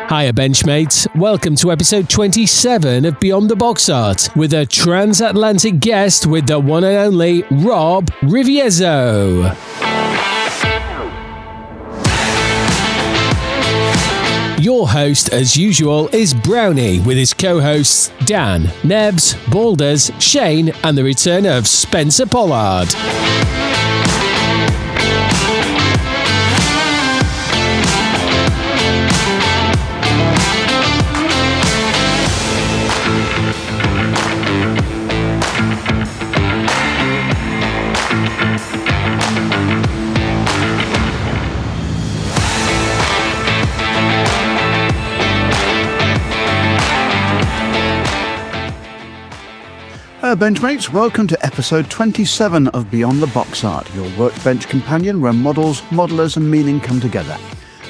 Hiya Benchmates, welcome to episode 27 of Beyond the Box Art with a transatlantic guest with the one and only Rob Riviezzo. Your host, as usual, is Brownie with his co-hosts Dan, Nebs, Balders, Shane and the return of Spencer Pollard. Benchmates, welcome to episode 27 of Beyond the Box Art, your workbench companion where models, modelers and meaning come together.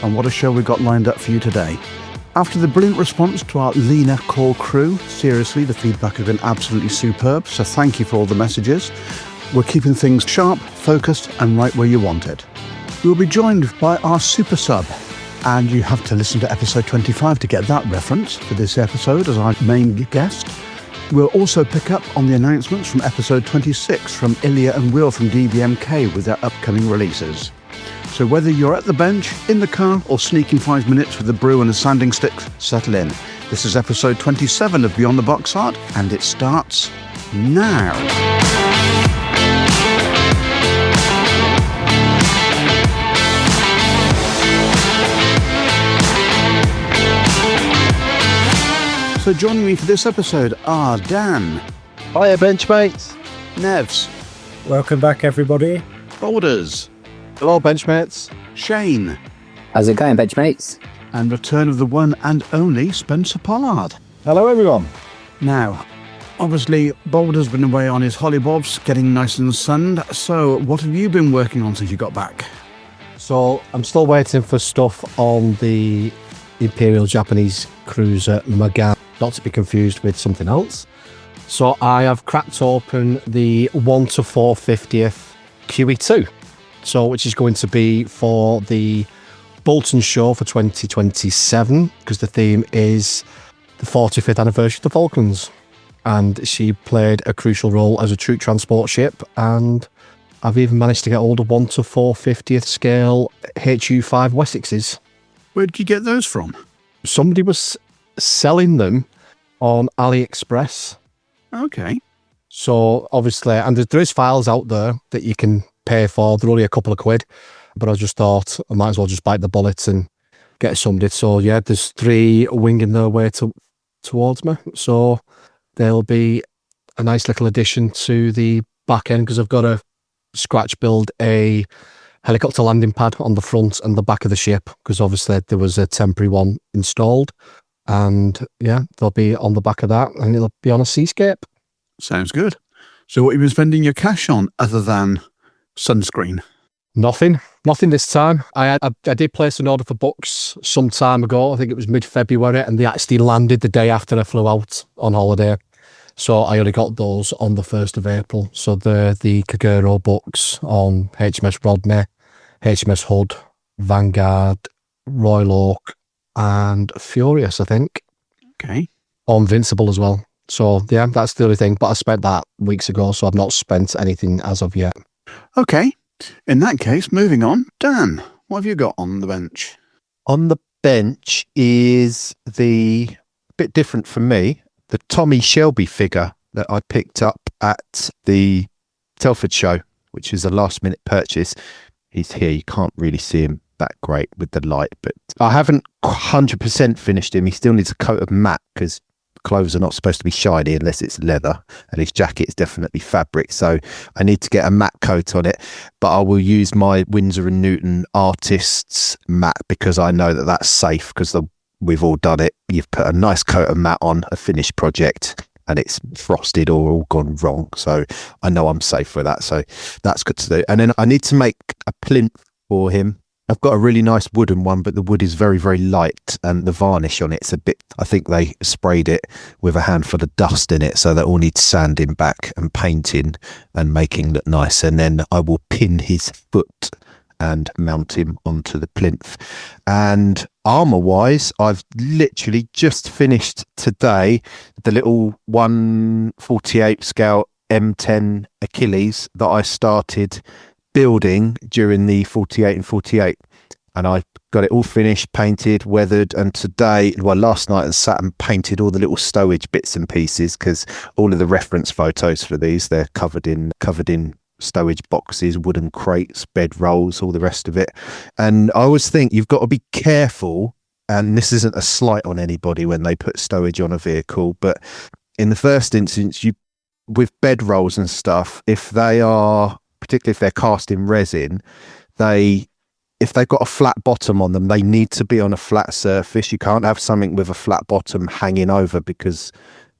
And what a show we've got lined up for you today. After the brilliant response to our Lena core crew, seriously, the feedback has been absolutely superb, so thank you for all the messages. We're keeping things sharp, focused and right where you want it. We'll be joined by our super sub, and you have to listen to episode 25 to get that reference for this episode as our main guest. We'll also pick up on the announcements from episode 26 from Ilya and Will from DBMK with their upcoming releases. So whether you're at the bench, in the car, or sneaking 5 minutes with a brew and a sanding stick, settle in. This is episode 27 of Beyond the Box Art, and it starts now. So joining me for this episode are Dan. Hiya Benchmates. Nevs. Welcome back everybody. Boulders. Hello Benchmates. Shane. How's it going, Benchmates? And return of the one and only Spencer Pollard. Hello everyone. Now, obviously Boulder's been away on his hollybobs, getting nice and sunned. So what have you been working on since you got back? So I'm still waiting for stuff on the Imperial Japanese cruiser Magan, not to be confused with something else. So I have cracked open the 1 to 450th QE2, so which is going to be for the Bolton show for 2027, because the theme is the 45th anniversary of the Falklands, and she played a crucial role as a troop transport ship, and I've even managed to get all the 1 to 450th scale HU5 Wessexes. Where did you get those from? Somebody was selling them on AliExpress. Okay. So obviously, and there is files out there that you can pay for. They're only a couple of quid, but I just thought I might as well just bite the bullet and get somebody. So yeah, there's 3 winging their way towards me. So they'll be a nice little addition to the back end, because I've got to scratch build a helicopter landing pad on the front and the back of the ship, because obviously there was a temporary one installed, and yeah, they'll be on the back of that and it'll be on a seascape. Sounds good. So what have you been spending your cash on other than sunscreen? Nothing this time. I did place an order for books some time ago. I think it was mid-February, and they actually landed the day after I flew out on holiday. So I only got those on the 1st of April. So they're the Kagero books on HMS Rodney, HMS Hood, Vanguard, Royal Oak, and Furious, I think. Okay. On Invincible as well. So yeah, that's the only thing. But I spent that weeks ago, so I've not spent anything as of yet. Okay. In that case, moving on. Dan, what have you got on the bench? On the bench is the bit different from me, the Tommy Shelby figure that I picked up at the Telford show, which is a last minute purchase. He's here. You can't really see him that great with the light, but I haven't 100% finished him. He still needs a coat of matte, because clothes are not supposed to be shiny unless it's leather, and his jacket is definitely fabric. So I need to get a matte coat on it, but I will use my Winsor & Newton Artists matte, because I know that that's safe, because we've all done it. You've put a nice coat of matte on a finished project and it's frosted or all gone wrong. So I know I'm safe with that. So that's good to do. And then I need to make a plinth for him. I've got a really nice wooden one, but the wood is very, very light, and the varnish on it's a bit, I think they sprayed it with a handful of dust in it, so that all needs sanding back and painting and making look nice. And then I will pin his foot and mount him onto the plinth. And armour wise, I've literally just finished today the little 1/48 scale M10 Achilles that I started building during the 48 and 48. And I got it all finished, painted, weathered, and last night I sat and painted all the little stowage bits and pieces, because all of the reference photos for these, they're covered in stowage boxes, wooden crates, bed rolls, all the rest of it. And I always think you've got to be careful, and this isn't a slight on anybody when they put stowage on a vehicle, but in the first instance, with bed rolls and stuff, particularly if they're cast in resin, if they've got a flat bottom on them, they need to be on a flat surface. You can't have something with a flat bottom hanging over, because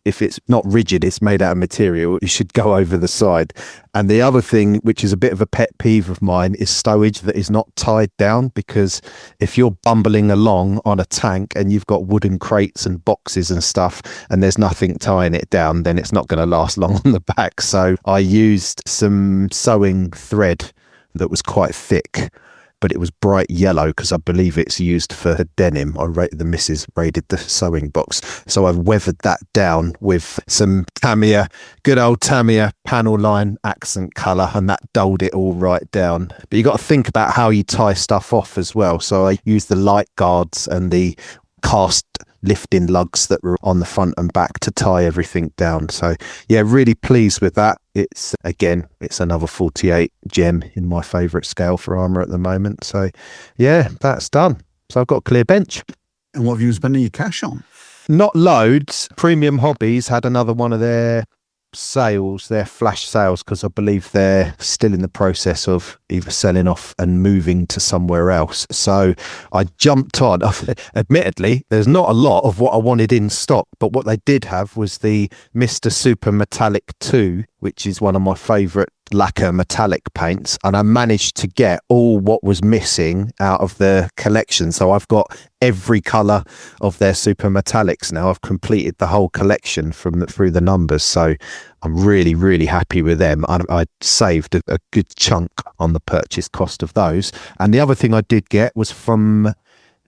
if it's not rigid, it's made out of material, it should go over the side. And the other thing, which is a bit of a pet peeve of mine, is stowage that is not tied down, because if you're bumbling along on a tank and you've got wooden crates and boxes and stuff and there's nothing tying it down, then it's not going to last long on the back. So I used some sewing thread that was quite thick, but it was bright yellow because I believe it's used for denim. The missus raided the sewing box. So I've weathered that down with some Tamiya, good old Tamiya panel line accent colour, and that dulled it all right down. But you got to think about how you tie stuff off as well. So I used the light guards and the cast lifting lugs that were on the front and back to tie everything down. So yeah, really pleased with that. It's another 48 gem in my favourite scale for armour at the moment. So yeah, that's done. So I've got a clear bench. And what have you been spending your cash on? Not loads. Premium Hobbies had another one of their flash sales, because I believe they're still in the process of either selling off and moving to somewhere else. So I jumped on. Admittedly, there's not a lot of what I wanted in stock, but what they did have was the Mr. Super Metallic 2, which is one of my favourite lacquer metallic paints, and I managed to get all what was missing out of the collection. So I've got every colour of their super metallics now. I've completed the whole collection through the numbers, so I'm really, really happy with them. I saved a good chunk on the purchase cost of those. And the other thing I did get was from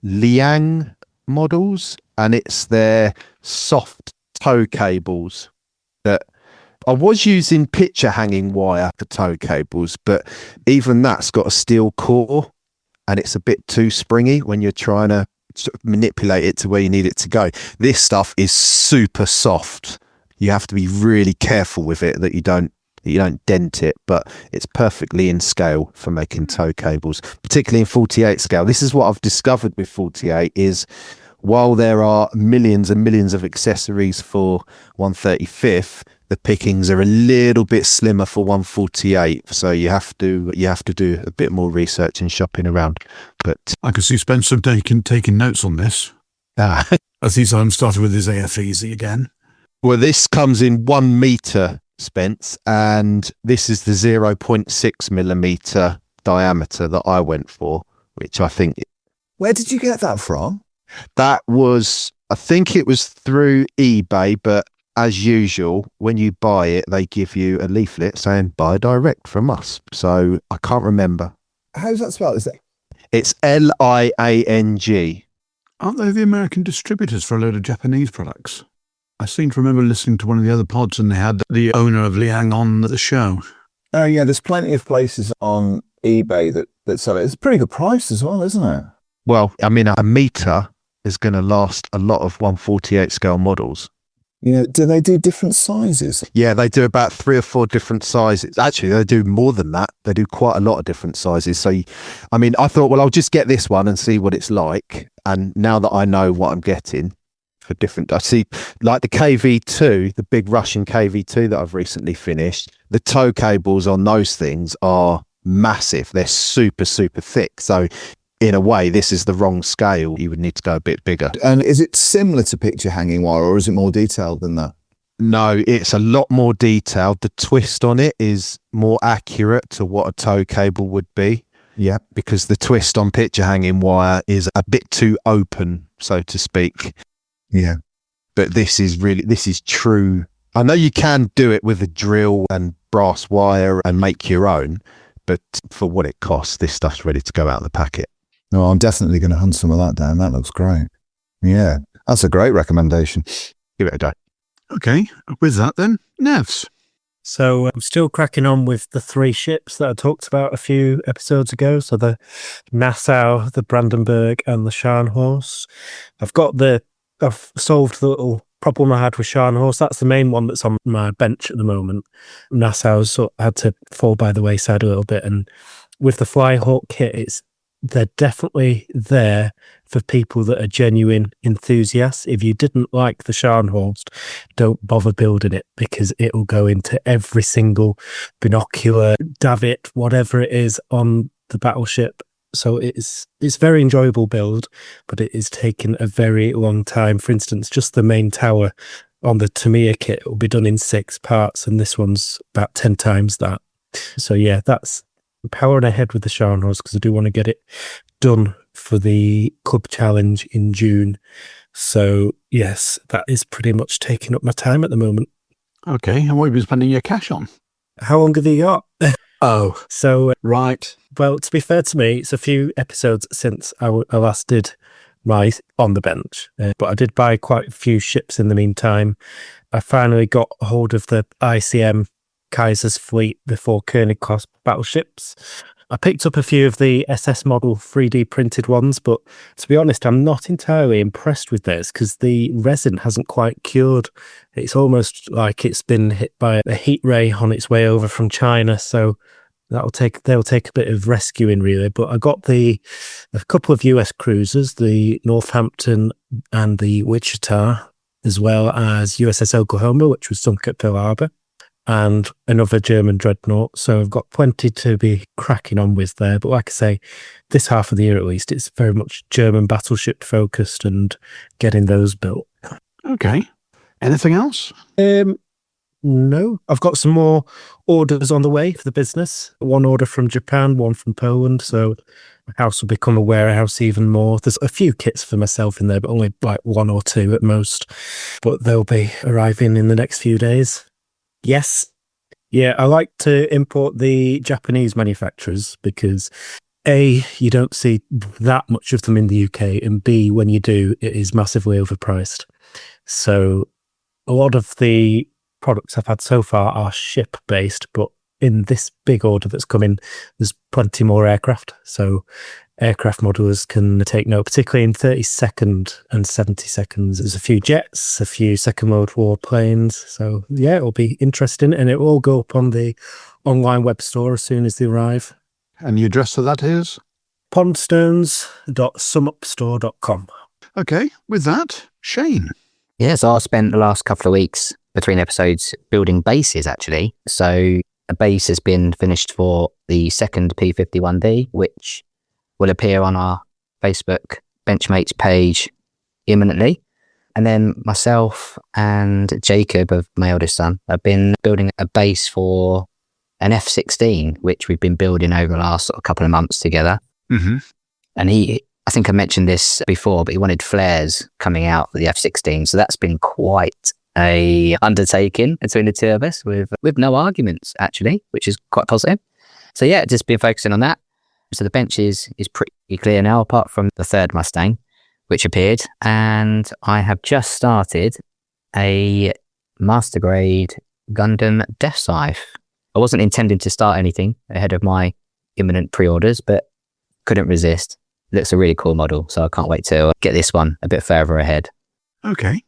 Liang Models, and it's their soft tow cables that I was using picture hanging wire for tow cables, but even that's got a steel core and it's a bit too springy when you're trying to sort of manipulate it to where you need it to go. This stuff is super soft. You have to be really careful with it that you don't dent it, but it's perfectly in scale for making tow cables, particularly in 48 scale. This is what I've discovered with 48 is, while there are millions and millions of accessories for 135th, the pickings are a little bit slimmer for 148, so you have to do a bit more research and shopping around. But I can see Spencer taking notes on this. As he's started with his AFEs again. Well, this comes in 1 meter, Spence, and this is the 0.6 millimeter diameter that I went for, which I think. Where did you get that from? That was, I think it was through eBay, but as usual, when you buy it, they give you a leaflet saying buy direct from us. So I can't remember. How's that spelled? It's Liang. Aren't they the American distributors for a load of Japanese products? I seem to remember listening to one of the other pods and they had the owner of Liang on at the show. Oh yeah, there's plenty of places on eBay that sell it. It's a pretty good price as well, isn't it? Well, I mean, a meter is going to last a lot of 148 scale models. Yeah, do they do different sizes? Yeah, they do about 3 or 4 different sizes. Actually, they do more than that. They do quite a lot of different sizes. So, I mean, I thought, well, I'll just get this one and see what it's like. And now that I know what I'm getting for different, I see like the KV2, the big Russian KV2 that I've recently finished, the tow cables on those things are massive. They're super, super thick. So in a way, this is the wrong scale. You would need to go a bit bigger. And is it similar to picture hanging wire, or is it more detailed than that? No, it's a lot more detailed. The twist on it is more accurate to what a tow cable would be. Yeah, because the twist on picture hanging wire is a bit too open, so to speak. Yeah. But this is true. I know you can do it with a drill and brass wire and make your own, but for what it costs, this stuff's ready to go out of the packet. No, I'm definitely going to hunt some of that down. That looks great. Yeah, that's a great recommendation. Give it a go. Okay, with that then, Nevs. So I'm still cracking on with the 3 ships that I talked about a few episodes ago. So the Nassau, the Brandenburg, and the Scharnhorst. I've solved the little problem I had with Scharnhorst. That's the main one that's on my bench at the moment. Nassau's sort of had to fall by the wayside a little bit, and with the Flyhawk kit, they're definitely there for people that are genuine enthusiasts. If you didn't like the Scharnhorst, don't bother building it, because it'll go into every single binocular, davit, whatever it is on the battleship. So it's very enjoyable build, but it is taking a very long time. For instance, just the main tower on the Tamiya kit will be done in 6 parts, and this one's about 10 times that. So yeah, that's powering ahead with the Scharnhorst, because I do want to get it done for the club challenge in June. So yes, that is pretty much taking up my time at the moment. Okay, and what have you been spending your cash on? How long have you got? Oh, So right. well, to be fair to me, it's a few episodes since I last did my on the bench, but I did buy quite a few ships in the meantime. I finally got a hold of the ICM Kaiser's fleet before König-class battleships. I picked up a few of the SS model 3D printed ones, but to be honest, I'm not entirely impressed with those, because the resin hasn't quite cured. It's almost like it's been hit by a heat ray on its way over from China, so they'll take a bit of rescuing, really. But I got a couple of US cruisers, the Northampton and the Wichita, as well as USS Oklahoma, which was sunk at Pearl Harbor, and another German dreadnought. So I've got plenty to be cracking on with there. But like I say, this half of the year at least, it's very much German battleship focused and getting those built. Okay. Anything else? No. I've got some more orders on the way for the business. One order from Japan, one from Poland. So my house will become a warehouse even more. There's a few kits for myself in there, but only like 1 or 2 at most. But they'll be arriving in the next few days. Yes. Yeah, I like to import the Japanese manufacturers because A, you don't see that much of them in the UK, and B, when you do, it is massively overpriced. So a lot of the products I've had so far are ship-based, but in this big order that's coming, there's plenty more aircraft. So aircraft modelers can take note, particularly in 32nd and 72nd. There's a few jets, a few Second World War planes. So yeah, it'll be interesting, and it will all go up on the online web store as soon as they arrive. And the address for that is? pondstones.sumupstore.com. Okay, with that, Shane. Yeah, so I spent the last couple of weeks between episodes building bases, actually. So a base has been finished for the second P-51D, which will appear on our Facebook Benchmates page imminently. And then myself and Jacob, of my eldest son, have been building a base for an F-16, which we've been building over the last sort of couple of months together. Mm-hmm. And I think I mentioned this before, but he wanted flares coming out for the F-16. So that's been quite a undertaking between the two of us with no arguments, actually, which is quite positive. So yeah, just been focusing on that. So the bench is pretty clear now, apart from the third Mustang, which appeared. And I have just started a master grade Gundam Death Scythe. I wasn't intending to start anything ahead of my imminent pre-orders, but couldn't resist. Looks a really cool model, so I can't wait to get this one a bit further ahead. Okay.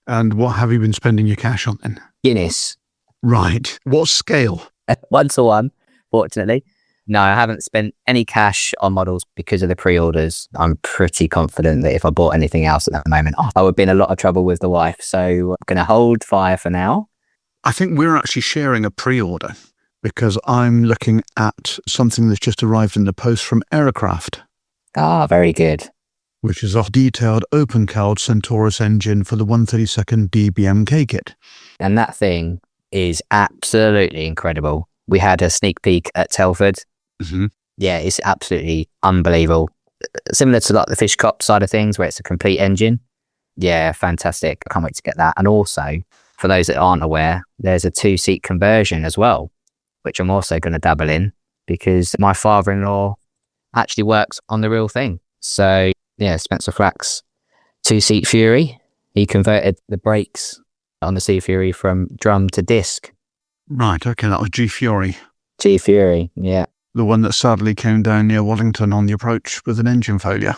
And what have you been spending your cash on then? Guinness. Right. What scale? 1-to-1, fortunately. No, I haven't spent any cash on models because of the pre-orders. I'm pretty confident that if I bought anything else at that moment, I would be in a lot of trouble with the wife. So I'm going to hold fire for now. I think we're actually sharing a pre-order because I'm looking at something that's just arrived in the post from Aircraft. Ah, very good. Which is a detailed open-cowled Centaurus engine for the 132nd DBMK kit. And that thing is absolutely incredible. We had a sneak peek at Telford. Mm-hmm. Yeah, it's absolutely unbelievable. Similar to like the Fish Cop side of things, where it's a complete engine. Yeah, fantastic. I can't wait to get that. And also, for those that aren't aware, there's a 2-seat conversion as well, which I'm also going to dabble in. because my father-in-law actually works on the real thing. So yeah, Spencer Flack's 2-seat Fury, he converted the brakes on the Sea Fury from drum to disc. Right, okay, that was G Fury. G Fury, yeah. The one that sadly came down near Wellington on the approach with an engine failure.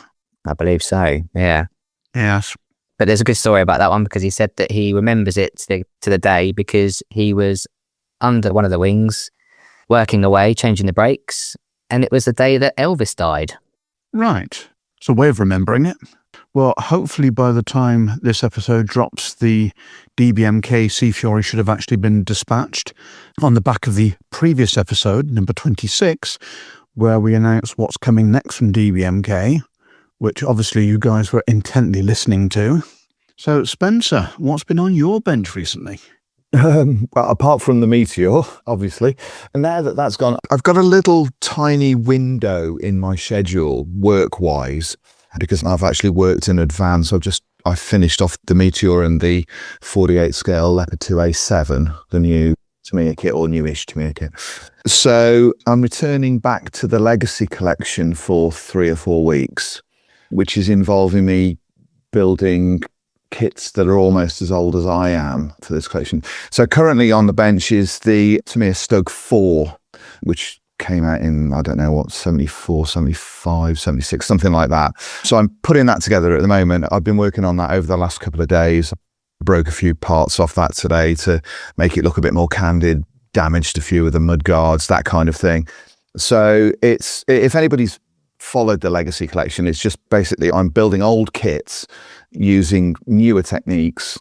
I believe so, yeah. Yes. But there's a good story about that one, because he said that he remembers it to the day because he was under one of the wings, working away, changing the brakes, and it was the day that Elvis died. Right. It's a way of remembering it. Well, hopefully by the time this episode drops, the DBMK Sea Fury should have actually been dispatched. On the back of the previous episode, number 26, where we announced what's coming next from DBMK, which obviously you guys were intently listening to. So, Spencer, what's been on your bench recently? Well, apart from the Meteor, obviously. And now that that's gone, I've got a little tiny window in my schedule, work-wise, because I've actually worked in advance. I finished off the Meteor and the 48 scale Leopard 2A7, the new Tamiya kit, or newish Tamiya kit. So I'm returning back to the Legacy collection for 3 or 4 weeks, which is involving me building kits that are almost as old as I am for this collection. So currently on the bench is the Tamiya Stoke 4, which came out in, I don't know what, 74, 75, 76, something like that. So I'm putting that together at the moment. I've been working on that over the last couple of days. I broke a few parts off that today to make it look a bit more candid, damaged a few of the mud guards, that kind of thing. So it's, if anybody's followed the Legacy collection, it's just basically I'm building old kits using newer techniques,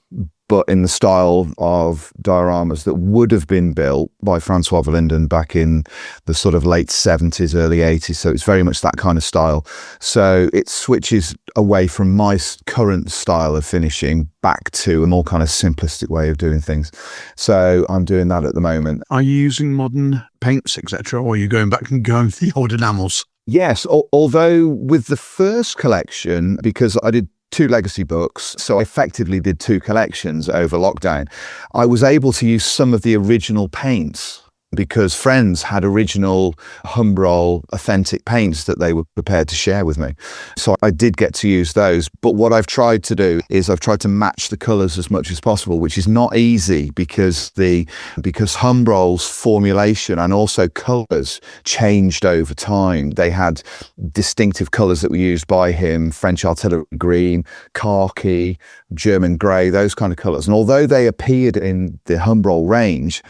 but in the style of dioramas that would have been built by Francois Verlinden back in the sort of late 70s, early 80s. So it's very much that kind of style. So it switches away from my current style of finishing back to a more kind of simplistic way of doing things. So I'm doing that at the moment. Are you using modern paints, etc., or are you going back and going for the old enamels? Yes, although with the first collection, because I did 2 Legacy books, so I effectively did 2 collections over lockdown, I was able to use some of the original paints because friends had original Humbrol authentic paints that they were prepared to share with me. So I did get to use those. But what I've tried to do is I've tried to match the colours as much as possible, which is not easy because Humbrol's formulation and also colours changed over time. They had distinctive colours that were used by him, French artillery green, khaki, German grey, those kind of colours. And although they appeared in the Humbrol range,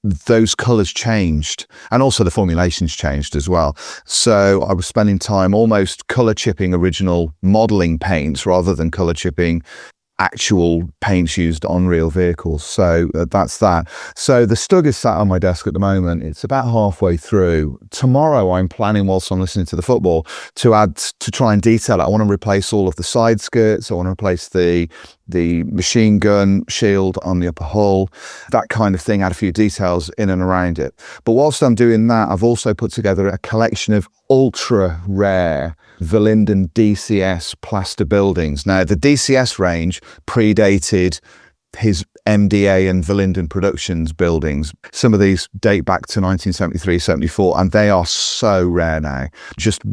those colours changed, and also the formulations changed as well. So I was spending time almost colour chipping original modelling paints rather than colour chipping actual paints used on real vehicles. So that's that. So the Stug is sat on my desk at the moment. It's about halfway through. Tomorrow I'm planning, whilst I'm listening to the football, to try and detail it. I want to replace all of the side skirts. I want to replace the machine gun shield on the upper hull, that kind of thing, add a few details in and around it. But whilst I'm doing that, I've also put together a collection of ultra rare Verlinden DCS plaster buildings. Now, the DCS range predated his MDA and Verlinden Productions buildings. Some of these date back to 1973, 74, and they are so rare now.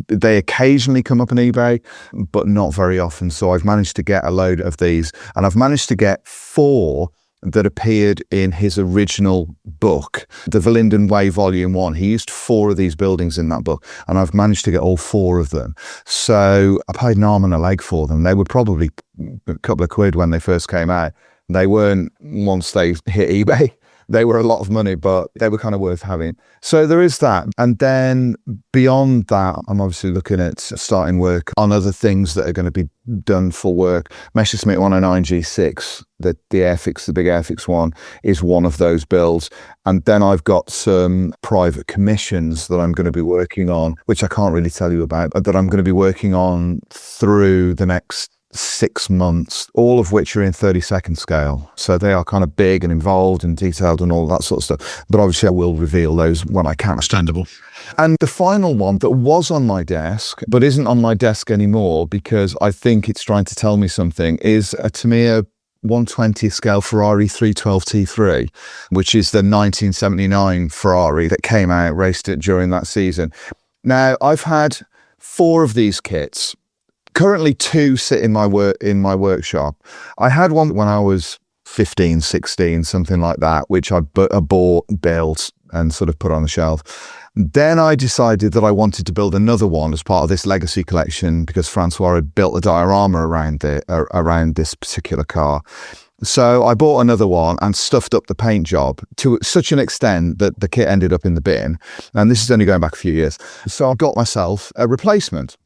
They occasionally come up on eBay, but not very often. So I've managed to get a load of these, and I've managed to get 4 that appeared in his original book, the Verlinden Way Volume 1. He used 4 of these buildings in that book, and I've managed to get all 4 of them. So I paid an arm and a leg for them. They were probably a couple of quid when they first came out. They weren't once they hit eBay. They were a lot of money, but they were kind of worth having. So there is that. And then beyond that, I'm obviously looking at starting work on other things that are going to be done for work. Messerschmitt 109 G6, the Airfix, the big Airfix one, is one of those builds. And then I've got some private commissions that I'm going to be working on, which I can't really tell you about, but that I'm going to be working on through the next 6 months, all of which are in 30-second scale. So they are kind of big and involved and detailed and all that sort of stuff. But obviously I will reveal those when I can. Understandable. And the final one that was on my desk, but isn't on my desk anymore because I think it's trying to tell me something, is a Tamiya 1/20th scale Ferrari 312 T3, which is the 1979 Ferrari that came out, raced it during that season. Now, I've had 4 of these kits. Currently 2 sit in my workshop. I had one when I was 15, 16, something like that, which I bought, built, and sort of put on the shelf. Then I decided that I wanted to build another one as part of this legacy collection because Francois had built a diorama around this particular car. So I bought another one and stuffed up the paint job to such an extent that the kit ended up in the bin. And this is only going back a few years. So I got myself a replacement.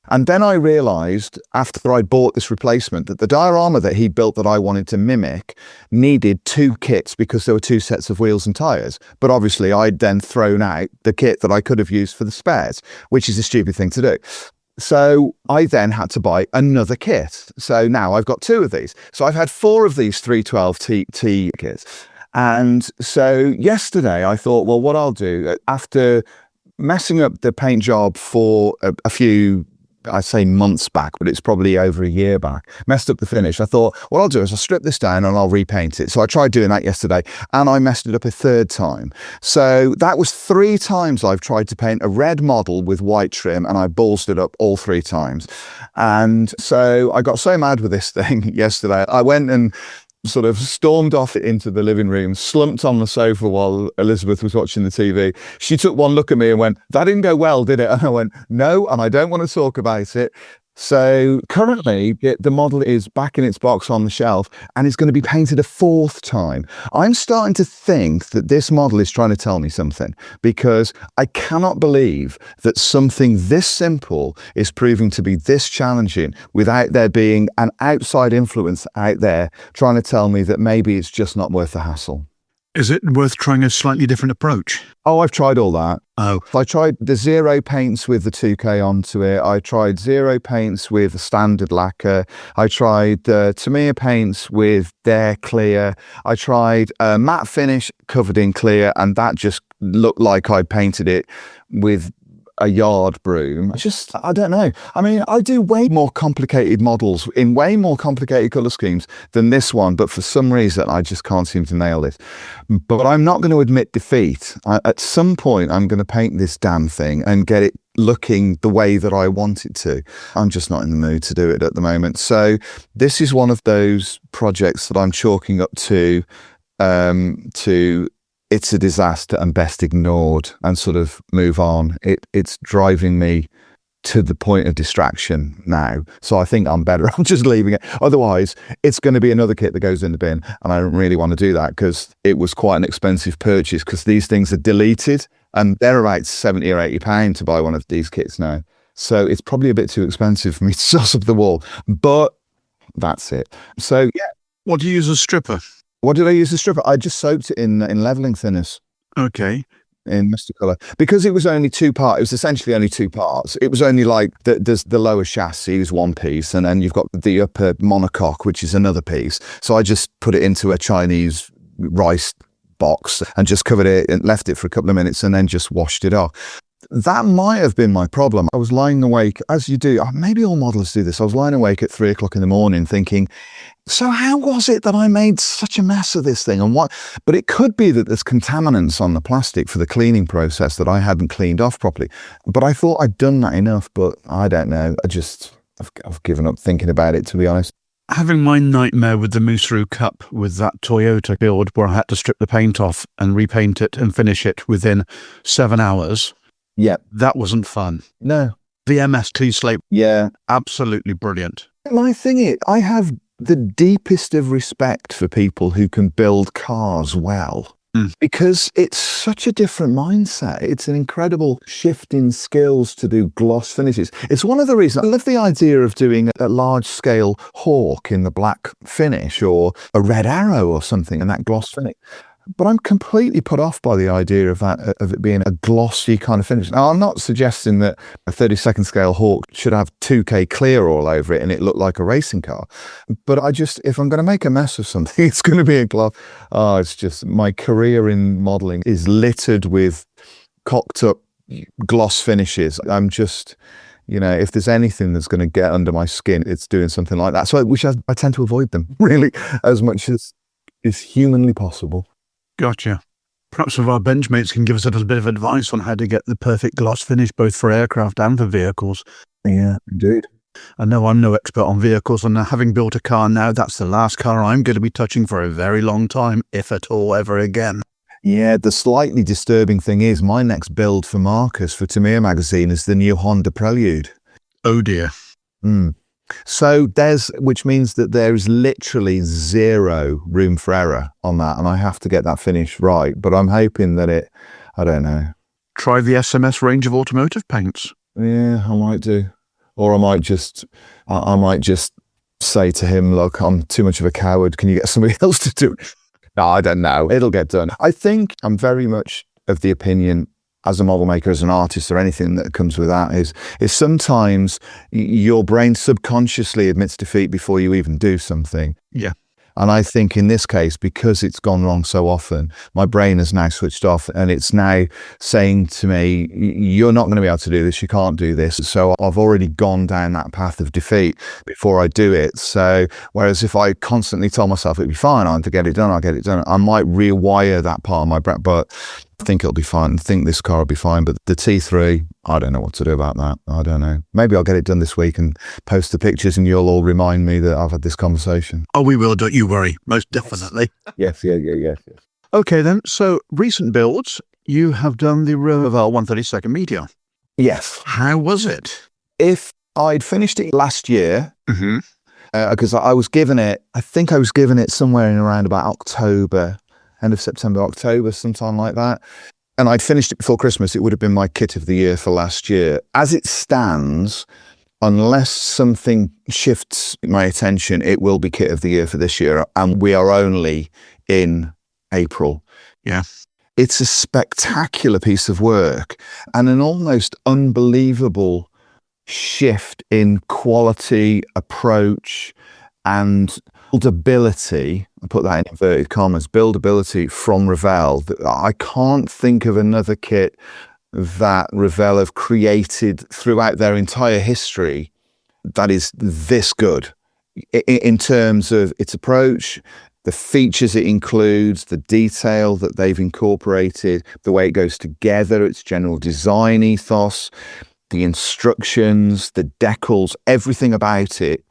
And then I realized after I bought this replacement that the diorama that he built that I wanted to mimic needed 2 kits because there were 2 sets of wheels and tires. But obviously I'd then thrown out the kit that I could have used for the spares, which is a stupid thing to do. So I then had to buy another kit. So now I've got 2 of these. So I've had 4 of these 312 T kits. And so yesterday I thought, well, what I'll do after messing up the paint job for a few, I say months back, but it's probably over a year back, messed up the finish. I thought, what I'll do is I'll strip this down and I'll repaint it. So I tried doing that yesterday and I messed it up a 3rd time. So that was 3 times I've tried to paint a red model with white trim and I ballsed it up all 3 times. And so I got so mad with this thing yesterday. I went and sort of stormed off into the living room, slumped on the sofa while Elizabeth was watching the TV. She took one look at me and went, "That didn't go well, did it?" And I went, "No, and I don't want to talk about it." So currently the model is back in its box on the shelf and it's going to be painted a 4th time. I'm starting to think that this model is trying to tell me something because I cannot believe that something this simple is proving to be this challenging without there being an outside influence out there trying to tell me that maybe it's just not worth the hassle. Is it worth trying a slightly different approach? Oh, I've tried all that. Oh. I tried the zero paints with the 2K onto it. I tried zero paints with the standard lacquer. I tried Tamiya paints with their clear. I tried a matte finish covered in clear, and that just looked like I painted it with a yard broom. I don't know. I mean, I do way more complicated models in way more complicated colour schemes than this one, but for some reason I just can't seem to nail it. But I'm not going to admit defeat. At some point I'm going to paint this damn thing and get it looking the way that I want it to. I'm just not in the mood to do it at the moment. So this is one of those projects that I'm chalking up to it's a disaster and best ignored and sort of move on. It's driving me to the point of distraction now. So I think I'm better off just leaving it. Otherwise, it's going to be another kit that goes in the bin. And I don't really want to do that because it was quite an expensive purchase because these things are deleted and they're about 70 or 80 pounds to buy one of these kits now. So it's probably a bit too expensive for me to toss up the wall, but that's it. So yeah. What do you use as stripper? What did I use as stripper? I just soaked it in leveling thinners. Okay. In Mr. Colour. Because it was only 2 parts, it was essentially only 2 parts. It was only like, there's the lower chassis is one piece, and then you've got the upper monocoque, which is another piece. So I just put it into a Chinese rice box and just covered it and left it for a couple of minutes and then just washed it off. That might have been my problem. I was lying awake, as you do, maybe all modelers do this. I was lying awake at 3 o'clock in the morning thinking, so how was it that I made such a mess of this thing and what? But it could be that there's contaminants on the plastic for the cleaning process that I hadn't cleaned off properly. But I thought I'd done that enough, but I don't know. I've given up thinking about it, to be honest. Having my nightmare with the Musaru Cup with that Toyota build where I had to strip the paint off and repaint it and finish it within 7 hours. Yeah. That wasn't fun. No. The MS Clean Slate. Yeah. Absolutely brilliant. My thing is, I have the deepest of respect for people who can build cars well. Because it's such a different mindset. It's an incredible shift in skills to do gloss finishes. It's one of the reasons I love the idea of doing a large-scale hawk in the black finish or a red arrow or something in that gloss finish. But I'm completely put off by the idea of it being a glossy kind of finish. Now, I'm not suggesting that a 32nd scale Hawk should have 2K clear all over it and it look like a racing car. But if I'm going to make a mess of something, it's going to be a gloss. Oh, it's just, my career in modelling is littered with cocked up gloss finishes. If there's anything that's going to get under my skin, it's doing something like that. So, I tend to avoid them really as much as is humanly possible. Gotcha. Perhaps some of our benchmates can give us a little bit of advice on how to get the perfect gloss finish, both for aircraft and for vehicles. Yeah, indeed. I know I'm no expert on vehicles, and having built a car now, that's the last car I'm going to be touching for a very long time, if at all ever again. Yeah, the slightly disturbing thing is my next build for Marcus for Tamiya magazine is the new Honda Prelude. Oh dear. So which means that there is literally zero room for error on that, and I have to get that finish right. But I'm hoping that I don't know. Try the SMS range of automotive paints. Yeah, I might do. Or I might just say to him, look, I'm too much of a coward. Can you get somebody else to do it? No, I don't know. It'll get done. I think I'm very much of the opinion, as a model maker, as an artist, or anything that comes with that, is sometimes your brain subconsciously admits defeat before you even do something. Yeah. And I think in this case, because it's gone wrong so often, my brain has now switched off, and it's now saying to me, you're not going to be able to do this. You can't do this. So I've already gone down that path of defeat before I do it. So whereas if I constantly tell myself it'd be fine, I'll get it done, I might rewire that part of my brain, but I think it'll be fine. I think this car will be fine. But the T3, I don't know what to do about that. I don't know. Maybe I'll get it done this week and post the pictures, and you'll all remind me that I've had this conversation. Oh, we will, don't you worry. Most definitely. Yes. Okay then, so recent builds, you have done the Revell 132nd Meteor. Yes. How was it? If I'd finished it last year, because I think I was given it somewhere in around about October, end of September, October, sometime like that. And I'd finished it before Christmas, it would have been my kit of the year for last year. As it stands, unless something shifts my attention, it will be kit of the year for this year. And we are only in April. Yeah. It's a spectacular piece of work and an almost unbelievable shift in quality, approach, and buildability. I put that in inverted commas, buildability from Revell. I can't think of another kit that Revell have created throughout their entire history that is this good in terms of its approach, the features it includes, the detail that they've incorporated, the way it goes together, its general design ethos, the instructions, the decals, everything about it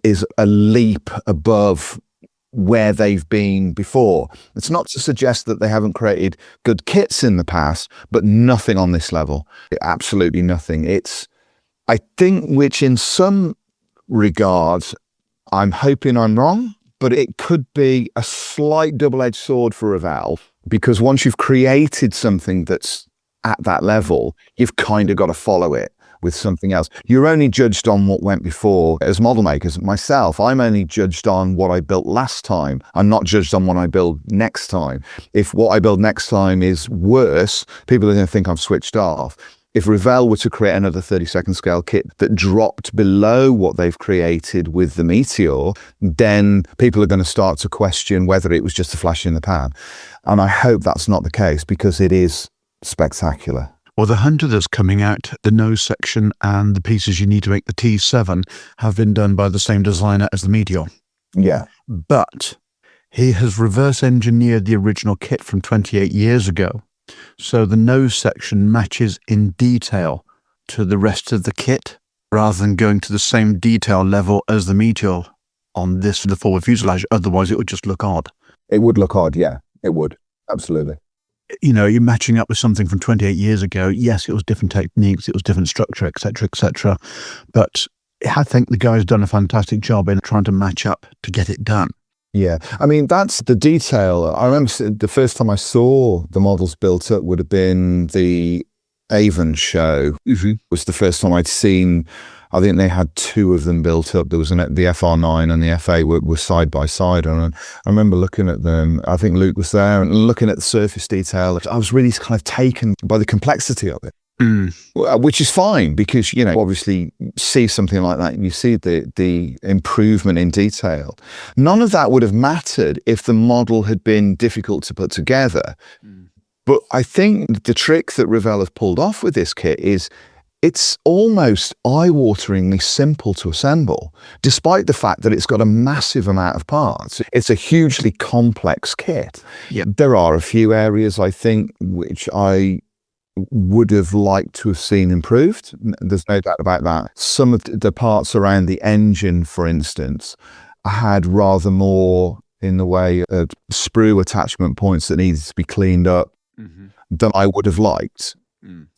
is a leap above where they've been before. It's not to suggest that they haven't created good kits in the past, but nothing on this level. Absolutely nothing. It's, I think, which in some regards, I'm hoping I'm wrong, but it could be a slight double-edged sword for Revell, because once you've created something that's at that level, you've kind of got to follow it with something else. You're only judged on what went before. As model makers, myself, I'm only judged on what I built last time. I'm not judged on what I build next time. If what I build next time is worse, people are going to think I've switched off. If Revell were to create another 32nd scale kit that dropped below what they've created with the Meteor, then people are going to start to question whether it was just a flash in the pan. And I hope that's not the case, because it is spectacular. Well, the Hunter that's coming out, the nose section and the pieces you need to make the T7 have been done by the same designer as the Meteor. Yeah. But he has reverse engineered the original kit from 28 years ago. So the nose section matches in detail to the rest of the kit, rather than going to the same detail level as the Meteor on the forward fuselage. Otherwise, it would just look odd. It would look odd, yeah. It would. Absolutely. You know, you're matching up with something from 28 years ago. Yes, it was different techniques, it was different structure, etc., etc. But I think the guy's done a fantastic job in trying to match up to get it done. Yeah, I mean, that's the detail. I remember the first time I saw the models built up would have been the Avon show. Was the first time I'd seen, I think they had two of them built up. There was the FR9 and the F8 were side by side. And I remember looking at them. I think Luke was there and looking at the surface detail. I was really kind of taken by the complexity of it. Which is fine, because, you know, obviously see something like that and you see the improvement in detail. None of that would have mattered if the model had been difficult to put together. But I think the trick that Revell has pulled off with this kit is it's almost eye-wateringly simple to assemble, despite the fact that it's got a massive amount of parts. It's a hugely complex kit. Yeah. There are a few areas, I think, which I would have liked to have seen improved. There's no doubt about that. Some of the parts around the engine, for instance, had rather more in the way of sprue attachment points that needed to be cleaned up than I would have liked.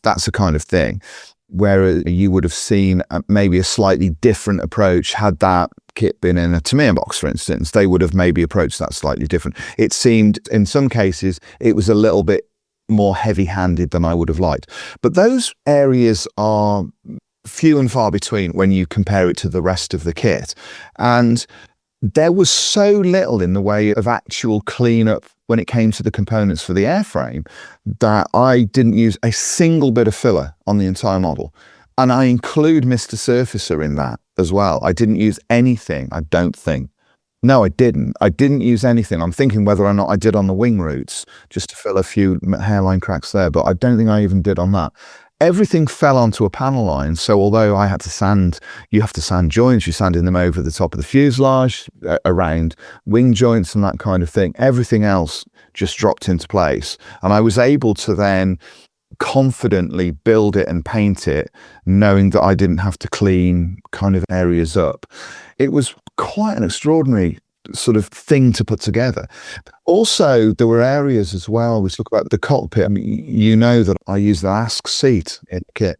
That's the kind of thing where you would have seen maybe a slightly different approach had that kit been in a Tamiya box, for instance. They would have maybe approached that slightly different. It seemed in some cases it was a little bit more heavy-handed than I would have liked. But those areas are few and far between when you compare it to the rest of the kit. And there was so little in the way of actual cleanup when it came to the components for the airframe that I didn't use a single bit of filler on the entire model. And I include Mr. Surfacer in that as well. I didn't use anything, I don't think. No, I didn't. I didn't use anything. I'm thinking whether or not I did on the wing roots, just to fill a few hairline cracks there, but I don't think I even did on that. Everything fell onto a panel line, so although I had to sand, you have to sand joints, you're sanding them over the top of the fuselage, around wing joints and that kind of thing, everything else just dropped into place. And I was able to then confidently build it and paint it, knowing that I didn't have to clean kind of areas up. It was quite an extraordinary sort of thing to put together. Also, there were areas as well. We talk about the cockpit. I mean, you know that I use the Ask seat in the kit.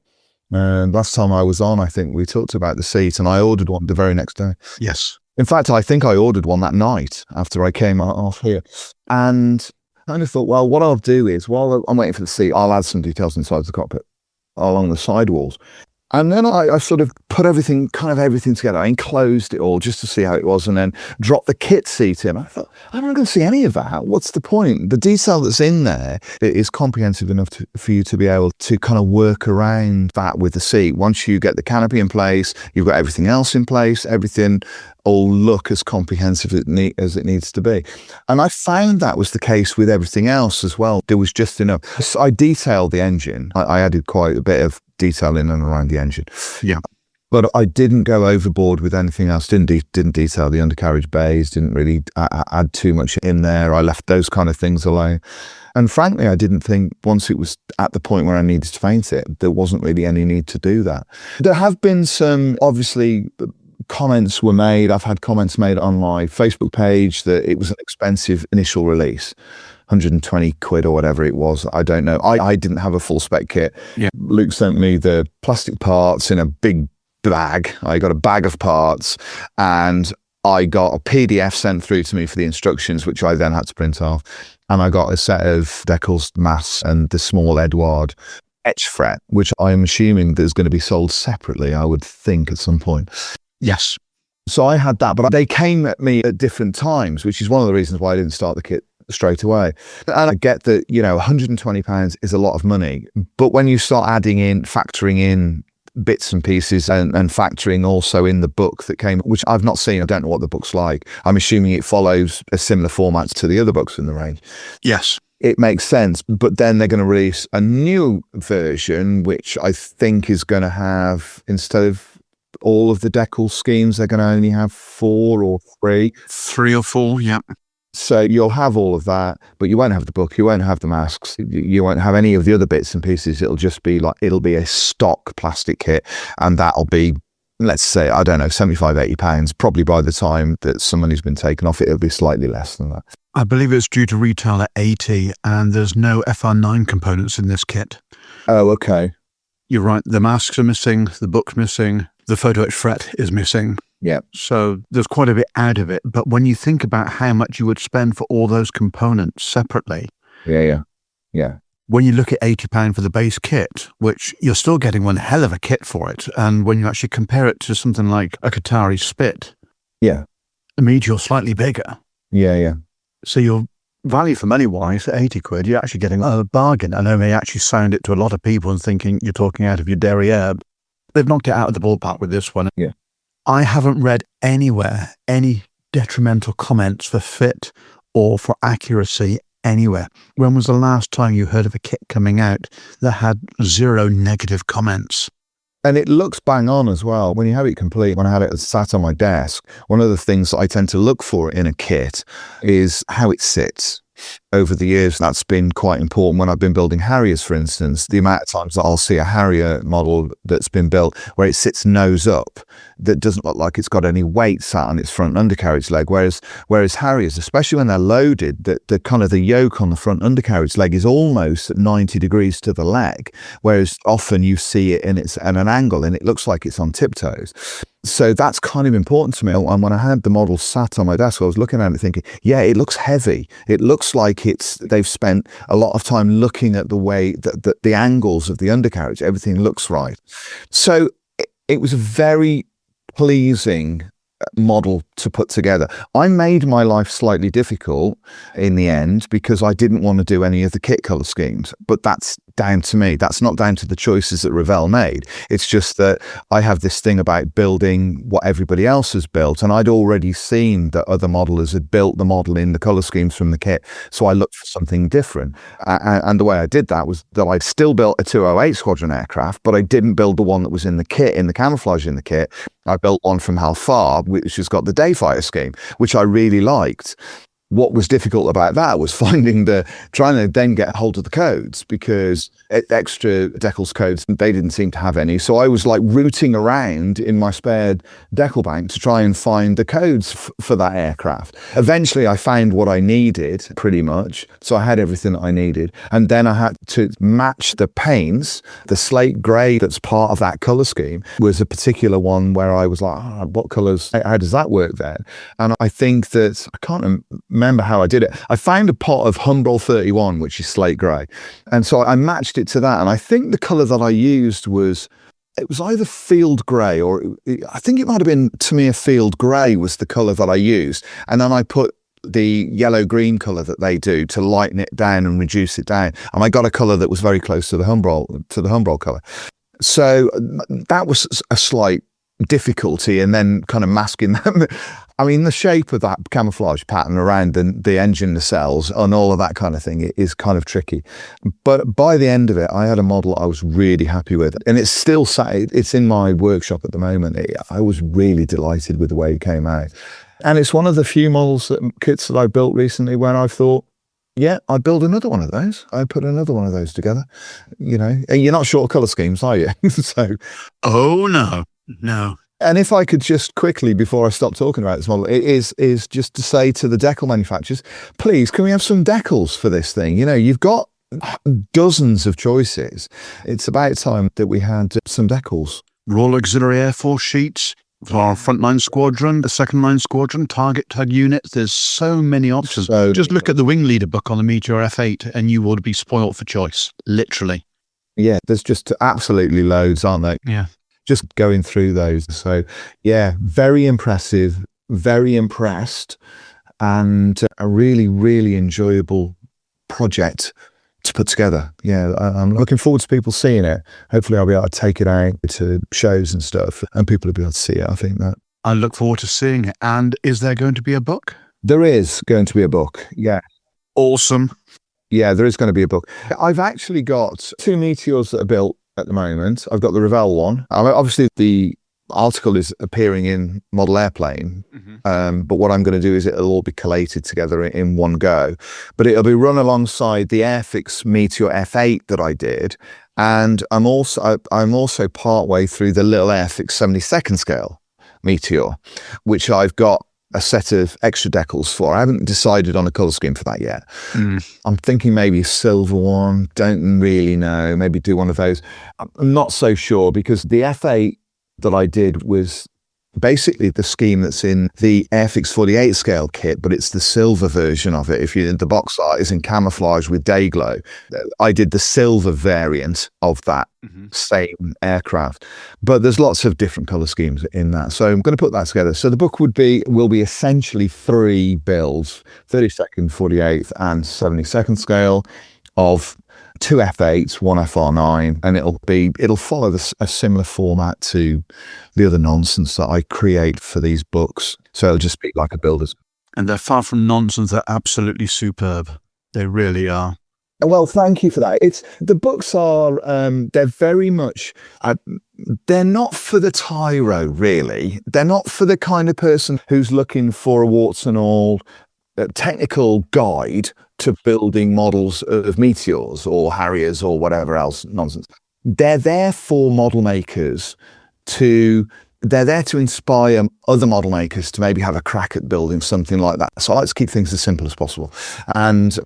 Last time I was on, I think we talked about the seat, and I ordered one the very next day. Yes. In fact, I think I ordered one that night after I came off here. And I kind of thought, well, what I'll do is, while I'm waiting for the seat, I'll add some details inside the cockpit along the sidewalls. And then I sort of put everything together. I enclosed it all just to see how it was, and then dropped the kit seat in. I thought, I'm not going to see any of that. What's the point? The detail that's in there is comprehensive enough for you to be able to kind of work around that with the seat. Once you get the canopy in place, you've got everything else in place, everything will look as comprehensive as it needs to be. And I found that was the case with everything else as well. There was just enough. So I detailed the engine. I added quite a bit of detail in and around the engine. Yeah. But I didn't go overboard with anything else. Didn't detail the undercarriage bays. Didn't really add too much in there. I left those kind of things alone. And frankly, I didn't think once it was at the point where I needed to paint it, there wasn't really any need to do that. There have been some, obviously, comments were made. I've had comments made on my Facebook page that it was an expensive initial release. 120 quid or whatever it was. I don't know. I didn't have a full spec kit. Yeah. Luke sent me the plastic parts in a big bag. I got a bag of parts, and I got a PDF sent through to me for the instructions, which I then had to print off. And I got a set of Decals mass and the small Edward etch fret, which I'm assuming there's going to be sold separately, I would think, at some point. Yes. So I had that, but they came at me at different times, which is one of the reasons why I didn't start the kit straight away. And I get that, £120 is a lot of money, but when you start factoring in bits and pieces and factoring also in the book that came, which I've not seen, I don't know what the book's like. I'm assuming it follows a similar format to the other books in the range. Yes. It makes sense, but then they're going to release a new version, which I think is going to have, instead of all of the decal schemes, they're going to only have 4 or 3. 3 or 4, yeah. So you'll have all of that, but you won't have the book, you won't have the masks, you won't have any of the other bits and pieces. It'll just be it'll be a stock plastic kit, and that'll be, let's say, I don't know, 75, 80 pounds. Probably by the time that some money's been taken off, it'll be slightly less than that. I believe it's due to retail at 80, and there's no FR9 components in this kit. Oh, okay. You're right, the masks are missing, the book's missing, the photo etch fret is missing. Yeah. So there's quite a bit out of it. But when you think about how much you would spend for all those components separately. Yeah. When you look at £80 for the base kit, which you're still getting one hell of a kit for it. And when you actually compare it to something like a Qatari Spit. Yeah. It means you're slightly bigger. Yeah. So your value for money wise, at 80 quid, you're actually getting a bargain. I know they actually sound it to a lot of people and thinking you're talking out of your derriere. They've knocked it out of the ballpark with this one. Yeah. I haven't read anywhere any detrimental comments for fit or for accuracy anywhere. When was the last time you heard of a kit coming out that had 0 negative comments? And it looks bang on as well. When you have it complete, when I had it sat on my desk, one of the things that I tend to look for in a kit is how it sits. Over the years, that's been quite important. When I've been building Harriers, for instance, the amount of times that I'll see a Harrier model that's been built where it sits nose up, that doesn't look like it's got any weight sat on its front undercarriage leg. Whereas Harriers, especially when they're loaded, the kind of the yoke on the front undercarriage leg is almost at 90 degrees to the leg. Whereas often you see it at an angle and it looks like it's on tiptoes. So that's kind of important to me. And when I had the model sat on my desk, I was looking at it thinking, yeah, it looks heavy. It looks like they've spent a lot of time looking at the way that the angles of the undercarriage, everything looks right. So it was a very pleasing model to put together. I made my life slightly difficult in the end because I didn't want to do any of the kit color schemes, but that's down to me. That's not down to the choices that Revell made. It's just that I have this thing about building what everybody else has built, and I'd already seen that other modelers had built the model in the color schemes from the kit, so I looked for something different. And the way I did that was that I still built a 208 Squadron aircraft, but I didn't build the one that was in the kit, in the camouflage in the kit. I built one from Halfar, which has got the Dayfighter scheme, which I really liked. What was difficult about that was trying to then get hold of the codes, because extra decals codes, they didn't seem to have any. So I was like rooting around in my spare decal bank to try and find the codes for that aircraft. Eventually I found what I needed pretty much. So I had everything that I needed. And then I had to match the paints. The slate grey that's part of that colour scheme was a particular one where I was like, what colours, how does that work then? And I think that, I can't remember how I did it. I found a pot of Humbrol 31, which is slate grey. And so I matched it to that. And I think the colour that I used was either field grey, or I think it might have been Tamiya field grey was the colour that I used. And then I put the yellow-green colour that they do to lighten it down and reduce it down. And I got a colour that was very close to the Humbrol colour. So that was a slight difficulty, and then kind of masking them. I mean, the shape of that camouflage pattern around the engine nacelles and all of that kind of thing is kind of tricky. But by the end of it, I had a model I was really happy with, and it's still it's in my workshop at the moment. I was really delighted with the way it came out. And it's one of the few kits that I built recently where I thought, yeah, I'd build another one of those. I'd put another one of those together. You know, and you're not short of colour schemes, are you? So, oh no. And if I could just quickly, before I stop talking about this model, it is just to say to the decal manufacturers, please, can we have some decals for this thing? You know, you've got dozens of choices. It's about time that we had some decals. Royal Auxiliary Air Force sheets for our frontline squadron, the second line squadron, target tug units. There's so many options. Just look at the wing leader book on the Meteor F8 and you will be spoilt for choice, literally. Yeah, there's just absolutely loads, aren't there? Yeah. Just going through those. So yeah, very impressive, very impressed, and a really, really enjoyable project to put together. Yeah, I'm looking forward to people seeing it. Hopefully I'll be able to take it out to shows and stuff and people will be able to see it. I think that. I look forward to seeing it. And is there going to be a book? There is going to be a book. Yeah. Awesome. Yeah, there is going to be a book. I've actually got 2 Meteors that are built at the moment. I've got the Revell one. Obviously, the article is appearing in Model Airplane, but what I'm going to do is it'll all be collated together in one go. But it'll be run alongside the Airfix Meteor F8 that I did, and I'm also partway through the little Airfix 72nd scale Meteor, which I've got a set of extra decals for. I haven't decided on a colour scheme for that yet. I'm thinking maybe a silver one, don't really know, maybe do one of those. I'm not so sure, because the F8 that I did was basically the scheme that's in the Airfix 48 scale kit, but it's the silver version of it. The box art is in camouflage with day glow. I did the silver variant of that same aircraft, but there's lots of different color schemes in that. So I'm going to put that together. So the book will be essentially 3 builds, 32nd, 48th and 72nd scale of 2 F8s, 1 FR9, and it'll follow a similar format to the other nonsense that I create for these books. So it'll just be like a builder's. And they're far from nonsense. They're absolutely superb. They really are. Well, thank you for that. The books are, they're very much, they're not for the tyro, really. They're not for the kind of person who's looking for a warts and all technical guide to building models of meteors or Harriers or whatever else nonsense. They're there for model makers they're there to inspire other model makers to maybe have a crack at building something like that. So I like to keep things as simple as possible. And,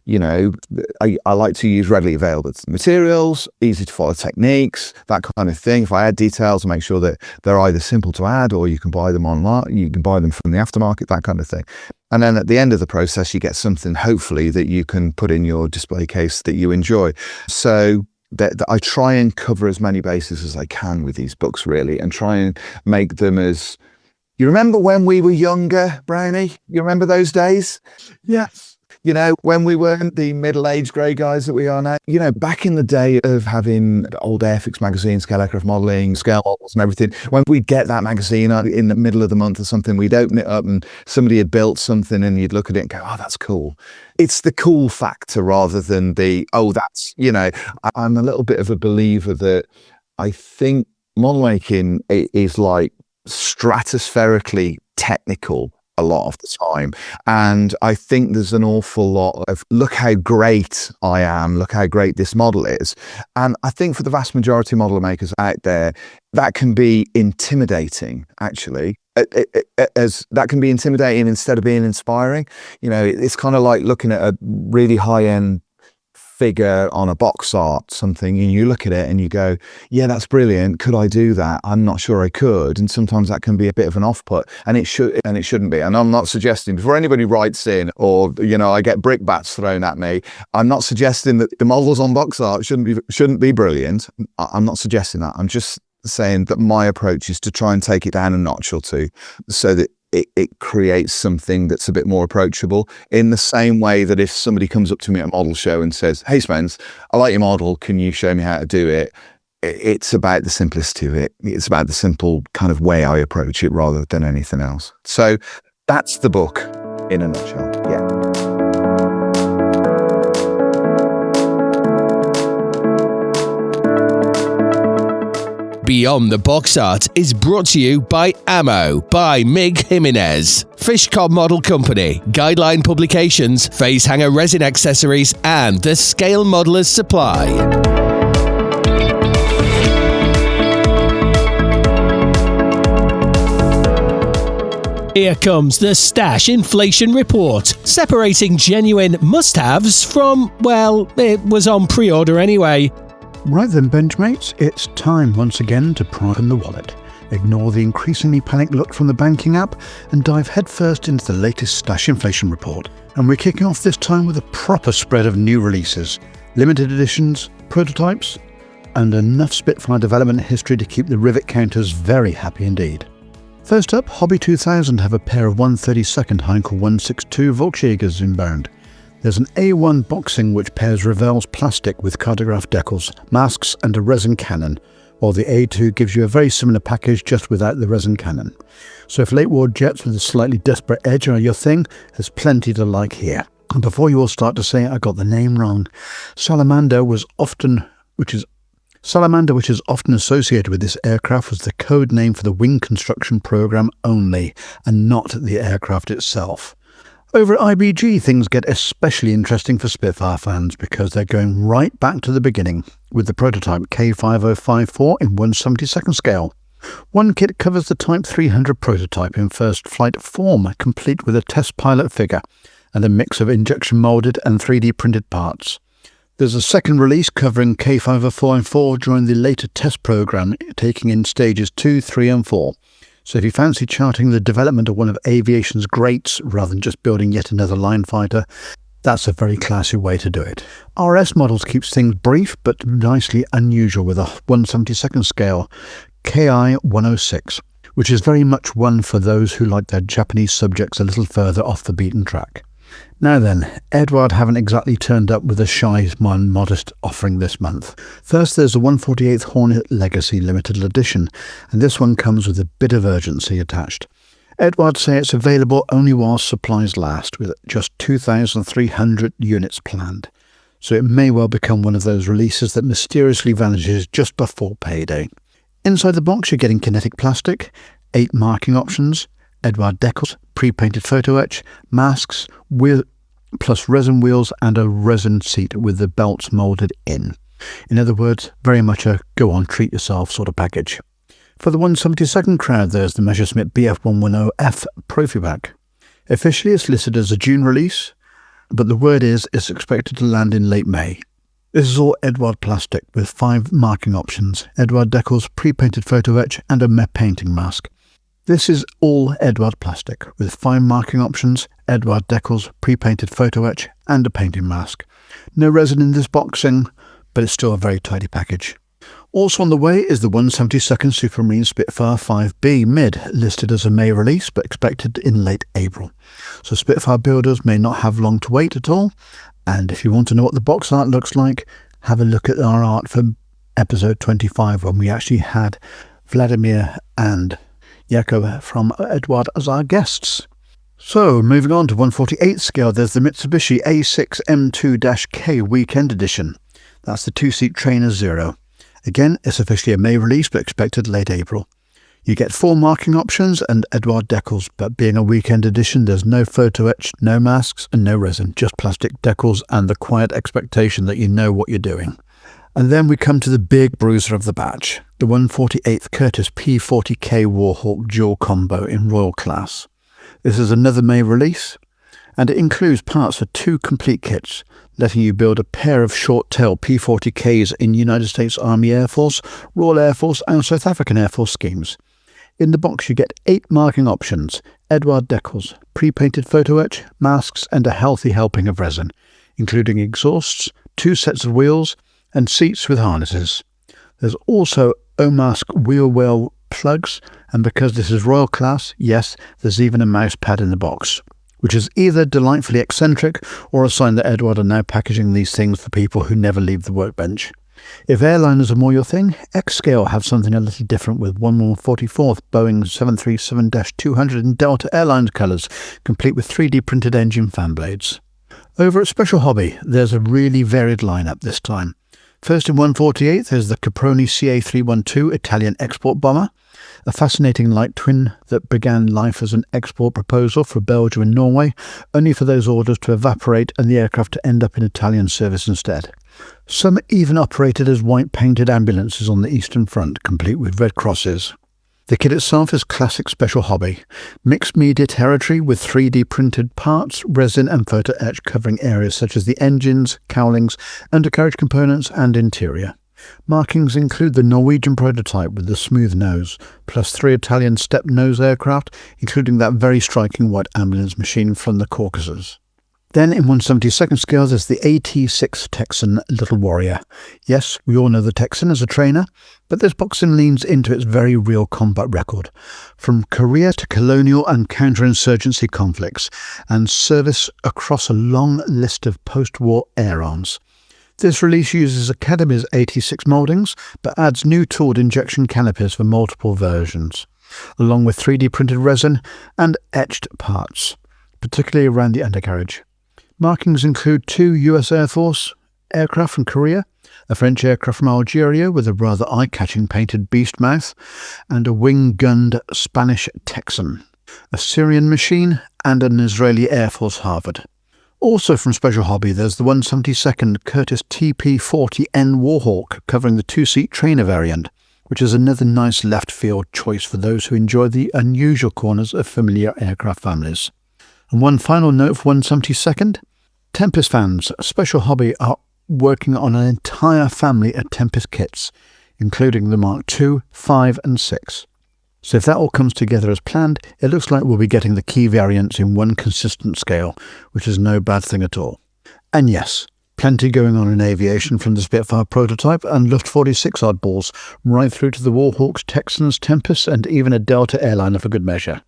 I like to use readily available materials, easy to follow techniques, that kind of thing. If I add details, I make sure that they're either simple to add or you can buy them online, you can buy them from the aftermarket, that kind of thing. And then at the end of the process, you get something, hopefully, that you can put in your display case that you enjoy. So that I try and cover as many bases as I can with these books, really, and try and make them as... You remember when we were younger, Brownie? You remember those days? Yes. When we weren't the middle-aged grey guys that we are now. Back in the day of having old Airfix magazine, scale aircraft modelling, scale models and everything, when we'd get that magazine in the middle of the month or something, we'd open it up and somebody had built something and you'd look at it and go, oh, that's cool. It's the cool factor rather than I'm a little bit of a believer that I think model making is like stratospherically technical a lot of the time. And I think there's an awful lot of, look how great I am, look how great this model is. And I think for the vast majority of model makers out there, that can be intimidating, actually. As that can be intimidating instead of being inspiring. It's kind of like looking at a really high-end figure on a box art, something, and you look at it and you go, yeah, that's brilliant. Could I do that? I'm not sure I could. And sometimes that can be a bit of an off-put, and it shouldn't be. And I'm not suggesting, before anybody writes in or, I get brickbats thrown at me, I'm not suggesting that the models on box art shouldn't be brilliant. I'm not suggesting that. I'm just saying that my approach is to try and take it down a notch or two so that it creates something that's a bit more approachable, in the same way that if somebody comes up to me at a model show and says, hey Spence, I like your model, can you show me how to do it? It's about the simplicity of it. It's about the simple kind of way I approach it rather than anything else. So that's the book in a nutshell. Yeah. Beyond the Box Art is brought to you by Ammo by Mig Jimenez, Fishcom Model Company, Guideline Publications, Phase Hanger Resin Accessories, and the Scale Modelers Supply. Here comes the Stash Inflation Report, separating genuine must-haves from, well, it was on pre-order anyway. Right then, Benchmates, it's time once again to pry open the wallet, ignore the increasingly panicked look from the banking app, and dive headfirst into the latest Stash Inflation Report. And we're kicking off this time with a proper spread of new releases, limited editions, prototypes, and enough Spitfire development history to keep the rivet counters very happy indeed. First up, Hobby 2000 have a pair of 132nd Heinkel 162 Volksjägers inbound. There's an A1 boxing which pairs Revell's plastic with cartograph decals, masks and a resin cannon, while the A2 gives you a very similar package just without the resin cannon. So if late war jets with a slightly desperate edge are your thing, there's plenty to like here. And before you all start to say I got the name wrong, Salamander, which is often associated with this aircraft, was the code name for the wing construction program only, and not the aircraft itself. Over at IBG, things get especially interesting for Spitfire fans because they're going right back to the beginning with the prototype K5054 in 1/72nd scale. One kit covers the Type 300 prototype in first flight form, complete with a test pilot figure and a mix of injection moulded and 3D printed parts. There's a second release covering K5044 during the later test program, taking in stages 2, 3 and 4. So if you fancy charting the development of one of aviation's greats rather than just building yet another line fighter, that's a very classy way to do it. RS Models keeps things brief but nicely unusual with a 1/72nd scale KI 106, which is very much one for those who like their Japanese subjects a little further off the beaten track. Now then, Edward haven't exactly turned up with a shy modest offering this month. First there's the 148th Hornet Legacy Limited Edition, and this one comes with a bit of urgency attached. Edward say it's available only while supplies last, with just 2,300 units planned. So it may well become one of those releases that mysteriously vanishes just before payday. Inside the box, you're getting kinetic plastic, 8 marking options, Edward decals, pre-painted photo etch, masks, plus resin wheels and a resin seat with the belts moulded in. In other words, very much a go on, treat yourself sort of package. For the 172nd crowd, there's the Messerschmitt BF110F Profi Pack. Officially, it's listed as a June release, but the word is it's expected to land in late May. This is all Edward plastic with 5 marking options, Edward decals, pre-painted photo etch and a matte painting mask. This is all Edward plastic with 5 marking options, Edward decals, pre-painted photo etch and a painting mask. No resin in this boxing, but it's still a very tidy package. Also on the way is the 172nd Supermarine Spitfire 5B Mid, listed as a May release but expected in late April. So Spitfire builders may not have long to wait at all, and if you want to know what the box art looks like, have a look at our art for episode 25 when we actually had Vladimir and Jakob from Edward as our guests. So, moving on to 148 scale, there's the Mitsubishi A6 M2-K Weekend Edition. That's the 2-seat Trainer Zero. Again, it's officially a May release, but expected late April. You get 4 marking options and Edward decals, but being a weekend edition, there's no photo etch, no masks and no resin, just plastic decals and the quiet expectation that you know what you're doing. And then we come to the big bruiser of the batch, the 148th Curtis P40K Warhawk Dual Combo in Royal Class. This is another May release, and it includes parts for 2 complete kits, letting you build a pair of short-tail P40Ks in United States Army Air Force, Royal Air Force and South African Air Force schemes. In the box you get 8 marking options, Edward decals, pre-painted photo etch, masks and a healthy helping of resin, including exhausts, 2 sets of wheels, and seats with harnesses. There's also O-mask wheel well plugs, and because this is Royal Class, yes, there's even a mouse pad in the box, which is either delightfully eccentric or a sign that Edward are now packaging these things for people who never leave the workbench. If airliners are more your thing, X-Scale have something a little different with 144th Boeing 737-200 in Delta Airlines colours, complete with 3D printed engine fan blades. Over at Special Hobby, there's a really varied lineup this time. First in 148th is the Caproni CA312 Italian export bomber, a fascinating light twin that began life as an export proposal for Belgium and Norway, only for those orders to evaporate and the aircraft to end up in Italian service instead. Some even operated as white-painted ambulances on the Eastern Front, complete with red crosses. The kit itself is classic Special Hobby, mixed media territory with 3D printed parts, resin and photo etch covering areas such as the engines, cowlings, undercarriage components and interior. Markings include the Norwegian prototype with the smooth nose, plus 3 Italian step nose aircraft, including that very striking white ambulance machine from the Caucasus. Then in 172nd scale there's the AT-6 Texan Little Warrior. Yes, we all know the Texan as a trainer, but this boxing leans into its very real combat record, from Korea to colonial and counterinsurgency conflicts, and service across a long list of post-war air arms. This release uses Academy's AT-6 mouldings, but adds new tooled injection canopies for multiple versions, along with 3D printed resin and etched parts, particularly around the undercarriage. Markings include 2 US Air Force aircraft from Korea, a French aircraft from Algeria with a rather eye-catching painted beast mouth, and a wing-gunned Spanish Texan, a Syrian machine, and an Israeli Air Force Harvard. Also from Special Hobby, there's the 172nd Curtis TP40N Warhawk covering the 2-seat trainer variant, which is another nice left-field choice for those who enjoy the unusual corners of familiar aircraft families. And one final note for 172nd, Tempest fans, Special Hobby are working on an entire family of Tempest kits, including the Mark II, 5 and 6. So if that all comes together as planned, it looks like we'll be getting the key variants in one consistent scale, which is no bad thing at all. And yes, plenty going on in aviation, from the Spitfire prototype and Luft 46 oddballs, right through to the Warhawks, Texans, Tempests and even a Delta airliner for good measure.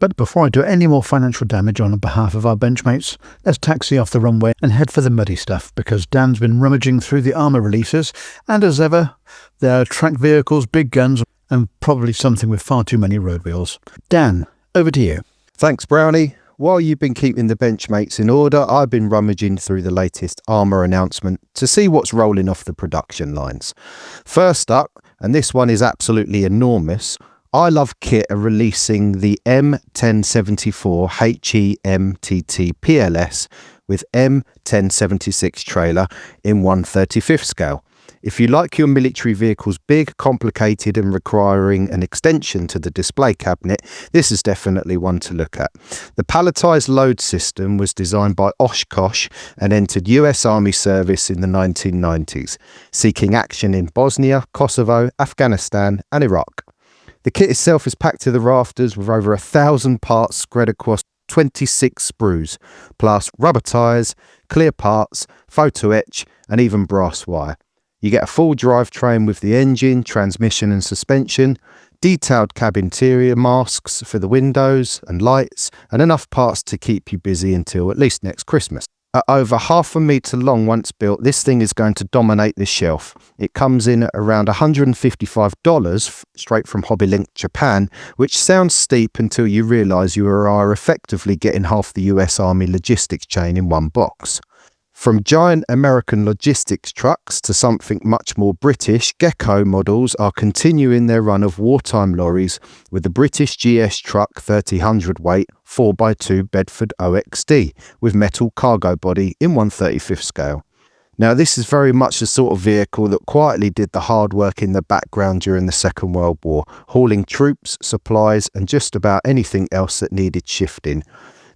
But before I do any more financial damage on behalf of our benchmates, let's taxi off the runway and head for the muddy stuff, because Dan's been rummaging through the armour releases, and as ever, there are track vehicles, big guns, and probably something with far too many road wheels. Dan, over to you. Thanks, Brownie. while you've been keeping the Benchmates in order, I've been rummaging through the latest armour announcement to see what's rolling off the production lines. First up, and this one is absolutely enormous, I Love Kit are releasing the M1074 HEMTT PLS with M1076 trailer in 1/35 scale. If you like your military vehicles big, complicated and requiring an extension to the display cabinet, this is definitely one to look at. The palletised load system was designed by Oshkosh and entered US Army service in the 1990s, seeking action in Bosnia, Kosovo, Afghanistan and Iraq. The kit itself is packed to the rafters with over 1,000 parts spread across 26 sprues, plus rubber tyres, clear parts, photo etch and even brass wire. You get a full drivetrain with the engine, transmission and suspension, detailed cab interior masks for the windows and lights, and enough parts to keep you busy until at least next Christmas. At over 1/2 metre long once built, this thing is going to dominate the shelf. It comes in at around $155 straight from HobbyLink Japan, which sounds steep until you realise you are effectively getting half the US Army logistics chain in one box. From giant American logistics trucks to something much more British, Gecko models are continuing their run of wartime lorries with the British GS truck 3000 weight 4x2 Bedford OXD with metal cargo body in 1/35 scale. Now this is very much the sort of vehicle that quietly did the hard work in the background during the Second World War, hauling troops, supplies and just about anything else that needed shifting.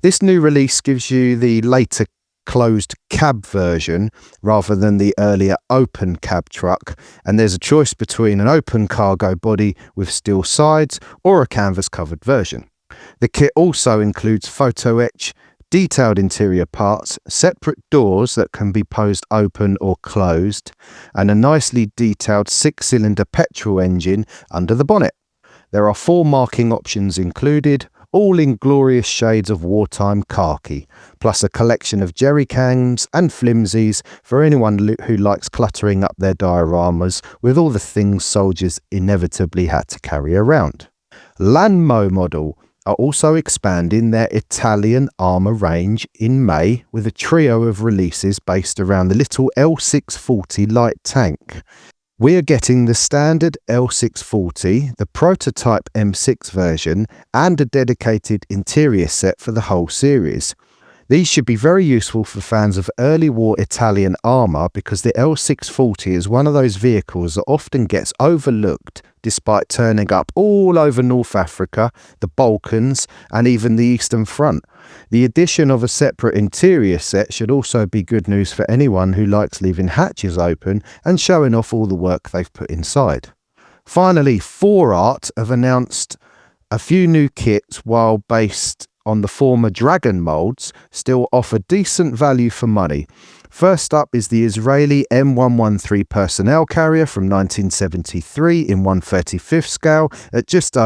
This new release gives you the later closed cab version rather than the earlier open cab truck, and there's a choice between an open cargo body with steel sides or a canvas covered version. The kit also includes photo etch, detailed interior parts, separate doors that can be posed open or closed, and a nicely detailed 6-cylinder petrol engine under the bonnet. There are 4 marking options included, all in glorious shades of wartime khaki, plus a collection of jerry cans and flimsies for anyone who likes cluttering up their dioramas with all the things soldiers inevitably had to carry around. Lanmo model are also expanding their Italian armour range in May with a trio of releases based around the little L640 light tank. We are getting the standard L640, the prototype M6 version, and a dedicated interior set for the whole series. These should be very useful for fans of early war Italian armour because the L640 is one of those vehicles that often gets overlooked despite turning up all over North Africa, the Balkans and even the Eastern Front. The addition of a separate interior set should also be good news for anyone who likes leaving hatches open and showing off all the work they've put inside. Finally, 4Art have announced a few new kits while based on the former Dragon moulds, still offer decent value for money. First up is the Israeli M113 personnel carrier from 1973 in 1/35 scale at just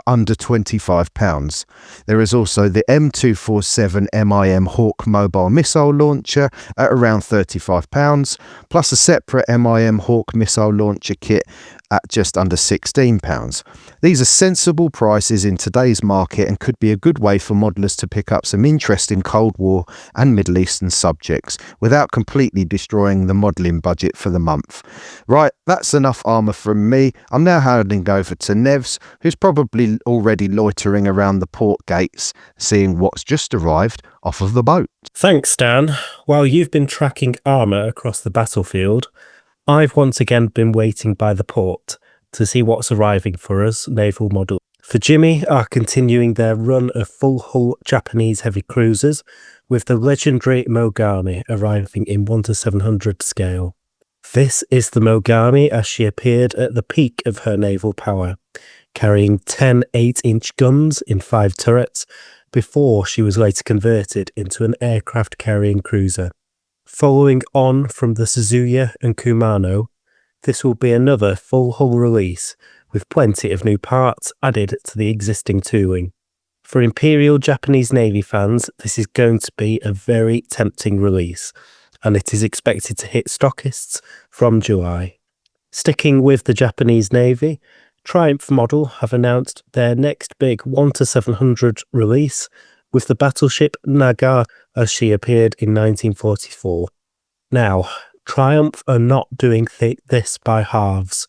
under £25. There is also the M247 MIM Hawk mobile missile launcher at around £35, plus a separate MIM Hawk missile launcher kit at just under £16. These are sensible prices in today's market and could be a good way for modelers to pick up some interesting Cold War and Middle Eastern subjects without completely destroying the modelling budget for the month. Right, that's enough armour from me. I'm now handing over to Nevs, who's probably already loitering around the port gates, seeing what's just arrived off of the boat. Thanks, Dan. While you've been tracking armour across the battlefield, I've once again been waiting by the port to see what's arriving for us, naval model. For Jimmy are continuing their run of full-hull Japanese heavy cruisers, with the legendary Mogami arriving in 1/700 scale. This is the Mogami as she appeared at the peak of her naval power, carrying 10 8-inch guns in 5 turrets, before she was later converted into an aircraft-carrying cruiser. Following on from the Suzuya and Kumano, this will be another full-hull release, with plenty of new parts added to the existing tooling. For Imperial Japanese Navy fans, this is going to be a very tempting release, and it is expected to hit stockists from July. Sticking with the Japanese Navy, Triumph Model have announced their next big 1/700 release with the battleship Nagar as she appeared in 1944. Now, Triumph are not doing this by halves,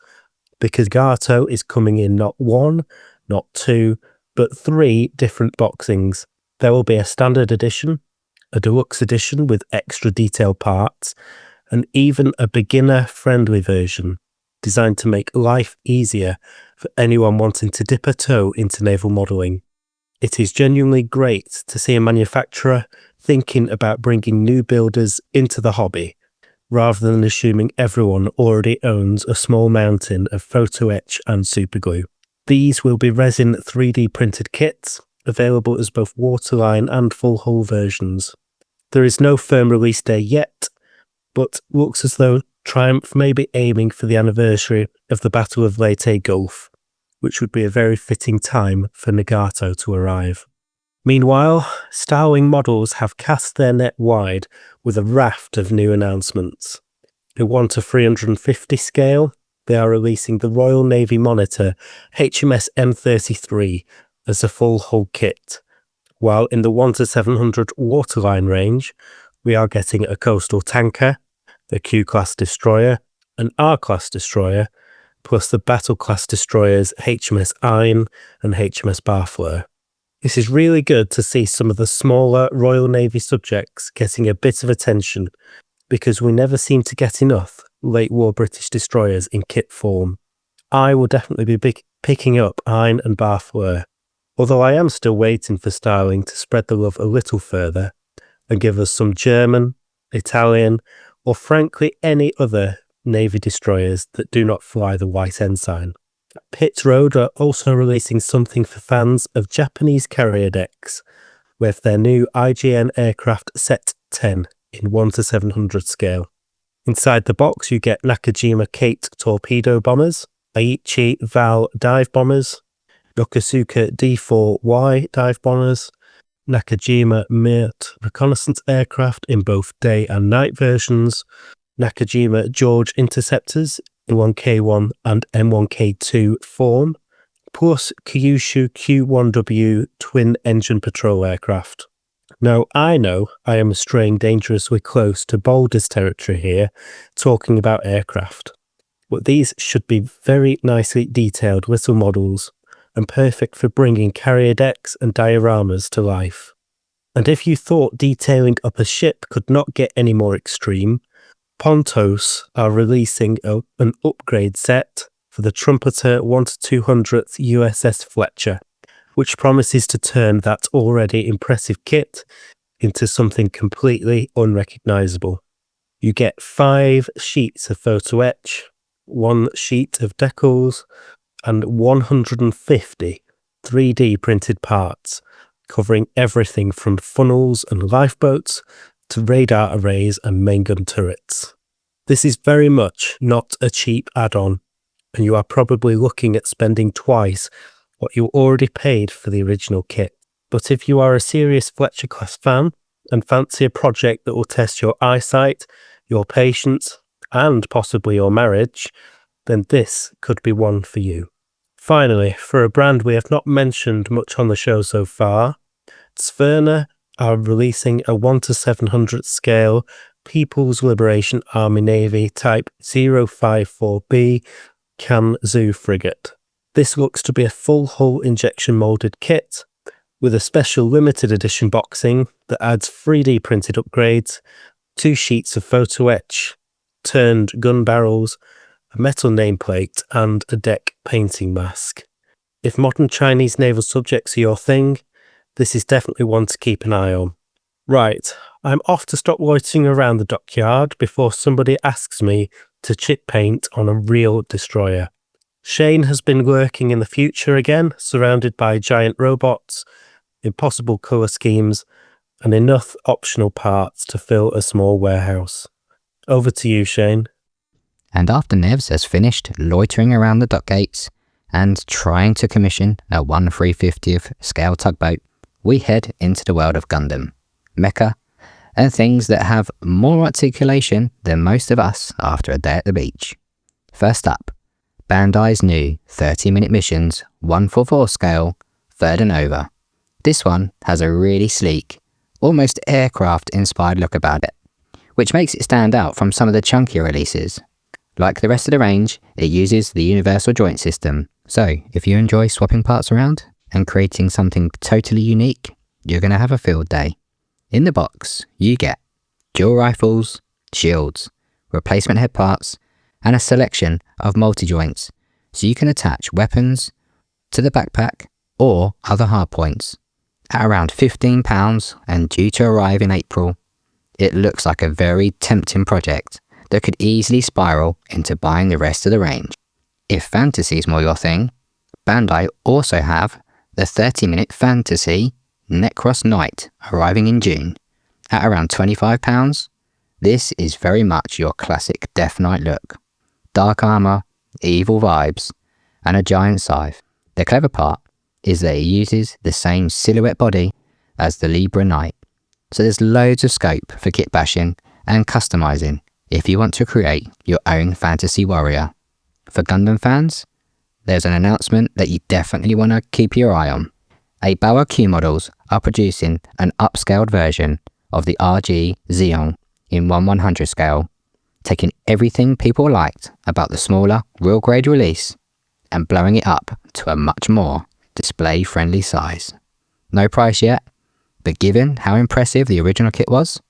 because Gato is coming in not 1, not 2, but 3 different boxings. There will be a standard edition, a deluxe edition with extra detailed parts, and even a beginner-friendly version designed to make life easier for anyone wanting to dip a toe into naval modelling. It is genuinely great to see a manufacturer thinking about bringing new builders into the hobby, rather than assuming everyone already owns a small mountain of photo etch and superglue. These will be resin 3D printed kits, available as both waterline and full hull versions. There is no firm release day yet, but looks as though Triumph may be aiming for the anniversary of the Battle of Leyte Gulf, which would be a very fitting time for Nagato to arrive. Meanwhile, Starling Models have cast their net wide with a raft of new announcements. In 1:350 scale, they are releasing the Royal Navy Monitor HMS M33 as a full hull kit, while in the 1:700 waterline range, we are getting a coastal tanker, the Q-class destroyer, an R-class destroyer, plus the battle-class destroyers HMS Ain and HMS Barfleur. This is really good to see some of the smaller Royal Navy subjects getting a bit of attention, because we never seem to get enough late war British destroyers in kit form. I will definitely be picking up Ain and Barfleur, although I am still waiting for Starling to spread the love a little further and give us some German, Italian, or frankly any other Navy destroyers that do not fly the white ensign. Pitt Road are also releasing something for fans of Japanese carrier decks, with their new IGN aircraft Set 10 in 1:700 scale. Inside the box you get Nakajima Kate torpedo bombers, Aichi Val dive bombers, Yokosuka D4Y dive bombers, Nakajima Mert reconnaissance aircraft in both day and night versions, Nakajima George interceptors in 1K1 and M1K2 form, plus Kyushu Q1W twin engine patrol aircraft. Now, I know I am straying dangerously close to Boulder's territory here, talking about aircraft, but these should be very nicely detailed little models and perfect for bringing carrier decks and dioramas to life. And if you thought detailing up a ship could not get any more extreme, Pontos are releasing an upgrade set for the Trumpeter 1/200th USS Fletcher, which promises to turn that already impressive kit into something completely unrecognisable. You get 5 sheets of photo etch, 1 sheet of decals, and 150 3D printed parts, covering everything from funnels and lifeboats to radar arrays and main gun turrets. This is very much not a cheap add-on, and you are probably looking at spending twice what you already paid for the original kit. But if you are a serious Fletcher class fan and fancy a project that will test your eyesight, your patience, and possibly your marriage, then this could be one for you. Finally, for a brand we have not mentioned much on the show so far, Sverna are releasing a 1:700 scale People's Liberation Army Navy Type 054B Kanzu frigate. This looks to be a full hull injection moulded kit with a special limited edition boxing that adds 3D printed upgrades, 2 sheets of photo etch, turned gun barrels, a metal nameplate, and a deck painting mask. If modern Chinese naval subjects are your thing, this is definitely one to keep an eye on. Right, I'm off to stop loitering around the dockyard before somebody asks me to chip paint on a real destroyer. Shane has been working in the future again, surrounded by giant robots, impossible colour schemes, and enough optional parts to fill a small warehouse. Over to you, Shane. And after Nevs has finished loitering around the dock gates and trying to commission a 1/350th scale tugboat, we head into the world of Gundam, mecha, and things that have more articulation than most of us after a day at the beach. First up, Bandai's new 30-minute missions 1/4 scale, third and over. This one has a really sleek, almost aircraft-inspired look about it, which makes it stand out from some of the chunkier releases. Like the rest of the range, it uses the universal joint system, so if you enjoy swapping parts around and creating something totally unique, you're going to have a field day. In the box, you get dual rifles, shields, replacement head parts, and a selection of multi-joints, so you can attach weapons to the backpack or other hardpoints. At around £15 and due to arrive in April, it looks like a very tempting project that could easily spiral into buying the rest of the range. If fantasy is more your thing, Bandai also have the 30-minute fantasy Necros Knight arriving in June. At around £25, this is very much your classic Death Knight look. Dark armour, evil vibes, and a giant scythe. The clever part is that it uses the same silhouette body as the Libra Knight, so there's loads of scope for kit bashing and customising if you want to create your own fantasy warrior. For Gundam fans, there's an announcement that you definitely want to keep your eye on. Bauer Q models are producing an upscaled version of the RG Xeon in 1/100 scale, taking everything people liked about the smaller, real grade release and blowing it up to a much more display-friendly size. No price yet, but given how impressive the original kit was,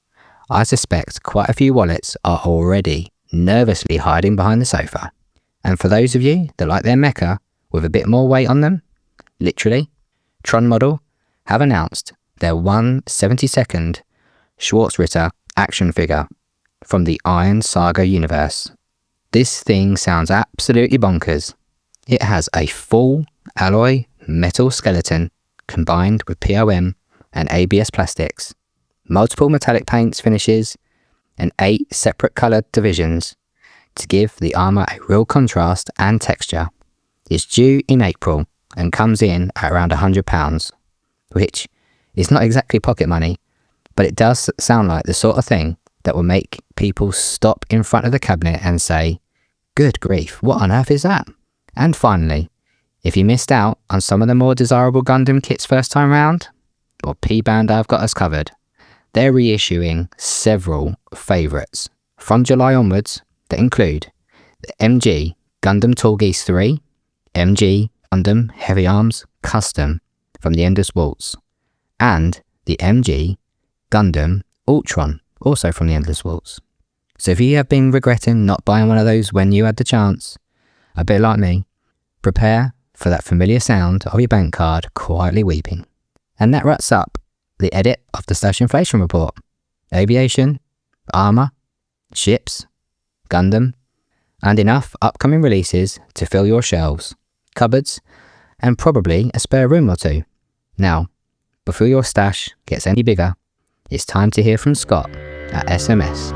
I suspect quite a few wallets are already nervously hiding behind the sofa. And for those of you that like their mecha with a bit more weight on them, literally, Tron Model have announced their 1/72nd Schwarzritter action figure from the Iron Saga universe. This thing sounds absolutely bonkers. It has a full alloy metal skeleton combined with POM and ABS plastics, multiple metallic paints finishes, and 8 separate coloured divisions to give the armour a real contrast and texture. It's due in April and comes in at around £100, which is not exactly pocket money, but it does sound like the sort of thing that will make people stop in front of the cabinet and say, "Good grief, what on earth is that?" And finally, if you missed out on some of the more desirable Gundam kits first time round, well, P-Band have got us covered. They're reissuing several favourites from July onwards that include the MG Gundam Tallgeese 3, MG Gundam Heavy Arms Custom from the Endless Waltz, and the MG Gundam Ultron, also from the Endless Waltz. So if you have been regretting not buying one of those when you had the chance, a bit like me, prepare for that familiar sound of your bank card quietly weeping. And that wraps up the edit of the Stash Inflation Report. Aviation, armour, ships, Gundam, and enough upcoming releases to fill your shelves, cupboards, and probably a spare room or two. Now, before your stash gets any bigger, it's time to hear from Scott at SMS.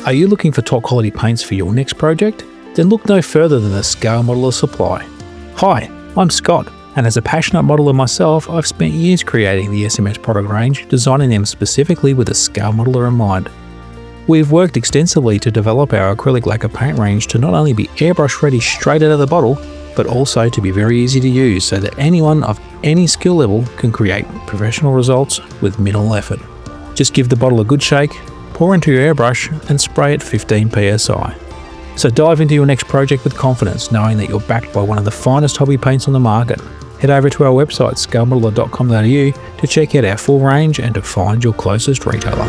Are you looking for top quality paints for your next project? Then look no further than the Scale Modeler Supply. Hi, I'm Scott, and as a passionate modeler myself, I've spent years creating the SMS product range, designing them specifically with a scale modeler in mind. We've worked extensively to develop our acrylic lacquer paint range to not only be airbrush ready straight out of the bottle, but also to be very easy to use so that anyone of any skill level can create professional results with minimal effort. Just give the bottle a good shake, pour into your airbrush and spray at 15 psi. So dive into your next project with confidence, knowing that you're backed by one of the finest hobby paints on the market. Head over to our website scalemodeler.com.au to check out our full range and to find your closest retailer.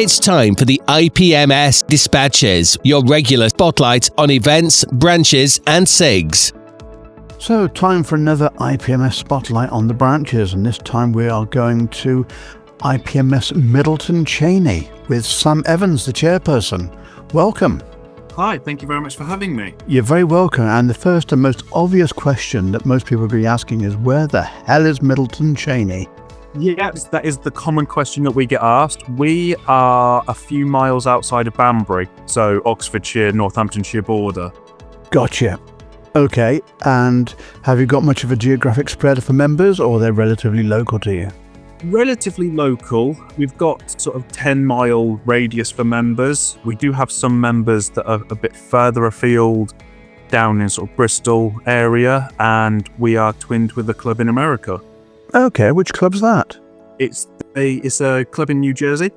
It's time for the IPMS Dispatches, your regular spotlight on events, branches and SIGs. So, time for another IPMS spotlight on the branches, and this time we are going to IPMS Middleton Cheney with Sam Evans, the chairperson. Welcome. Hi, thank you very much for having me. You're very welcome, and the first and most obvious question that most people will be asking is, where the hell is Middleton Cheney? Yes, that is the common question that we get asked. We are a few miles outside of Banbury, so Oxfordshire, Northamptonshire border. Gotcha. Okay, and have you got much of a geographic spread for members, or they're relatively local to you? Relatively local. We've got sort of 10-mile radius for members. We do have some members that are a bit further afield, down in sort of Bristol area, and we are twinned with a club in America. Okay, which club's that? It's a club in New Jersey.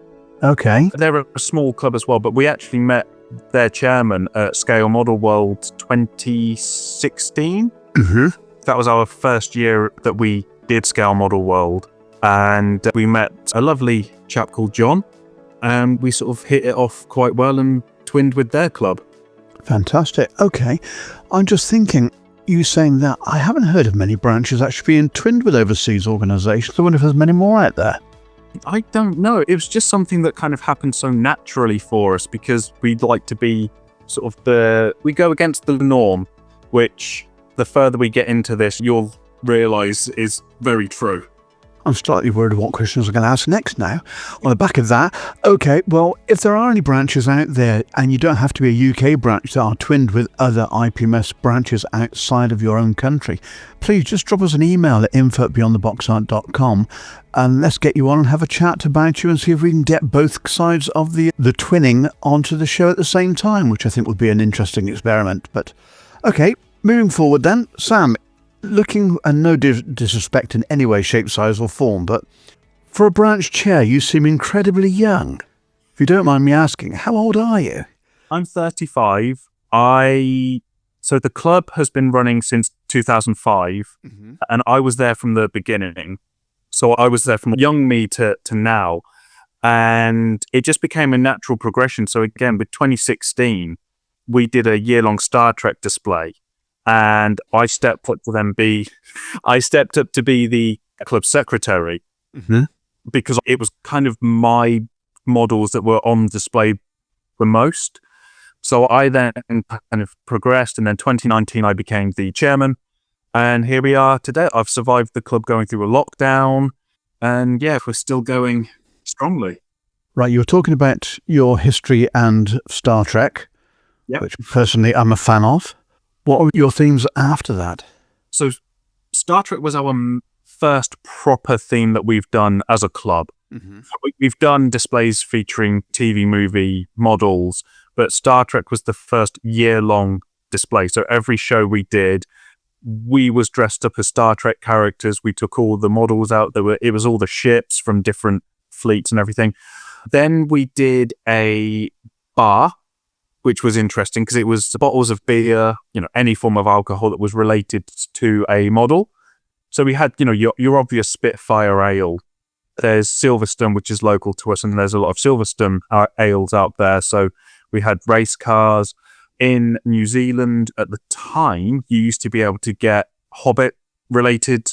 Okay. They're a small club as well, but we actually met their chairman at Scale Model World 2016. Mm-hmm. That was our first year that we did Scale Model World, and we met a lovely chap called John, and we sort of hit it off quite well and twinned with their club. Fantastic. Okay, I'm just thinking, you saying that, I haven't heard of many branches actually being twinned with overseas organisations. I wonder if there's many more out there. I don't know. It was just something that kind of happened so naturally for us because we'd like to be sort of we go against the norm, which the further we get into this, you'll realise is very true. I'm slightly worried what questions I'm going to ask next now. On the back of that, okay, well, if there are any branches out there, and you don't have to be a UK branch that are twinned with other IPMS branches outside of your own country, please just drop us an email at info@beyondtheboxart.com and let's get you on and have a chat about you and see if we can get both sides of the twinning onto the show at the same time, which I think would be an interesting experiment. But, okay, moving forward then, Sam, looking, and no disrespect in any way, shape, size or form, but for a branch chair, you seem incredibly young. If you don't mind me asking, how old are you? I'm 35. So the club has been running since 2005, and I was there from the beginning. So I was there from young me to now, and it just became a natural progression. So again, with 2016, we did a year-long Star Trek display. And I stepped up to be the club secretary because it was kind of my models that were on display the most. So I then kind of progressed, and then 2019 I became the chairman, and here we are today. I've survived the club going through a lockdown, and yeah, we're still going strongly. Right, you were talking about your history and Star Trek, which personally I'm a fan of. What were your themes after that? So Star Trek was our first proper theme that we've done as a club. We've done displays featuring TV movie models, but Star Trek was the first year-long display. So every show we did, we was dressed up as Star Trek characters. We took all the models out. It was all the ships from different fleets and everything. Then we did a bar, which was interesting because it was bottles of beer, any form of alcohol that was related to a model. So we had, your obvious Spitfire ale. There's Silverstone, which is local to us, and there's a lot of Silverstone ales out there. So we had race cars. In New Zealand at the time, you used to be able to get Hobbit-related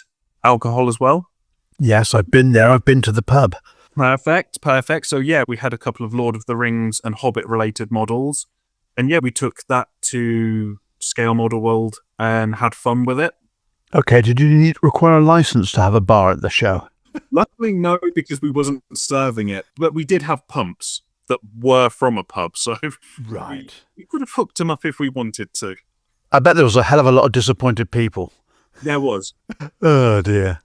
alcohol as well. Yes, I've been there. I've been to the pub. Perfect. So yeah, we had a couple of Lord of the Rings and Hobbit-related models. And yeah, we took that to Scale Model World and had fun with it. Okay, did you require a license to have a bar at the show? Luckily, no, because we wasn't serving it. But we did have pumps that were from a pub, so right, we could have hooked them up if we wanted to. I bet there was a hell of a lot of disappointed people. There was. Oh, dear.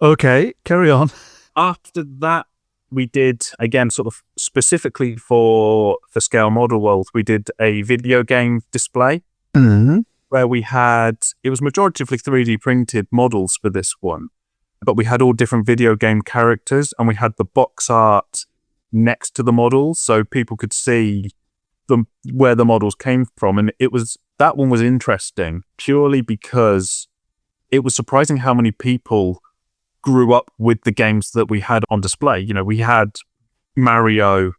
Okay, carry on. After that, we did, again, sort of specifically for the Scale Model World, we did a video game display where we had, it was majoritively 3D printed models for this one, but we had all different video game characters, and we had the box art next to the models so people could see where the models came from. And that one was interesting purely because it was surprising how many people grew up with the games that we had on display. We had Mario,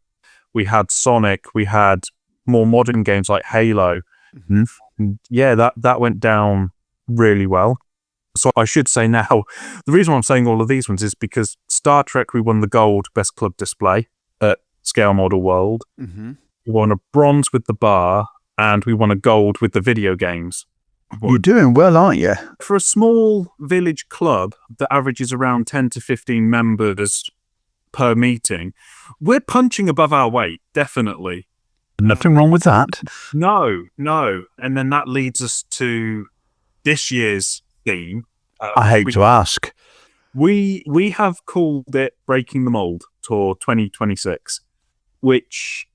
we had Sonic, we had more modern games like Halo. And yeah, that went down really well. So I should say now, the reason why I'm saying all of these ones is because Star Trek, we won the gold best club display at Scale Model World. We won a bronze with the bar, and we won a gold with the video games. You're doing well, aren't you? For a small village club that averages around 10 to 15 members per meeting, we're punching above our weight, definitely. Nothing wrong with that. No. And then that leads us to this year's theme. I hate to ask. We have called it Breaking the Mold Tour 2026, which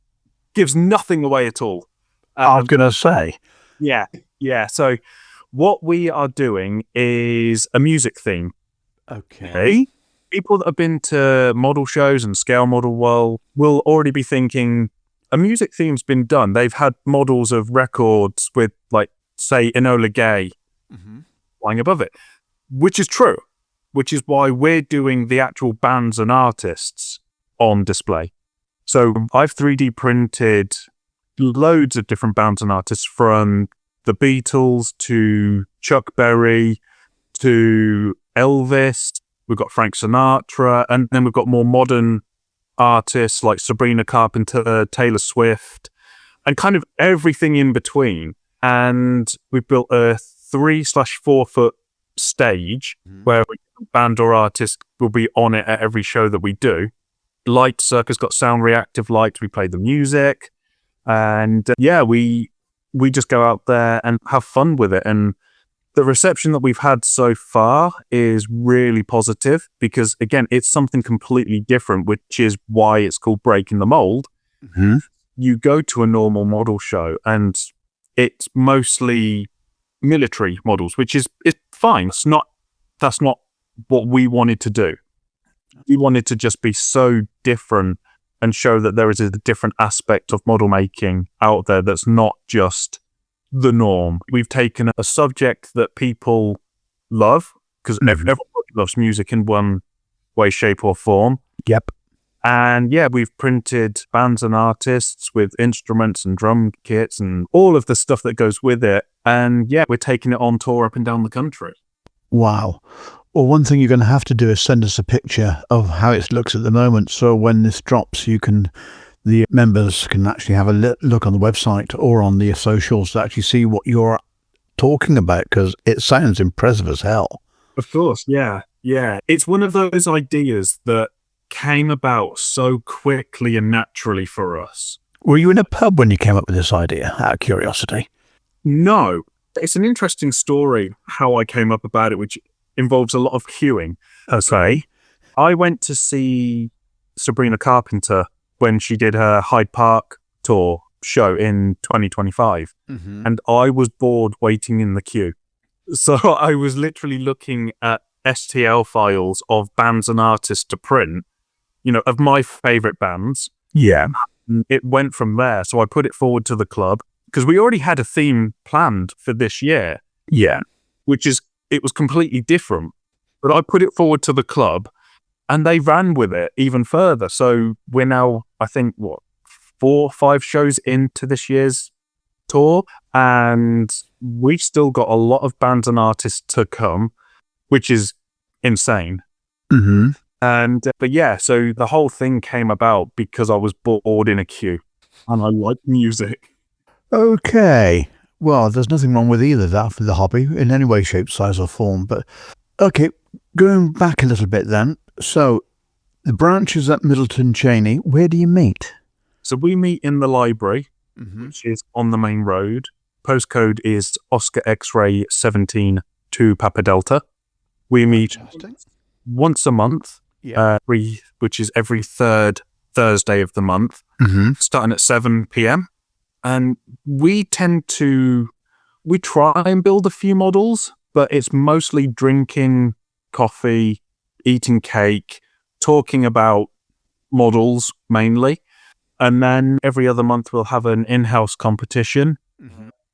gives nothing away at all. I was going to say. Yeah. So what we are doing is a music theme. Okay. People that have been to model shows and Scale Model World will already be thinking a music theme's been done. They've had models of records with, like, say, Enola Gay flying above it, which is true, which is why we're doing the actual bands and artists on display. So I've 3D printed loads of different bands and artists, from the Beatles to Chuck Berry to Elvis. We've got Frank Sinatra, and then we've got more modern artists like Sabrina Carpenter, Taylor Swift, and kind of everything in between. And we've built a 3/4 foot stage where a band or artist will be on it at every show that we do. Light Circus got sound reactive lights. We play the music, and we just go out there and have fun with it. And the reception that we've had so far is really positive because, again, it's something completely different, which is why it's called Breaking the Mold. You go to a normal model show and it's mostly military models, which is fine. That's not what we wanted to do. We wanted to just be so different and show that there is a different aspect of model making out there that's not just the norm. We've taken a subject that people love, because everybody loves music in one way, shape or form. Yep. And we've printed bands and artists with instruments and drum kits and all of the stuff that goes with it. And we're taking it on tour up and down the country. Wow. Well, one thing you're going to have to do is send us a picture of how it looks at the moment. So when this drops, the members can actually have a look on the website or on the socials to actually see what you're talking about, because it sounds impressive as hell. Of course, yeah. It's one of those ideas that came about so quickly and naturally for us. Were you in a pub when you came up with this idea, out of curiosity? No. It's an interesting story how I came up about it, which involves a lot of queuing. Okay. I went to see Sabrina Carpenter when she did her Hyde Park tour show in 2025. And I was bored waiting in the queue. So I was literally looking at STL files of bands and artists to print, of my favorite bands. Yeah. It went from there. So I put it forward to the club because we already had a theme planned for this year. Yeah. It was completely different. But I put it forward to the club and they ran with it even further. So we're now, I think, 4 or 5 shows into this year's tour, and we've still got a lot of bands and artists to come, which is insane. And so the whole thing came about because I was bored in a queue and I like music. Okay. Well, there's nothing wrong with either of that for the hobby in any way, shape, size or form. But okay, going back a little bit then. So the branches at Middleton Cheney, where do you meet? So we meet in the library, which is on the main road. Postcode is Oscar X-ray 17 to Papa Delta. We meet once a month, which is every third Thursday of the month, starting at 7 p.m. And we try and build a few models, but it's mostly drinking coffee, eating cake, talking about models mainly. And then every other month we'll have an in-house competition.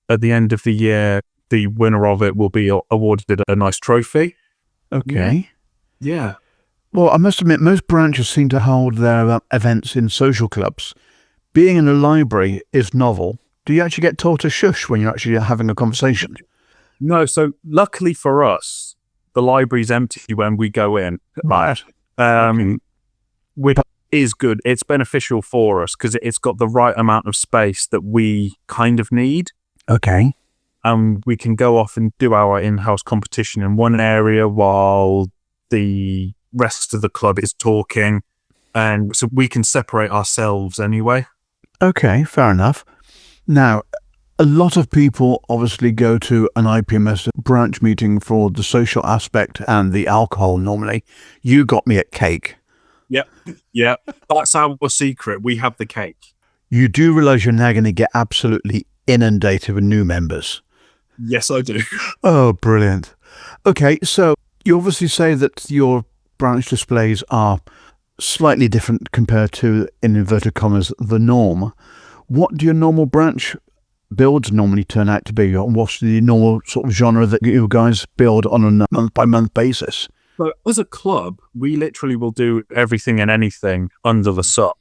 At the end of the year, the winner of it will be awarded a nice trophy. Okay. Yeah. Well, I must admit, most branches seem to hold their events in social clubs. Being in a library is novel. Do you actually get told to shush when you're actually having a conversation? No, so luckily for us, the library's empty when we go in. Right. Which is good. It's beneficial for us because it's got the right amount of space that we kind of need. Okay. and we can go off and do our in-house competition in one area while the rest of the club is talking, and so we can separate ourselves anyway. Okay, fair enough. Now, a lot of people obviously go to an IPMS branch meeting for the social aspect and the alcohol normally. You got me at cake. Yep. That's our secret. We have the cake. You do realise you're now going to get absolutely inundated with new members. Yes, I do. Oh, brilliant. Okay, so you obviously say that your branch displays are slightly different compared to, in inverted commas, the norm. What do your normal branch builds normally turn out to be? Or what's the normal sort of genre that you guys build on a month-by-month basis? So as a club, we literally will do everything and anything under the sun.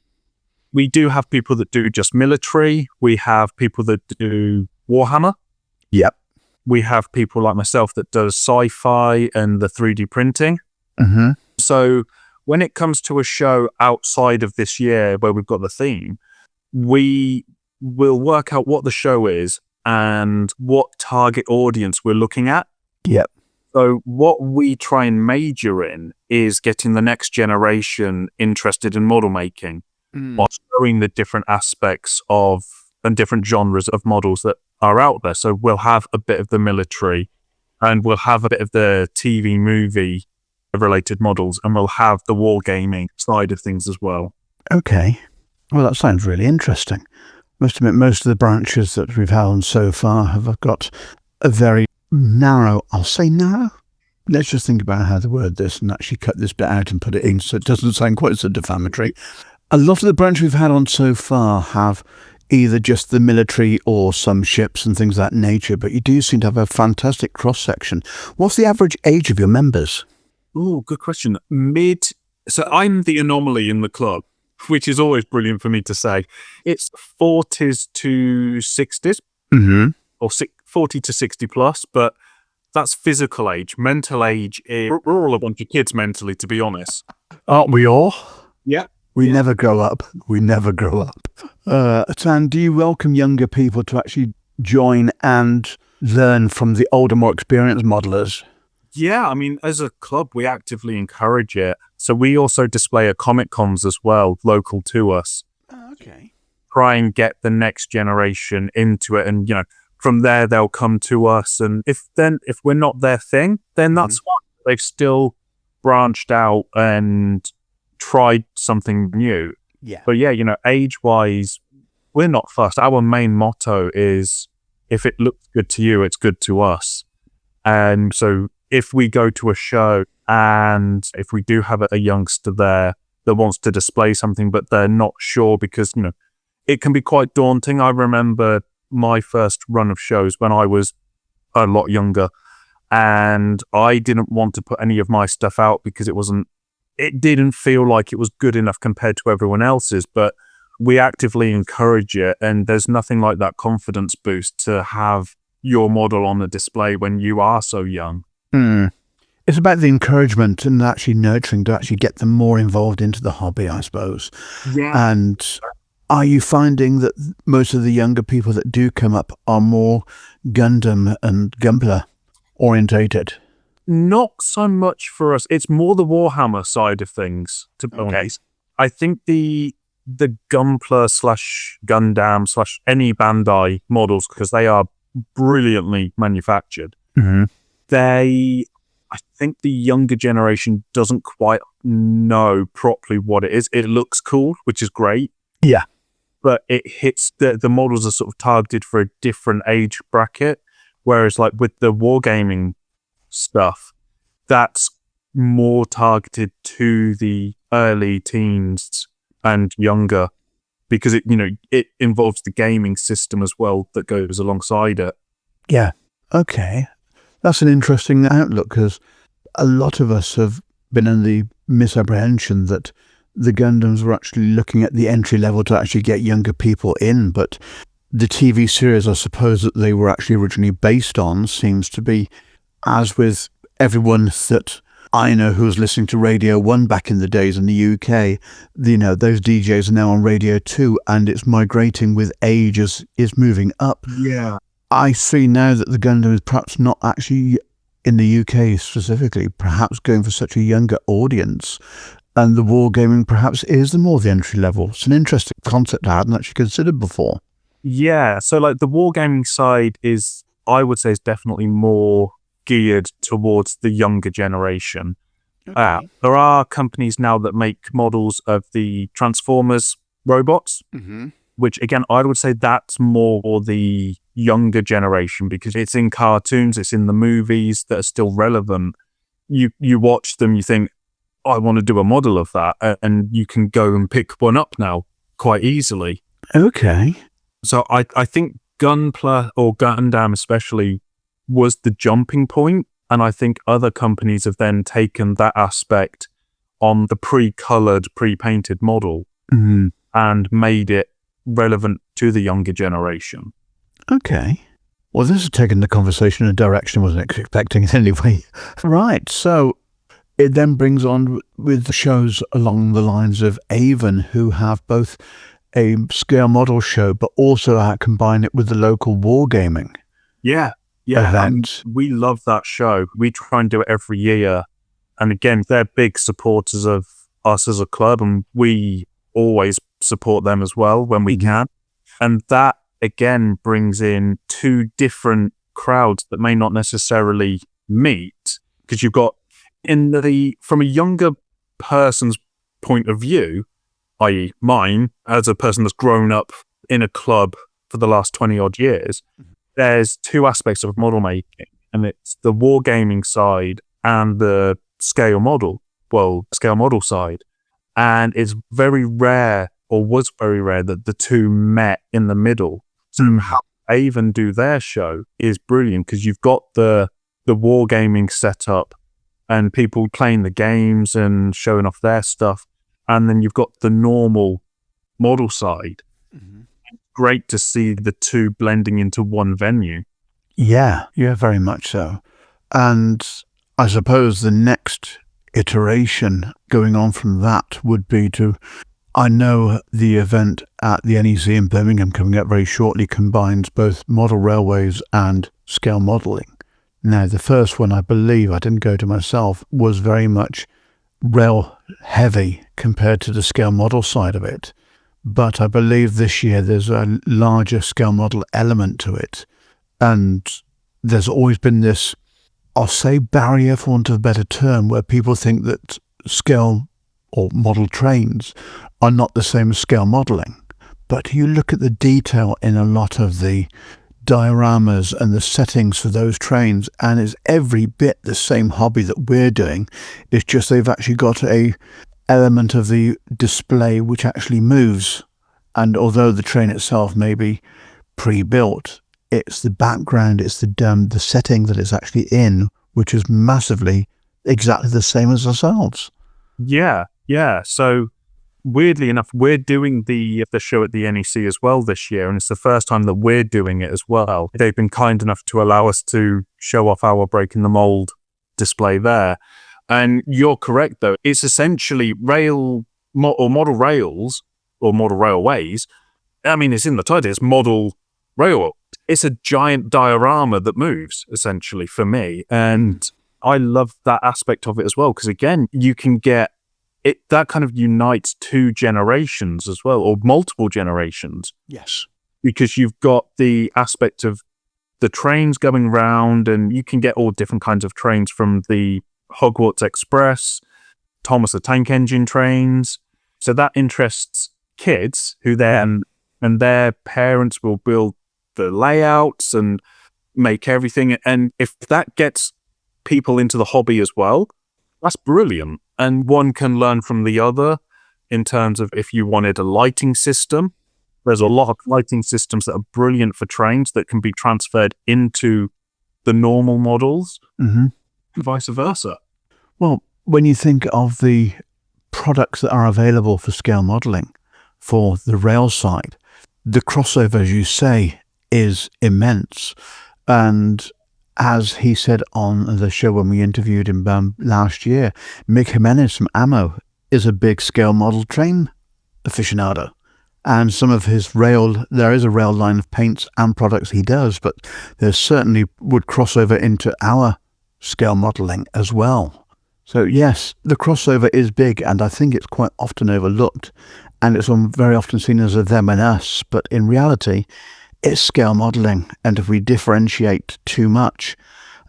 We do have people that do just military. We have people that do Warhammer. Yep. We have people like myself that does sci-fi and the 3D printing. Mm-hmm. So when it comes to a show outside of this year where we've got the theme, we will work out what the show is and what target audience we're looking at. Yep. So what we try and major in is getting the next generation interested in model making, while showing the different aspects of and different genres of models that are out there. So we'll have a bit of the military, and we'll have a bit of the TV movie related models, and we'll have the wargaming side of things as well. Okay. Well, that sounds really interesting. Must admit, most of the branches that we've held so far have got a very narrow, I'll say narrow. Let's just think about how to word this and actually cut this bit out and put it in so it doesn't sound quite so defamatory. A lot of the branches we've had on so far have either just the military or some ships and things of that nature, but you do seem to have a fantastic cross-section. What's the average age of your members? Oh, good question. So I'm the anomaly in the club, which is always brilliant for me to say. It's 40s to 60s, or 40 to 60 plus, but that's physical age. Mental age is, we're all a bunch of kids mentally, to be honest. Aren't we all? Yeah. We never grow up. We never grow up. Tan, do you welcome younger people to actually join and learn from the older, more experienced modelers? Yeah, I mean, as a club, we actively encourage it. So we also display at Comic Cons as well, local to us. Oh, okay. Try and get the next generation into it, and from there they'll come to us. And if we're not their thing, then that's fine. They've still branched out and tried something new. Yeah. But yeah, age-wise, we're not fussed. Our main motto is, if it looks good to you, it's good to us. And so if we go to a show and if we do have a youngster there that wants to display something, but they're not sure because, it can be quite daunting. I remember my first run of shows when I was a lot younger, and I didn't want to put any of my stuff out because it didn't feel like it was good enough compared to everyone else's, but we actively encourage it, and there's nothing like that confidence boost to have your model on the display when you are so young. It's about the encouragement and actually nurturing to actually get them more involved into the hobby, I suppose. Yeah. And are you finding that most of the younger people that do come up are more Gundam and Gunpla orientated? Not so much for us. It's more the Warhammer side of things, to be honest. I think the Gunpla / Gundam / any Bandai models, because they are brilliantly manufactured, I think the younger generation doesn't quite know properly what it is. It looks cool, which is great. Yeah. But it hits, the models are sort of targeted for a different age bracket. Whereas like with the wargaming stuff, that's more targeted to the early teens and younger, because it involves the gaming system as well that goes alongside it. Yeah. Okay. That's an interesting outlook, because a lot of us have been in the misapprehension that the Gundams were actually looking at the entry level to actually get younger people in, but the TV series, I suppose, that they were actually originally based on seems to be, as with everyone that I know who was listening to Radio 1 back in the days in the UK, those DJs are now on Radio 2, and it's migrating with age as is moving up. Yeah. I see now that the Gundam is perhaps not actually, in the UK specifically, perhaps going for such a younger audience, and the wargaming perhaps is the entry level. It's an interesting concept I hadn't actually considered before. Yeah, so like the wargaming side is, I would say, is definitely more geared towards the younger generation. Okay. There are companies now that make models of the Transformers robots, which again, I would say that's more the younger generation because it's in cartoons, it's in the movies that are still relevant. You watch them, you think, I want to do a model of that, and you can go and pick one up now quite easily. Okay. So I think Gunpla, or Gundam especially, was the jumping point, and I think other companies have then taken that aspect on the pre-colored, pre-painted model and made it relevant to the younger generation. Okay. Well, this has taken the conversation in a direction I wasn't expecting it anyway. Right, so it then brings on with shows along the lines of Avon, who have both a scale model show, but also combine it with the local wargaming event. We love that show. We try and do it every year. And again, they're big supporters of us as a club, and we always support them as well when we can. And that, again, brings in two different crowds that may not necessarily meet, because you've got, from a younger person's point of view, i.e. mine, as a person that's grown up in a club for the last 20 odd years, there's two aspects of model making, and it's the wargaming side and the scale model side. And it's very rare, or was very rare, that the two met in the middle. So how Avon do their show is brilliant, because you've got the wargaming setup and people playing the games and showing off their stuff. And then you've got the normal model side. Great to see the two blending into one venue. Yeah, very much so. And I suppose the next iteration going on from that would be I know the event at the NEC in Birmingham coming up very shortly combines both model railways and scale modelling. Now, the first one, I believe, I didn't go to myself, was very much rail heavy compared to the scale model side of it. But I believe this year there's a larger scale model element to it. And there's always been this, I'll say barrier for want of a better term, where people think that scale or model trains are not the same as scale modelling. But you look at the detail in a lot of the dioramas and the settings for those trains, and it's every bit the same hobby that we're doing. It's just they've actually got a element of the display which actually moves. And although the train itself may be pre-built, it's the background, it's the setting that it's actually in, which is massively exactly the same as ourselves. Yeah. So weirdly enough, we're doing the show at the NEC as well this year, and it's the first time that we're doing it as well. They've been kind enough to allow us to show off our Breaking the Mold display there. And you're correct, though. It's essentially model rails or model railways. I mean, it's in the title. It's model railway. It's a giant diorama that moves, essentially, for me. And I love that aspect of it as well, because, again, you can get it, that kind of unites two generations as well, or multiple generations. Yes. Because you've got the aspect of the trains going round, and you can get all different kinds of trains, from the Hogwarts Express, Thomas the Tank Engine trains. So that interests kids who then, and their parents will build the layouts and make everything. And if that gets people into the hobby as well, that's brilliant. And one can learn from the other in terms of, if you wanted a lighting system, there's a lot of lighting systems that are brilliant for trains that can be transferred into the normal models, and vice versa. Well, when you think of the products that are available for scale modelling for the rail side, the crossover, as you say, is immense. And as he said on the show when we interviewed him last year, Mick Jimenez from Ammo is a big scale model train aficionado. And some of there is a rail line of paints and products he does, but there certainly would cross over into our scale modelling as well. So yes, the crossover is big, and I think it's quite often overlooked, and it's very often seen as a them and us, but in reality, it's scale modelling. And if we differentiate too much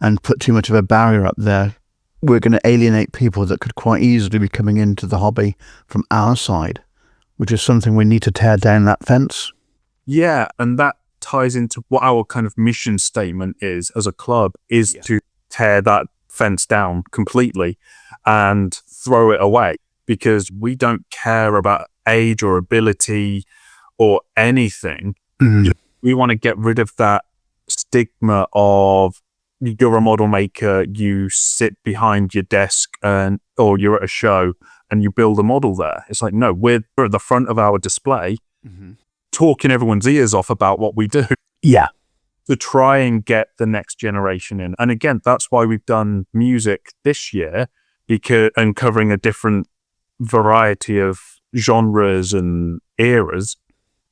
and put too much of a barrier up there, we're going to alienate people that could quite easily be coming into the hobby from our side, which is something we need to tear down that fence. Yeah, and that ties into what our kind of mission statement is as a club, is to tear that fence down completely and throw it away, because we don't care about age or ability or anything. We want to get rid of that stigma of you're a model maker, you sit behind your desk or you're at a show and you build a model there. It's like, no, we're at the front of our display talking everyone's ears off about what we do. Yeah. To try and get the next generation in. And again, that's why we've done music this year, and covering a different variety of genres and eras,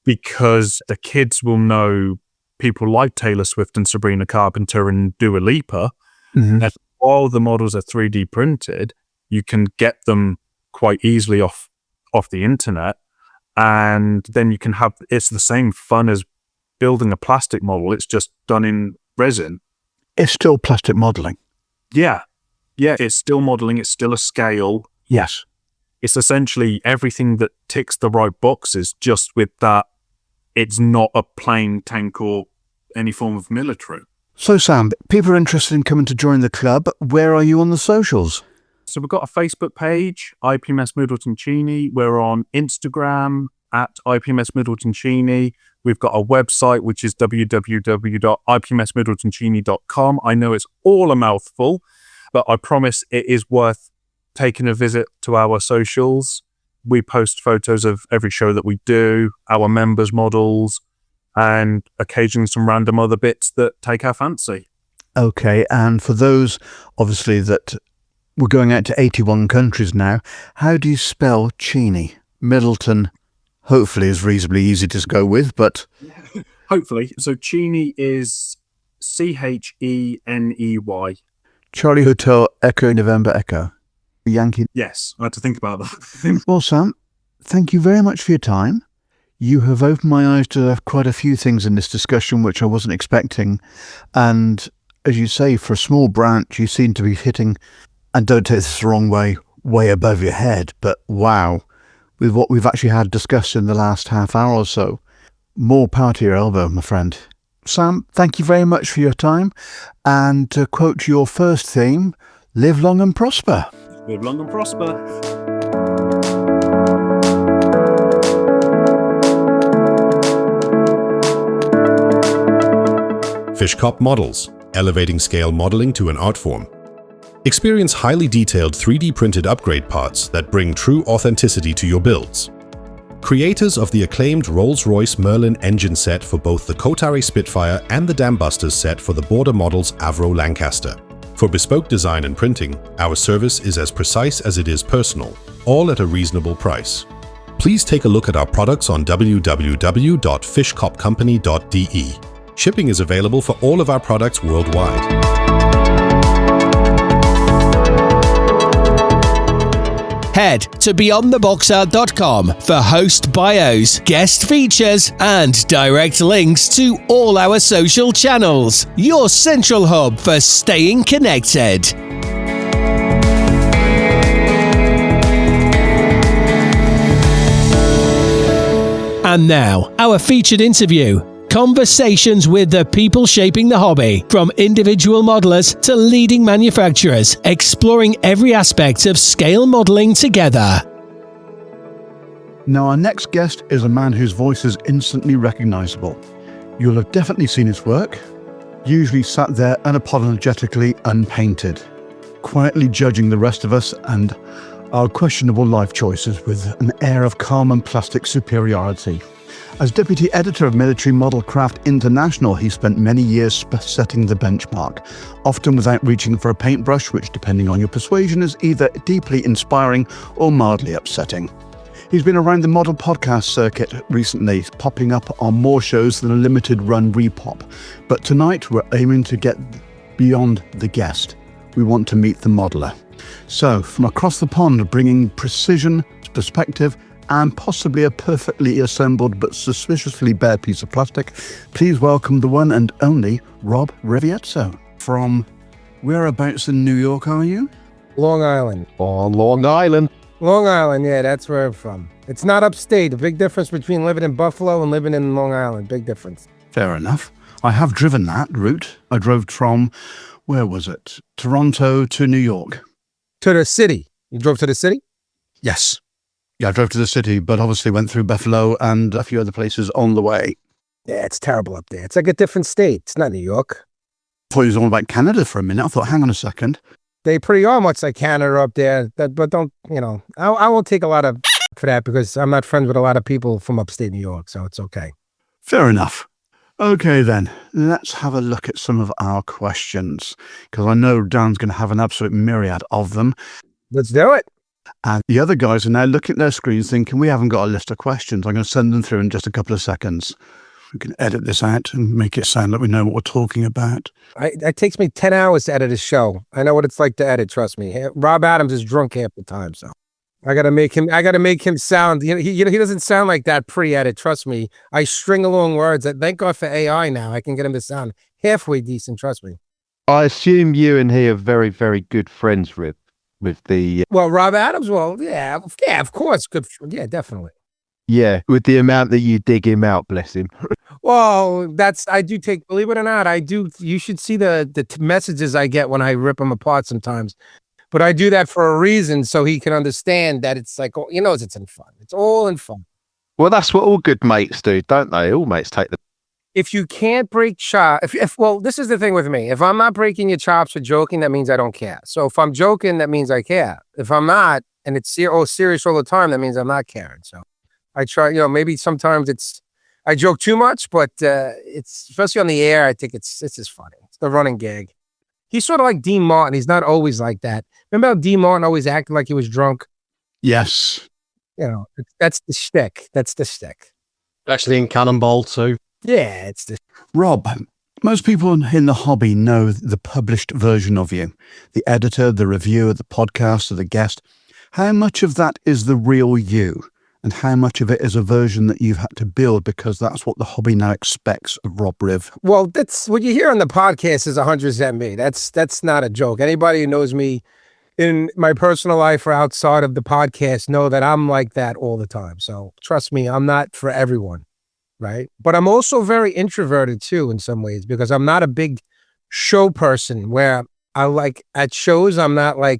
because the kids will know people like Taylor Swift and Sabrina Carpenter and Dua Lipa. And all the models are 3D printed. You can get them quite easily off the internet, and then you can have, it's the same fun as building a plastic model. It's just done in resin. It's still plastic modelling. Yeah, it's still modelling. It's still a scale. Yes. It's essentially everything that ticks the right boxes, just with that it's not a plain tank or any form of military. So Sam, people are interested in coming to join the club. Where are you on the socials? So we've got a Facebook page, IPMS Middleton Cheney. We're on Instagram at IPMS Middleton Cheney. We've got a website, which is www.ipmsmiddletoncheney.com. I know it's all a mouthful, but I promise it is worth taking a visit to our socials. We post photos of every show that we do, our members' models, and occasionally some random other bits that take our fancy. Okay, and for those, obviously, that we're going out to 81 countries now, how do you spell Cheney? Middleton, hopefully, is reasonably easy to go with, but... Hopefully. So Cheney is Cheney. Charlie Hotel Echo November Echo. Yankee. Yes, I had to think about that. Well, Sam, thank you very much for your time. You have opened my eyes to quite a few things in this discussion which I wasn't expecting. And as you say, for a small branch, you seem to be hitting, and don't take this the wrong way above your head, but wow, with what we've actually had discussed in the last half hour or so, more power to your elbow, my friend. Sam, thank you very much for your time. And to quote your first theme, live long and prosper. Live long and prosper. Fishkop Models, elevating scale modeling to an art form. Experience highly detailed 3D printed upgrade parts that bring true authenticity to your builds. Creators of the acclaimed Rolls-Royce Merlin engine set for both the Kotari Spitfire and the Dambusters set for the Border Models Avro Lancaster. For bespoke design and printing, our service is as precise as it is personal, all at a reasonable price. Please take a look at our products on www.fishkopcompany.de. Shipping is available for all of our products worldwide. Head to beyondtheboxart.com for host bios, guest features, and direct links to all our social channels. Your central hub for staying connected. And now, our featured interview. Conversations with the people shaping the hobby, from individual modelers to leading manufacturers, exploring every aspect of scale modelling together. Now, our next guest is a man whose voice is instantly recognisable. You'll have definitely seen his work, usually sat there unapologetically unpainted, quietly judging the rest of us and our questionable life choices with an air of calm and plastic superiority. As Deputy Editor of Military Model Craft International, he spent many years setting the benchmark, often without reaching for a paintbrush, which, depending on your persuasion, is either deeply inspiring or mildly upsetting. He's been around the model podcast circuit recently, popping up on more shows than a limited run repop. But tonight we're aiming to get beyond the guest. We want to meet the modeler. So from across the pond, bringing precision, perspective, and possibly a perfectly assembled but suspiciously bare piece of plastic, please welcome the one and only Rob Riviezzo. From whereabouts in New York are you? Long Island. On Long Island. Long Island, yeah, that's where I'm from. It's not upstate. A big difference between living in Buffalo and living in Long Island. Big difference. Fair enough. I have driven that route. I drove from, where was it? Toronto to New York. To the city. You drove to the city? Yes. Yeah, I drove to the city, but obviously went through Buffalo and a few other places on the way. Yeah, it's terrible up there. It's like a different state. It's not New York. I thought it was all about Canada for a minute. I thought, hang on a second. They pretty are much like Canada up there. But don't, I won't take a lot of for that because I'm not friends with a lot of people from upstate New York, so it's okay. Fair enough. Okay then, let's have a look at some of our questions, because I know Dan's going to have an absolute myriad of them. Let's do it. And the other guys are now looking at their screens thinking, we haven't got a list of questions. I'm going to send them through in just a couple of seconds. We can edit this out and make it sound like we know what we're talking about. It takes me 10 hours to edit a show. I know what it's like to edit, trust me. Rob Adams is drunk half the time, so I gotta make him sound, he doesn't sound like that pre-edit, trust me. I string along words. Thank God for AI now. I can get him to sound halfway decent, trust me. I assume you and he are very, very good friends with the... Well, Rob Adams, yeah, of course. Good. Yeah, definitely. Yeah, with the amount that you dig him out, bless him. Well, I do take, believe it or not, you should see the messages I get when I rip him apart sometimes. But I do that for a reason, so he can understand that it's like, it's in fun. It's all in fun. Well, that's what all good mates do, don't they? All mates take the... If you can't break chops, well, this is the thing with me. If I'm not breaking your chops for joking, that means I don't care. So if I'm joking, that means I care. If I'm not, and it's serious all the time, that means I'm not caring. So I try, maybe sometimes I joke too much, but it's, especially on the air, I think it's just funny. It's the running gag. He's sort of like Dean Martin. He's not always like that. Remember how Dean Martin always acted like he was drunk? Yes. That's the shtick. That's the shtick. Especially in Cannonball too. Yeah, it's the... Rob, most people in the hobby know the published version of you. The editor, the reviewer, the podcaster, the guest. How much of that is the real you? And how much of it is a version that you've had to build because that's what the hobby now expects of Rob Riv? Well, that's what you hear on the podcast is 100% me. That's not a joke. Anybody who knows me in my personal life or outside of the podcast know that I'm like that all the time. So trust me, I'm not for everyone, right? But I'm also very introverted too in some ways because I'm not a big show person where I like at shows, I'm not a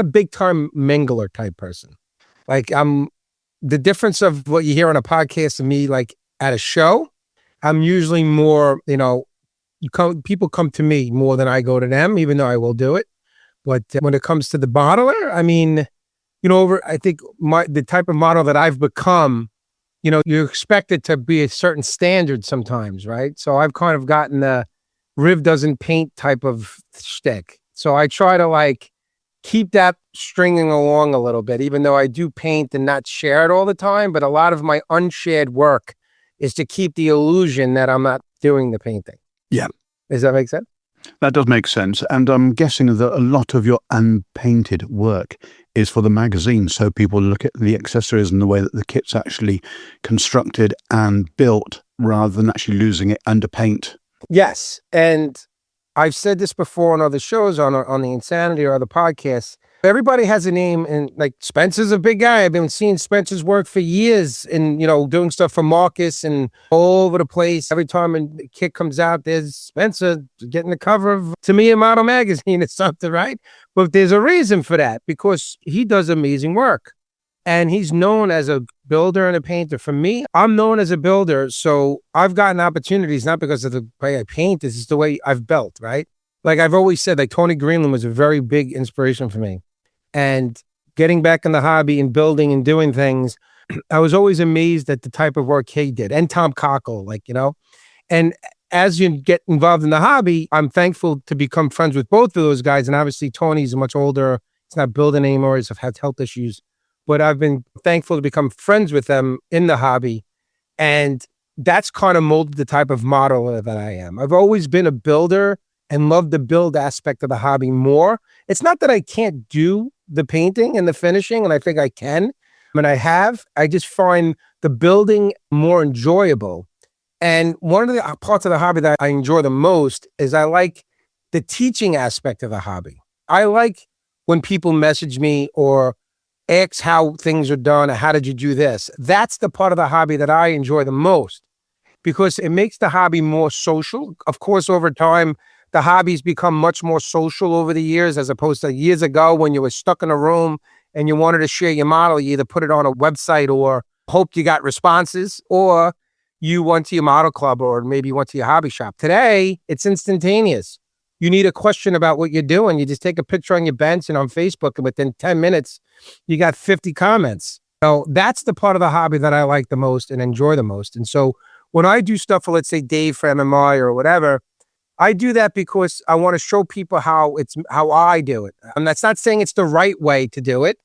big time mingler type person. Like the difference of what you hear on a podcast and me, like at a show, I'm usually more, people come to me more than I go to them, even though I will do it. But when it comes to the modeler, I mean, I think the type of model that I've become, you expect it to be a certain standard sometimes, right? So I've kind of gotten the Riv doesn't paint type of shtick. So I try to keep that stringing along a little bit, even though I do paint and not share it all the time. But a lot of my unshared work is to keep the illusion that I'm not doing the painting. Yeah. Does that make sense? That does make sense. And I'm guessing that a lot of your unpainted work is for the magazine. So people look at the accessories and the way that the kit's actually constructed and built rather than actually losing it under paint. Yes. And I've said this before on other shows, on the Insanity or other podcasts. Everybody has a name, and Spencer's a big guy. I've been seeing Spencer's work for years, and doing stuff for Marcus and all over the place. Every time a kit comes out, there's Spencer getting the cover of To Me a Model magazine or something, right? But there's a reason for that because he does amazing work, and he's known as a builder and a painter. For me, I'm known as a builder, so I've gotten opportunities not because of the way I paint. This is the way I've built, right? Like I've always said, Tony Greenland was a very big inspiration for me. And getting back in the hobby and building and doing things, I was always amazed at the type of work he did. And Tom Cockle, And as you get involved in the hobby, I'm thankful to become friends with both of those guys. And obviously, Tony's much older. He's not building anymore. He's had health issues but I've been thankful to become friends with them in the hobby. And that's kind of molded the type of modeler that I am. I've always been a builder and love the build aspect of the hobby more. It's not that I can't do the painting and the finishing, and I think I can, and I have. I just find the building more enjoyable. And one of the parts of the hobby that I enjoy the most is I like the teaching aspect of the hobby. I like when people message me or ask how things are done or how did you do this. That's the part of the hobby that I enjoy the most because it makes the hobby more social. Of course, over time, the hobby's become much more social over the years as opposed to years ago when you were stuck in a room and you wanted to share your model. You either put it on a website or hoped you got responses, or you went to your model club or maybe you went to your hobby shop. Today, it's instantaneous. You need a question about what you're doing. You just take a picture on your bench and on Facebook, and within 10 minutes, you got 50 comments. So that's the part of the hobby that I like the most and enjoy the most. And so when I do stuff for, let's say, Dave for MMI or whatever, I do that because I want to show people how I do it. And that's not saying it's the right way to do it.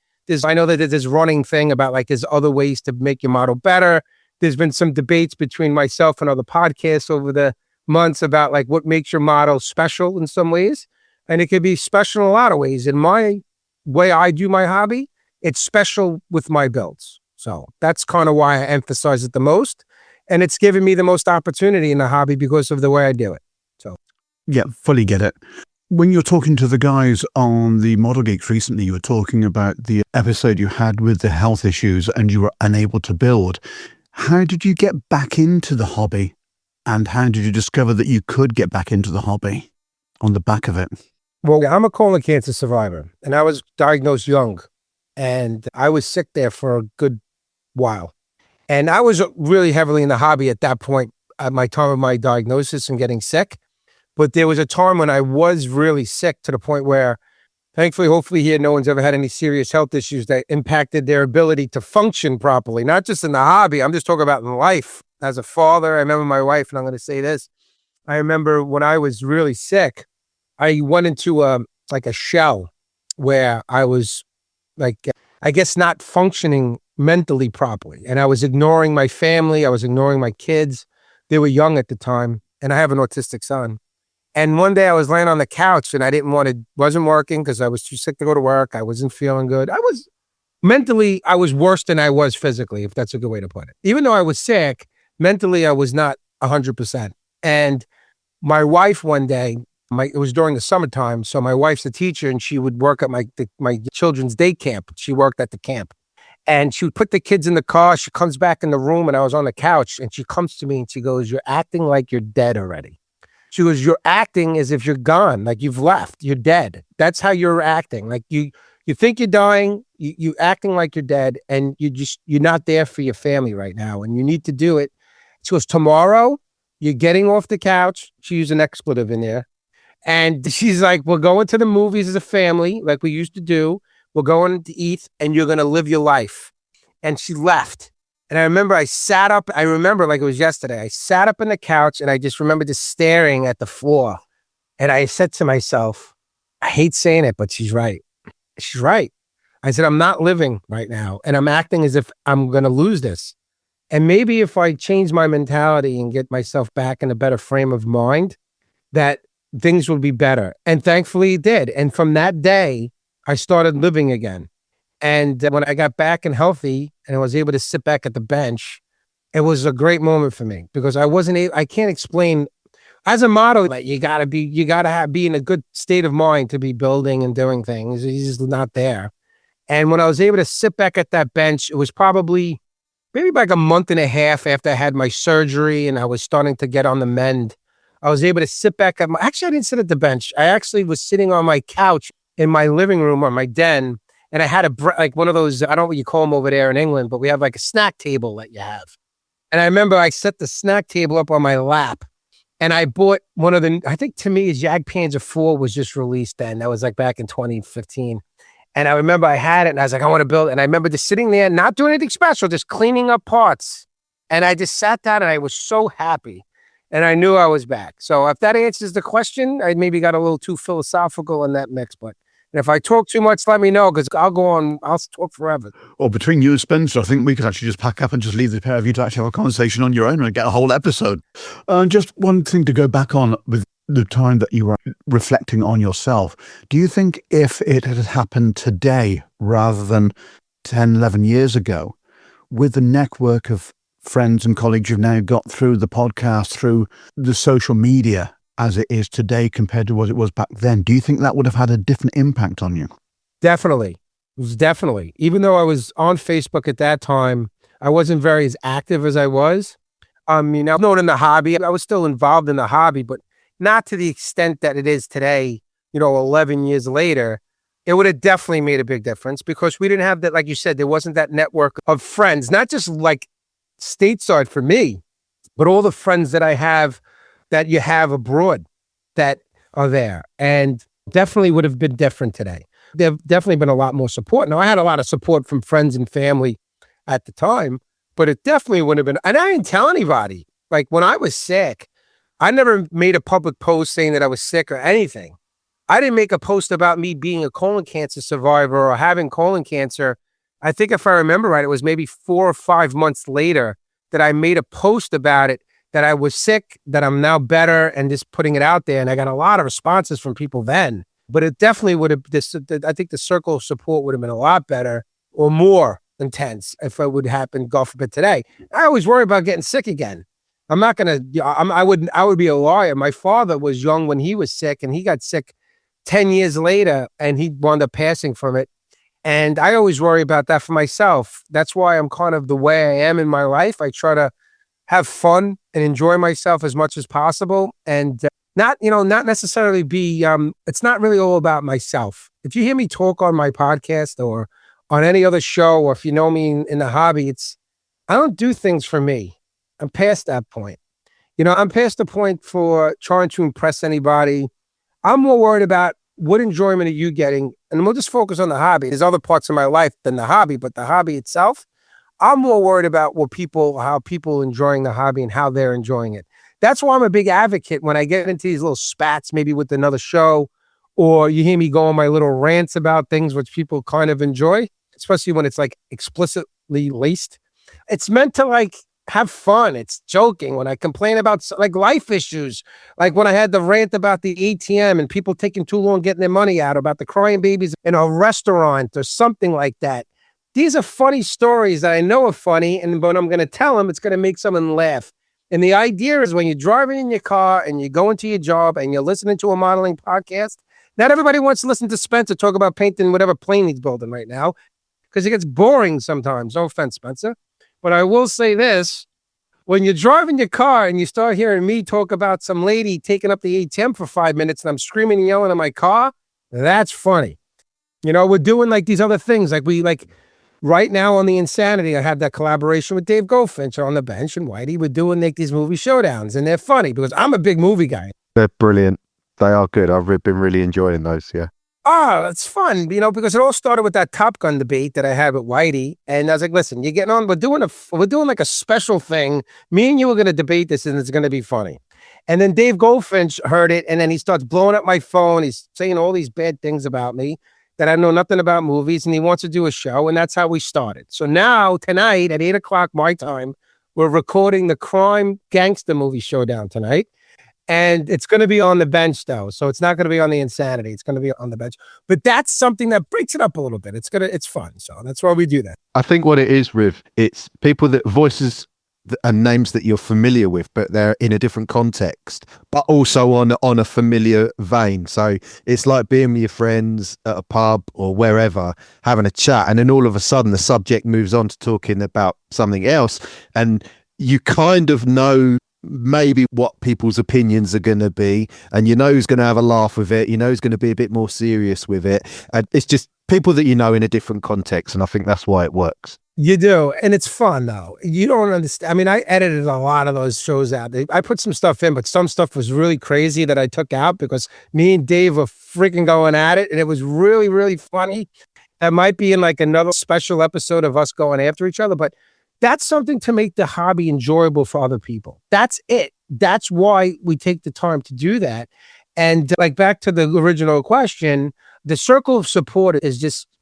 I know that there's this running thing about like there's other ways to make your model better. There's been some debates between myself and other podcasts over the months about like what makes your model special in some ways. And it could be special in a lot of ways. In my way I do my hobby, it's special with my builds. So that's kind of why I emphasize it the most. And it's given me the most opportunity in the hobby because of the way I do it. So yeah, fully get it. When you're talking to the guys on the Model Geeks recently, you were talking about the episode you had with the health issues and you were unable to build. How did you get back into the hobby? And how did you discover that you could get back into the hobby on the back of it? Well, I'm a colon cancer survivor, and I was diagnosed young, and I was sick there for a good while. And I was really heavily in the hobby at that point, at my time of my diagnosis and getting sick. But there was a time when I was really sick to the point where, thankfully, hopefully here, no one's ever had any serious health issues that impacted their ability to function properly, not just in the hobby. I'm just talking about in life. As a father, I remember my wife, and I'm going to say this. I remember when I was really sick, I went into a shell where I was like, I guess not functioning mentally properly. And I was ignoring my family. I was ignoring my kids. They were young at the time, and I have an autistic son. And one day I was laying on the couch and wasn't working because I was too sick to go to work. I wasn't feeling good. Mentally, I was worse than I was physically, if that's a good way to put it. Even though I was sick, mentally, I was not 100%. And my wife one day, it was during the summertime, so my wife's a teacher and she would work at my children's day camp. She worked at the camp. And she would put the kids in the car. She comes back in the room and I was on the couch and she comes to me and she goes, "You're acting like you're dead already." She goes, "You're acting as if you're gone, like you've left, you're dead. That's how you're acting. Like you think you're dying, you acting like you're dead, and you're not there for your family right now, and you need to do it." She goes, "Tomorrow, you're getting off the couch." She used an expletive in there. And she's like, "We're going to the movies as a family, like we used to do. We're going to eat, and you're going to live your life." And she left. And I remember I sat up. I remember like it was yesterday. I sat up in the couch, and I just remember just staring at the floor. And I said to myself, I hate saying it, but she's right. She's right. I said, I'm not living right now, and I'm acting as if I'm going to lose this. And maybe if I change my mentality and get myself back in a better frame of mind, that things will be better. And thankfully it did. And from that day, I started living again. And when I got back and healthy and I was able to sit back at the bench, it was a great moment for me because I can't explain. As a model, you gotta be in a good state of mind to be building and doing things. He's just not there. And when I was able to sit back at that bench, it was probably maybe like a month and a half after I had my surgery and I was starting to get on the mend. I was able to sit back actually, I didn't sit at the bench. I actually was sitting on my couch in my living room or my den. And I had like one of those, I don't know what you call them over there in England, but we have like a snack table that you have. And I remember I set the snack table up on my lap and I bought one of I think to me, Jagdpanzer 4 was just released then. That was like back in 2015. And I remember I had it and I was like, I want to build it. And I remember just sitting there, not doing anything special, just cleaning up parts. And I just sat down and I was so happy. And I knew I was back. So if that answers the question, I maybe got a little too philosophical in that mix, but And if I talk too much, let me know, because I'll go on. I'll talk forever. Well, between you and Spencer, I think we could actually just pack up and just leave the pair of you to actually have a conversation on your own and get a whole episode. Just one thing to go back on with the time that you were reflecting on yourself. Do you think if it had happened today rather than 10, 11 years ago, with the network of friends and colleagues you've now got through the podcast, through the social media as it is today compared to what it was back then, do you think that would have had a different impact on you? Definitely. It was definitely. Even though I was on Facebook at that time, I wasn't very as active as I was. I'm known in the hobby. I was still involved in the hobby, but not to the extent that it is today, 11 years later. It would have definitely made a big difference, because we didn't have that, like you said, there wasn't that network of friends, not just like stateside for me, but all the friends that I have that you have abroad that are there, and definitely would have been different today. There've definitely been a lot more support. Now, I had a lot of support from friends and family at the time, but it definitely wouldn't have been, and I didn't tell anybody. Like when I was sick, I never made a public post saying that I was sick or anything. I didn't make a post about me being a colon cancer survivor or having colon cancer. I think if I remember right, it was maybe 4 or 5 months later that I made a post about it, that I was sick, that I'm now better, and just putting it out there. And I got a lot of responses from people then, but it definitely would have, I think the circle of support would have been a lot better or more intense if it would happen, God forbid, today. I always worry about getting sick again. I'm not going to, I would be a liar. My father was young when he was sick, and he got sick 10 years later, and he wound up passing from it. And I always worry about that for myself. That's why I'm kind of the way I am in my life. I try to have fun and enjoy myself as much as possible, and not necessarily be, it's not really all about myself. If you hear me talk on my podcast or on any other show, or if you know me in the hobby, I don't do things for me. I'm past that point. I'm past the point for trying to impress anybody. I'm more worried about what enjoyment are you getting, and we'll just focus on the hobby. There's other parts of my life than the hobby, but the hobby itself, I'm more worried about how people enjoying the hobby and how they're enjoying it. That's why I'm a big advocate when I get into these little spats, maybe with another show, or you hear me go on my little rants about things which people kind of enjoy, especially when it's like explicitly laced. It's meant to like have fun. It's joking. When I complain about like life issues, like when I had the rant about the ATM and people taking too long getting their money out, about the crying babies in a restaurant or something like that. These are funny stories that I know are funny, and when I'm going to tell them, it's going to make someone laugh. And the idea is when you're driving in your car and you're going to your job and you're listening to a modeling podcast, not everybody wants to listen to Spencer talk about painting whatever plane he's building right now, because it gets boring sometimes. No offense, Spencer. But I will say this, when you're driving your car and you start hearing me talk about some lady taking up the ATM for 5 minutes and I'm screaming and yelling in my car, that's funny. We're doing like these other things. Right now on The Insanity, I have that collaboration with Dave Goldfinch on the bench and Whitey. We're doing like these movie showdowns, and they're funny because I'm a big movie guy. They're brilliant. They are good. I've been really enjoying those, yeah. Oh, it's fun, because it all started with that Top Gun debate that I had with Whitey. And I was like, listen, you're getting on, we're doing like a special thing. Me and you are going to debate this, and it's going to be funny. And then Dave Goldfinch heard it, and then he starts blowing up my phone. He's saying all these bad things about me, that I know nothing about movies, and he wants to do a show, and that's how we started. So now, tonight, at 8 o'clock my time, we're recording the crime gangster movie showdown tonight, and it's going to be on the bench, though, so it's not going to be on The Insanity. It's going to be on the bench. But that's something that breaks it up a little bit. It's fun, so that's why we do that. I think what it is, Riv, it's people that voices and names that you're familiar with, but they're in a different context, but also on a familiar vein. So it's like being with your friends at a pub or wherever, having a chat, and then all of a sudden the subject moves on to talking about something else, and you kind of know maybe what people's opinions are going to be, and who's going to have a laugh with it, who's going to be a bit more serious with it, and it's just people that in a different context, and I think that's why it works. You do, and it's fun, though. You don't understand. I mean, I edited a lot of those shows out. I put some stuff in, but some stuff was really crazy that I took out because me and Dave were freaking going at it, and it was really, really funny. That might be in like another special episode of us going after each other, but that's something to make the hobby enjoyable for other people. That's it. That's why we take the time to do that. And like back to the original question, the circle of support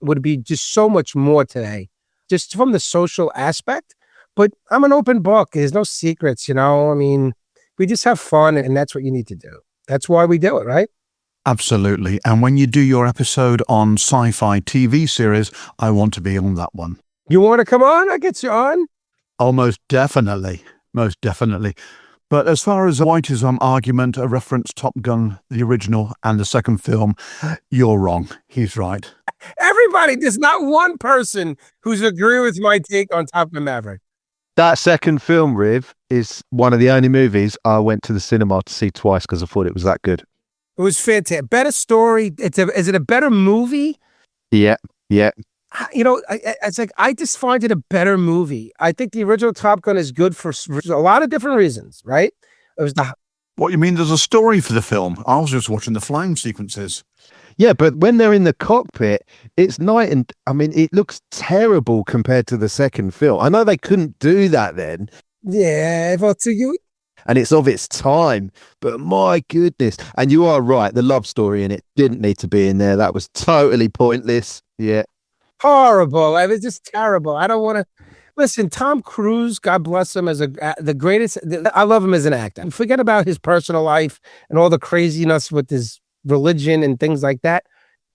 would be just so much more today, just from the social aspect. But I'm an open book. There's no secrets, I mean, we just have fun, and that's what you need to do. That's why we do it, right? Absolutely. And when you do your episode on sci-fi TV series, I want to be on that one. You want to come on? I get you on. Oh, most definitely. Most definitely. But as far as Whiteism argument, a reference Top Gun, the original, and the second film, you're wrong. He's right. Everybody, there's not one person who's agree with my take on Top Gun Maverick. That second film, Riv, is one of the only movies I went to the cinema to see twice because I thought it was that good. It was fantastic. Better story. Is it a better movie? Yeah. It's like, I just find it a better movie. I think the original Top Gun is good for a lot of different reasons, right? It was What, you mean there's a story for the film? I was just watching the flying sequences. Yeah, but when they're in the cockpit, it's night and, I mean, it looks terrible compared to the second film. I know they couldn't do that then. Yeah, but to you... And it's of its time, but my goodness. And you are right, the love story in it didn't need to be in there. That was totally pointless. Yeah. Horrible. It was just terrible. I don't want to... Listen, Tom Cruise, God bless him, as the greatest... I love him as an actor. Forget about his personal life and all the craziness with his religion and things like that.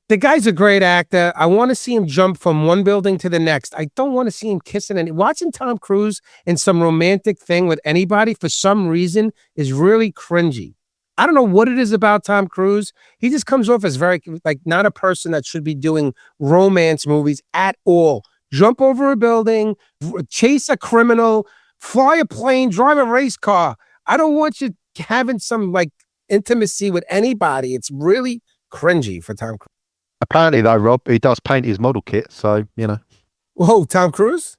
The guy's a great actor. I want to see him jump from one building to the next. I don't want to see him kissing watching Tom Cruise in some romantic thing with anybody for some reason is really cringy. I don't know what it is about Tom Cruise. He just comes off as very, not a person that should be doing romance movies at all. Jump over a building, chase a criminal, fly a plane, drive a race car. I don't want you having some intimacy with anybody. It's really cringy for Tom Cruise. Apparently, though, Rob, he does paint his model kit, so, Whoa, Tom Cruise?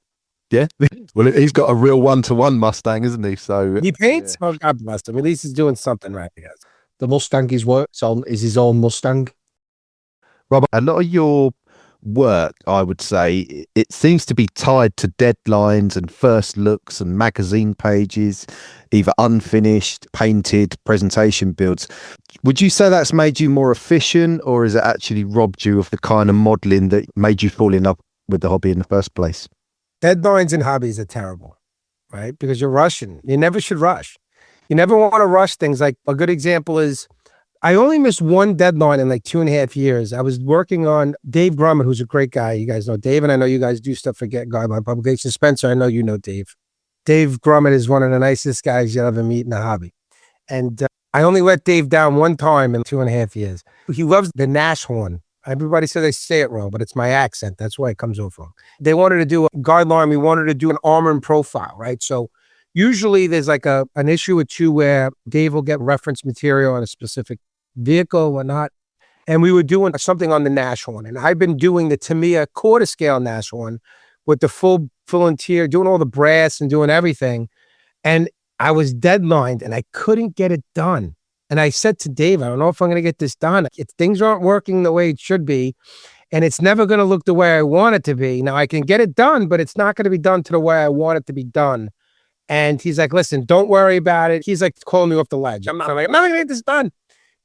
Yeah. Well, he's got a real one-to-one Mustang, isn't he? So he paints? Yeah. Oh, God bless him. At least he's doing something right, I guess. The Mustang he's worked on is his own Mustang. Rob, a lot of your work, I would say, it seems to be tied to deadlines and first looks and magazine pages, either unfinished, painted, presentation builds. Would you say that's made you more efficient, or is it actually robbed you of the kind of modelling that made you fall in love with the hobby in the first place? Deadlines in hobbies are terrible, right? Because you're rushing. You never should rush. You never want to rush things. Like a good example is I only missed one deadline in 2.5 years. I was working on Dave Grumman, who's a great guy. You guys know Dave, and I know you guys do stuff for Guideline Publications. Spencer, I know you know Dave. Dave Grumman is one of the nicest guys you'll ever meet in the hobby. And I only let Dave down one time in 2.5 years. He loves the Nash horn. Everybody says I say it wrong, but it's my accent. That's why it comes off wrong. They wanted to do a Guideline. We wanted to do an armor and profile, right? So usually there's an issue or two where Dave will get reference material on a specific vehicle or whatnot. And we were doing something on the Nash horn. And I've been doing the Tamiya quarter scale Nash horn with the full interior, doing all the brass and doing everything. And I was deadlined and I couldn't get it done. And I said to Dave, I don't know if I'm going to get this done. Things aren't working the way it should be. And it's never going to look the way I want it to be. Now I can get it done, but it's not going to be done to the way I want it to be done. And he's like, listen, don't worry about it. He's calling me off the ledge. I'm not going to get this done.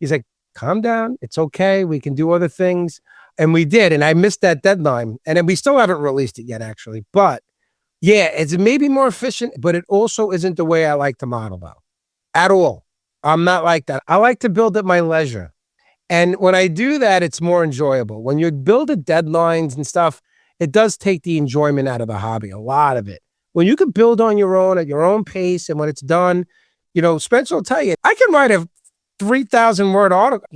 He's like, calm down. It's okay. We can do other things. And we did. And I missed that deadline. And then we still haven't released it yet, actually. But yeah, it's maybe more efficient, but it also isn't the way I like to model though. At all. I'm not like that. I like to build at my leisure. And when I do that, it's more enjoyable. When you build at deadlines and stuff, it does take the enjoyment out of the hobby, a lot of it. When you can build on your own at your own pace, and when it's done, Spencer will tell you, I can write a 3,000 word article.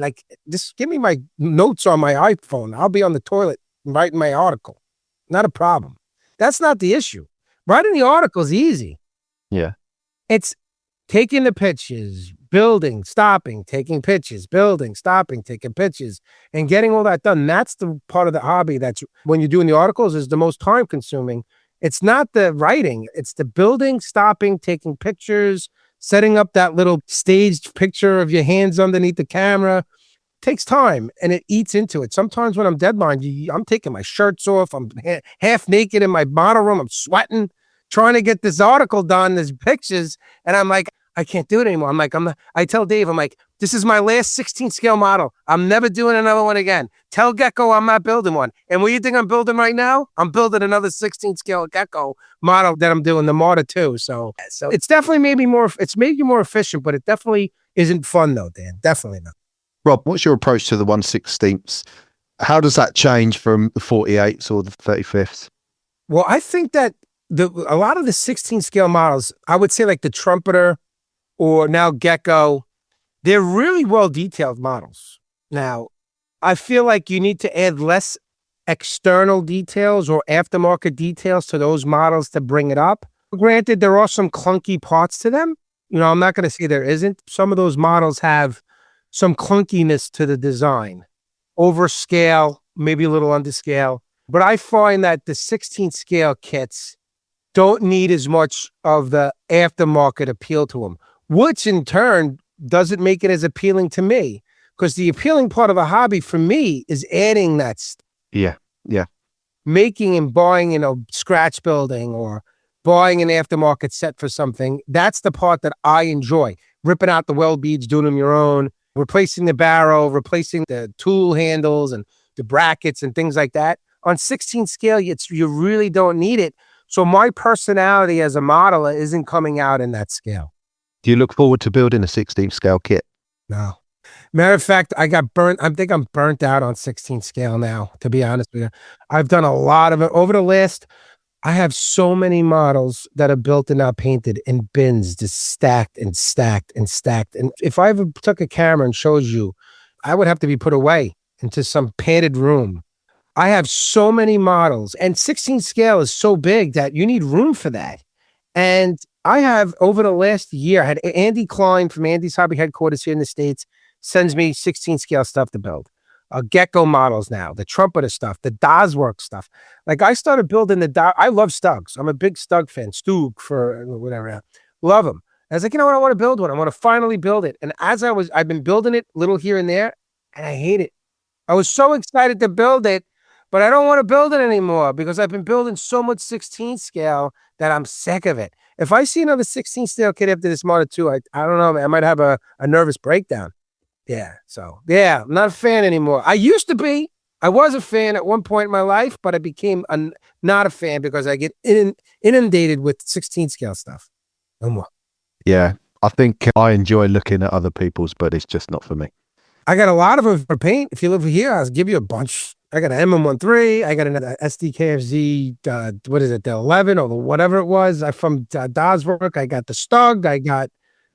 Just give me my notes on my iPhone. I'll be on the toilet writing my article. Not a problem. That's not the issue. Writing the article is easy. Yeah. It's taking the pictures, building, stopping, taking pictures, building, stopping, taking pictures, and getting all that done. That's the part of the hobby that's, when you're doing the articles, is the most time consuming. It's not the writing. It's the building, stopping, taking pictures, setting up that little staged picture of your hands underneath the camera. It takes time and it eats into it. Sometimes when I'm deadline, I'm taking my shirts off. I'm half naked in my model room. I'm sweating, trying to get this article done, there's pictures. And I'm like, I can't do it anymore. I tell Dave, I'm like, this is my last 16 scale model. I'm never doing another one again. Tell Gecko I'm not building one. And what do you think I'm building right now? I'm building another 16 scale Gecko model that I'm doing, the Marta 2. So it's definitely made me more efficient, but it definitely isn't fun though, Dan. Definitely not. Rob, what's your approach to the 1/16? How does that change from the 48s or the 35th? Well, I think that a lot of the 16 scale models, I would say like the Trumpeter or now Gecko, they're really well detailed models. Now, I feel like you need to add less external details or aftermarket details to those models to bring it up. Granted, there are some clunky parts to them. I'm not going to say there isn't. Some of those models have some clunkiness to the design. Overscale, maybe a little underscale. But I find that the 16 scale kits don't need as much of the aftermarket appeal to them, which in turn doesn't make it as appealing to me, because the appealing part of a hobby for me is adding that stuff. Yeah. Making and buying, scratch building or buying an aftermarket set for something. That's the part that I enjoy. Ripping out the weld beads, doing them your own, replacing the barrel, replacing the tool handles and the brackets and things like that. On 16 scale, you really don't need it. So my personality as a modeler isn't coming out in that scale. Do you look forward to building a 16 scale kit? No. Matter of fact, I think I'm burnt out on 16 scale now, to be honest with you. I've done a lot of it. I have so many models that are built and not painted in bins, just stacked and stacked and stacked. And if I ever took a camera and showed you, I would have to be put away into some padded room. I have so many models, and 16 scale is so big that you need room for that. And I have, over the last year, had Andy Klein from Andy's Hobby Headquarters here in the States sends me 16 scale stuff to build. Gecko models now, the Trumpeter stuff, the Doswork stuff. Like I started building I love Stugs. I'm a big Stug fan, Stug for whatever. Love them. I was like, you know what? I want to build one. I want to finally build it. And I've been building it little here and there, and I hate it. I was so excited to build it, but I don't want to build it anymore because I've been building so much 16 scale that I'm sick of it. If I see another 16 scale kit after this Marta 2, I don't know, man, I might have a nervous breakdown. Yeah. So, yeah, I'm not a fan anymore. I used to be. I was a fan at one point in my life, but I became not a fan because I get inundated with 16 scale stuff. No more. Yeah. I think I enjoy looking at other people's, but it's just not for me. I got a lot of them for paint. If you live here, I'll give you a bunch. I got an MM13. I got an SDKFZ, what is it, the 11 or the whatever it was. From Doswork. I got the Stug. I got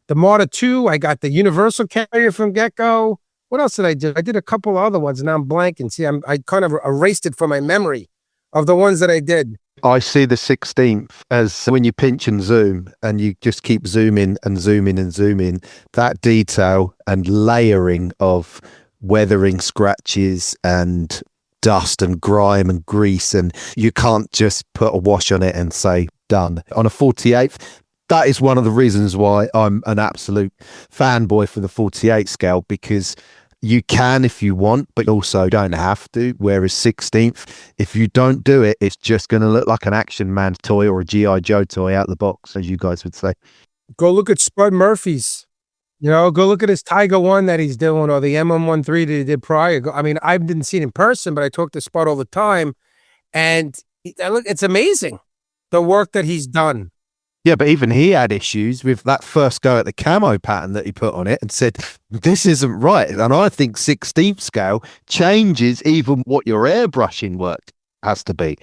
the Marta 2. I got the Universal Carrier from Gecko. What else did I do? I did a couple other ones, and I'm blanking. See, I kind of erased it from my memory of the ones that I did. I see the 16th as when you pinch and zoom and you just keep zooming and zooming and zooming, that detail and layering of weathering scratches and dust and grime and grease, and you can't just put a wash on it and say done. On a 48th, that is one of the reasons why I'm an absolute fanboy for the 48 scale, because you can if you want, but also don't have to. Whereas 16th, if you don't do it, it's just going to look like an Action Man toy or a G.I. Joe toy out the box, as you guys would say. Go look at Spud Murphy's. Go look at his Tiger 1 that he's doing, or the MM13 that he did prior. I mean, I didn't see it in person, but I talk to Spud all the time, and it's amazing, the work that he's done. Yeah, but even he had issues with that first go at the camo pattern that he put on it and said, this isn't right. And I think 16th scale changes even what your airbrushing work has to be.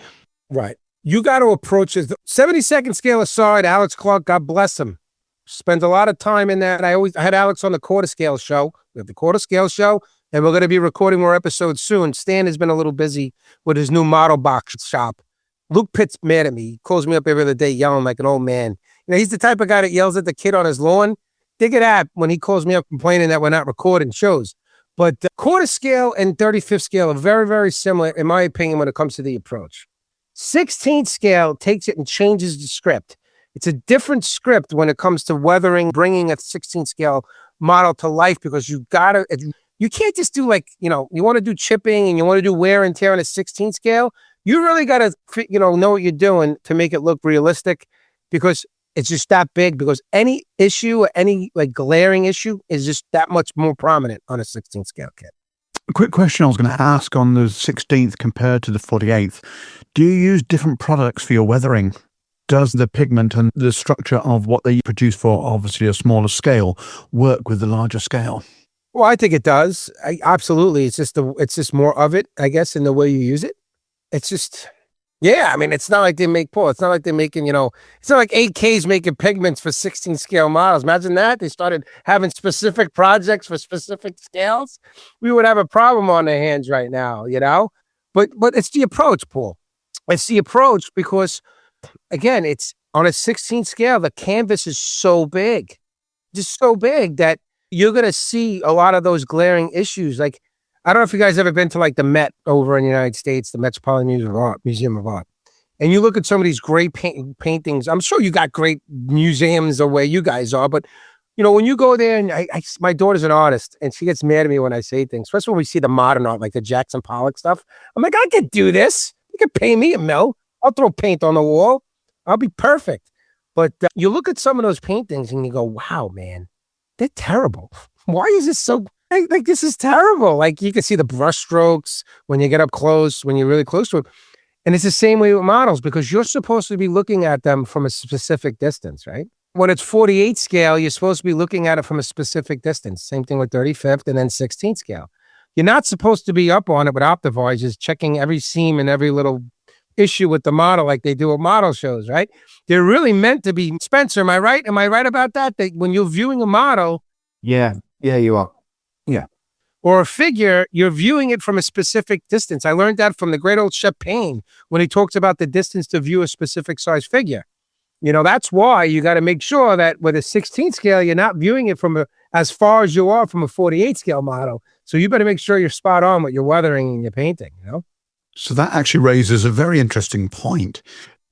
Right. You got to approach it. 72nd scale aside, Alex Clark, God bless him, spends a lot of time in that. I had Alex on the quarter scale show. We have the quarter scale show, and we're going to be recording more episodes soon. Stan has been a little busy with his new model box shop. Luke Pitt's mad at me. He calls me up every other day yelling like an old man. He's the type of guy that yells at the kid on his lawn. Dig it up when he calls me up complaining that we're not recording shows. But quarter scale and 35th scale are very, very similar, in my opinion, when it comes to the approach. 16th scale takes it and changes the script. It's a different script when it comes to weathering, bringing a 16th scale model to life, because you can't just do you want to do chipping and you want to do wear and tear on a 16th scale. You really got to, know what you're doing to make it look realistic, because It's just that big because any issue or any like glaring issue is just that much more prominent on a 16 scale kit. A quick question I was going to ask on the 16th compared to the 48th. Do you use different products for your weathering? Does the pigment and the structure of what they produce for obviously a smaller scale work with the larger scale? Well, I think it does. Absolutely. It's just more of it, I guess, in the way you use it. It's just, yeah. I mean, it's not like they make Paul. It's not like they're making, it's not like 8K's making pigments for 16 scale models. Imagine that. They started having specific projects for specific scales. We would have a problem on our hands right now, But it's the approach, Paul. It's the approach because, again, it's on a 16 scale, the canvas is so big, just so big that you're going to see a lot of those glaring issues. Like, I don't know if you guys ever been to like the Met over in the United States, the Metropolitan Museum of Art. And you look at some of these great paintings. I'm sure you got great museums or where you guys are, but when you go there, and my daughter's an artist and she gets mad at me when I say things, especially when we see the modern art, like the Jackson Pollock stuff. I'm like, I could do this. You could pay me $1 million. I'll throw paint on the wall. I'll be perfect. But you look at some of those paintings and you go, wow, man, they're terrible. Why is this so, like this is terrible. Like you can see the brush strokes when you get up close, when you're really close to it. And it's the same way with models because you're supposed to be looking at them from a specific distance, right? When it's 48 scale, you're supposed to be looking at it from a specific distance. Same thing with 35th and then 16 scale. You're not supposed to be up on it with Optivoids, checking every seam and every little issue with the model like they do at model shows, right? They're really meant to be, Spencer, am I right? Am I right about that? That when you're viewing a model, Yeah, you are. or a figure, you're viewing it from a specific distance. I learned that from the great old Shep Payne when he talks about the distance to view a specific size figure. That's why you got to make sure that with a 16 scale, you're not viewing it from as far as you are from a 48 scale model. So you better make sure you're spot on with your weathering and your painting, So that actually raises a very interesting point.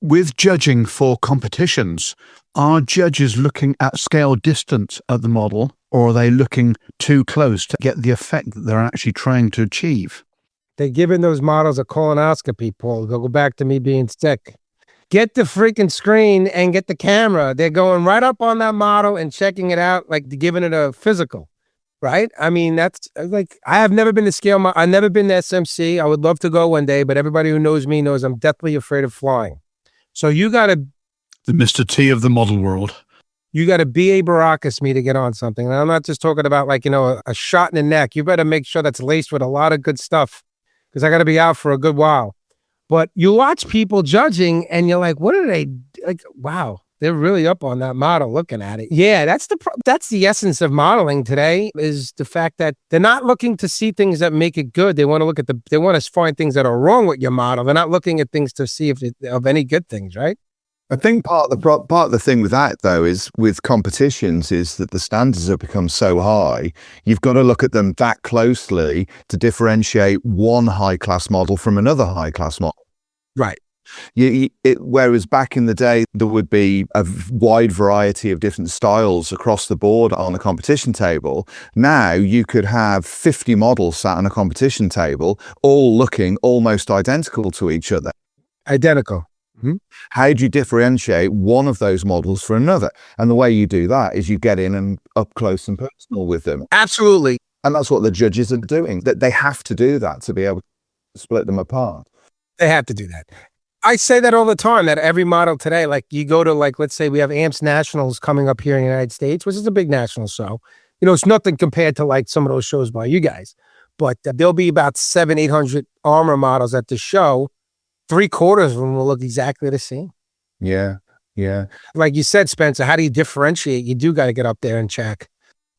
With judging for competitions, are judges looking at scale distance of the model, or are they looking too close to get the effect that they're actually trying to achieve? They're giving those models a colonoscopy, Paul. They'll go back to me being sick. Get the freaking screen and get the camera. They're going right up on that model and checking it out, like giving it a physical, right? I mean, that's like, I have never been to scale. I've never been to SMC. I would love to go one day, but everybody who knows me knows I'm deathly afraid of flying. So you got to... The Mr. T of the model world. You got to B.A. Baracus me to get on something. And I'm not just talking about like, a shot in the neck. You better make sure that's laced with a lot of good stuff because I got to be out for a good while. But you watch people judging and you're like, what are they like? Wow, they're really up on that model looking at it. Yeah, that's the essence of modeling today is the fact that they're not looking to see things that make it good. They want to look at they want to find things that are wrong with your model. They're not looking at things to see of any good things, right? I think part of the thing with that, though, is with competitions is that the standards have become so high, you've got to look at them that closely to differentiate one high-class model from another high-class model. Right. Whereas back in the day, there would be a wide variety of different styles across the board on a competition table. Now you could have 50 models sat on a competition table, all looking almost identical to each other. Identical. Mm-hmm. How do you differentiate one of those models from another? And the way you do that is you get in and up close and personal with them. Absolutely. And that's what the judges are doing. That they have to do that to be able to split them apart. They have to do that. I say that all the time, that every model today, like you go to like, let's say we have AMPS Nationals coming up here in the United States, which is a big national show. It's nothing compared to like some of those shows by you guys, but there'll be about 700-800 armor models at the show. 3/4 of them will look exactly the same. Yeah. Like you said, Spencer, how do you differentiate? You do got to get up there and check.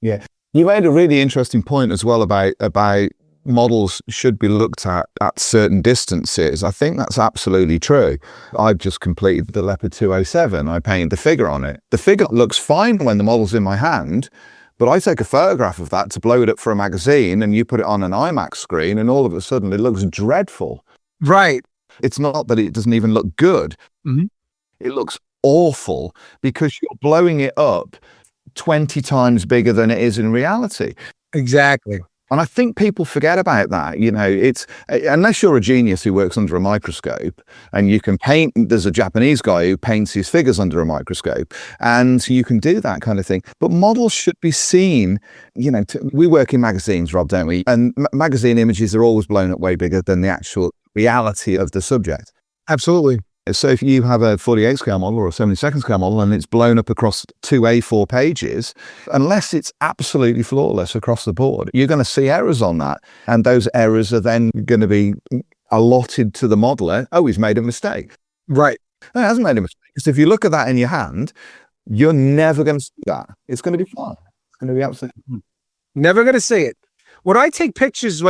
Yeah. You made a really interesting point as well about models should be looked at certain distances. I think that's absolutely true. I've just completed the Leopard 207. I painted the figure on it. The figure looks fine when the model's in my hand, but I take a photograph of that to blow it up for a magazine and you put it on an IMAX screen and all of a sudden it looks dreadful. Right. It's not that it doesn't even look good. Mm-hmm. It looks awful because you're blowing it up 20 times bigger than it is in reality. Exactly. And I think people forget about that. It's unless you're a genius who works under a microscope and you can paint. There's a Japanese guy who paints his figures under a microscope, and you can do that kind of thing. But models should be seen. We work in magazines, Rob, don't we? And magazine images are always blown up way bigger than the actual reality of the subject. Absolutely. So if you have a 48 scale model or a 72nd scale model and it's blown up across 2 A4 pages, unless it's absolutely flawless across the board, you're going to see errors on that. And those errors are then going to be allotted to the modeler. Oh, he's made a mistake. Right. No, he hasn't made a mistake. So if you look at that in your hand, you're never going to see that. It's going to be fine. It's going to be absolutely fine. Never going to see it. When I take pictures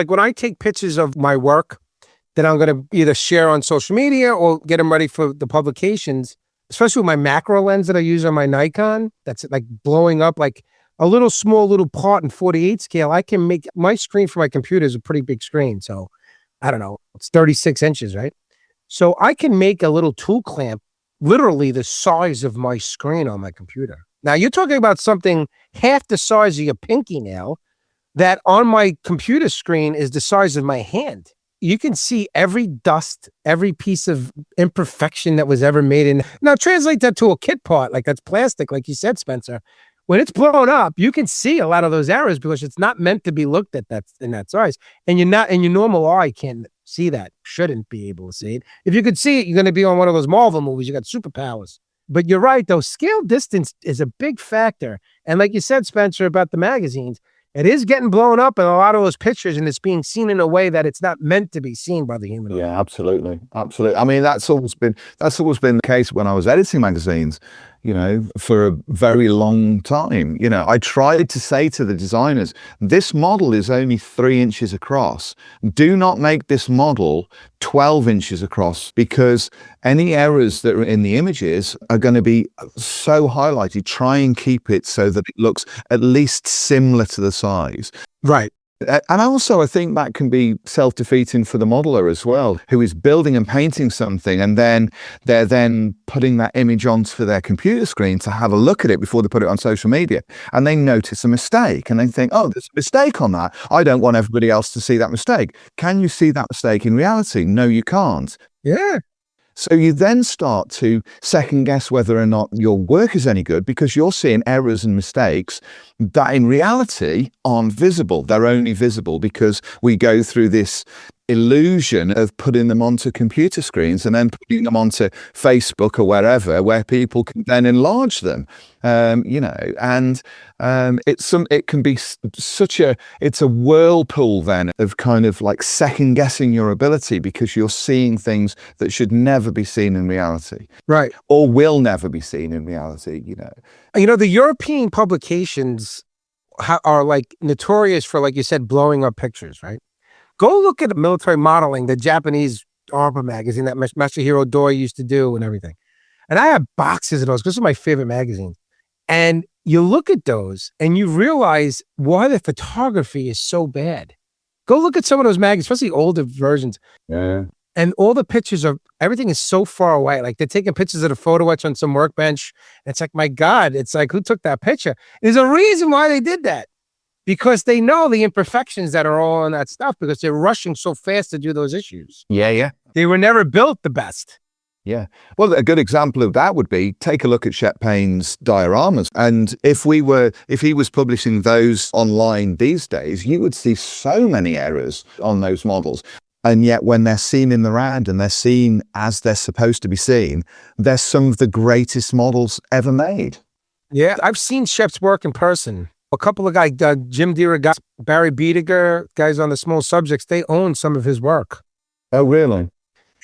of my work, that I'm going to either share on social media or get them ready for the publications, especially with my macro lens that I use on my Nikon, that's like blowing up like a small little part in 48 scale. I can make my screen for my computer is a pretty big screen. So I don't know, it's 36 inches, right? So I can make a little tool clamp literally the size of my screen on my computer. Now you're talking about something half the size of your pinky nail that on my computer screen is the size of my hand. You can see every dust, every piece of imperfection that was ever made in. Now translate that to a kit part, like that's plastic, like you said, Spencer. When it's blown up, you can see a lot of those errors because it's not meant to be looked at in that size. And your normal eye can't see that, shouldn't be able to see it. If you could see it, you're going to be on one of those Marvel movies. You got superpowers. But you're right, though. Scale distance is a big factor. And like you said, Spencer, about the magazines, it is getting blown up in a lot of those pictures, and it's being seen in a way that it's not meant to be seen by the human eye. Yeah, absolutely. I mean, that's always been the case when I was editing magazines, for a very long time. I tried to say to the designers, this model is only 3 inches across. Do not make this model 12 inches across, because any errors that are in the images are going to be so highlighted. Try and keep it so that it looks at least similar to the size. Right. And also, I think that can be self-defeating for the modeler as well, who is building and painting something, and then they're putting that image onto their computer screen to have a look at it before they put it on social media. And they notice a mistake, and they think, oh, there's a mistake on that. I don't want everybody else to see that mistake. Can you see that mistake in reality? No, you can't. Yeah. So you then start to second guess whether or not your work is any good, because you're seeing errors and mistakes that in reality aren't visible. They're only visible because we go through this illusion of putting them onto computer screens and then putting them onto Facebook or wherever, where people can then enlarge them. It can be it's a whirlpool then of kind of like second guessing your ability, because you're seeing things that should never be seen in reality. Right. Or will never be seen in reality, The European publications are like notorious for, like you said, blowing up pictures, right? Go look at military modeling, the Japanese ARPA magazine that Masahiro Doi used to do and everything. And I have boxes of those. Those are my favorite magazines. And you look at those and you realize why the photography is so bad. Go look at some of those magazines, especially older versions. Yeah. And all the pictures everything is so far away. Like they're taking pictures of the photo etch on some workbench. And it's like, my God, it's like, who took that picture? There's a reason why they did that. Because they know the imperfections that are all in that stuff, because they're rushing so fast to do those issues. Yeah. They were never built the best. Yeah. Well, a good example of that would be, take a look at Shep Payne's dioramas. And if he was publishing those online these days, you would see so many errors on those models. And yet when they're seen in the round and they're seen as they're supposed to be seen, they're some of the greatest models ever made. Yeah. I've seen Shep's work in person. A couple of guys, Jim Deere, Barry Biediger, guys on the small subjects, they own some of his work. Oh, really?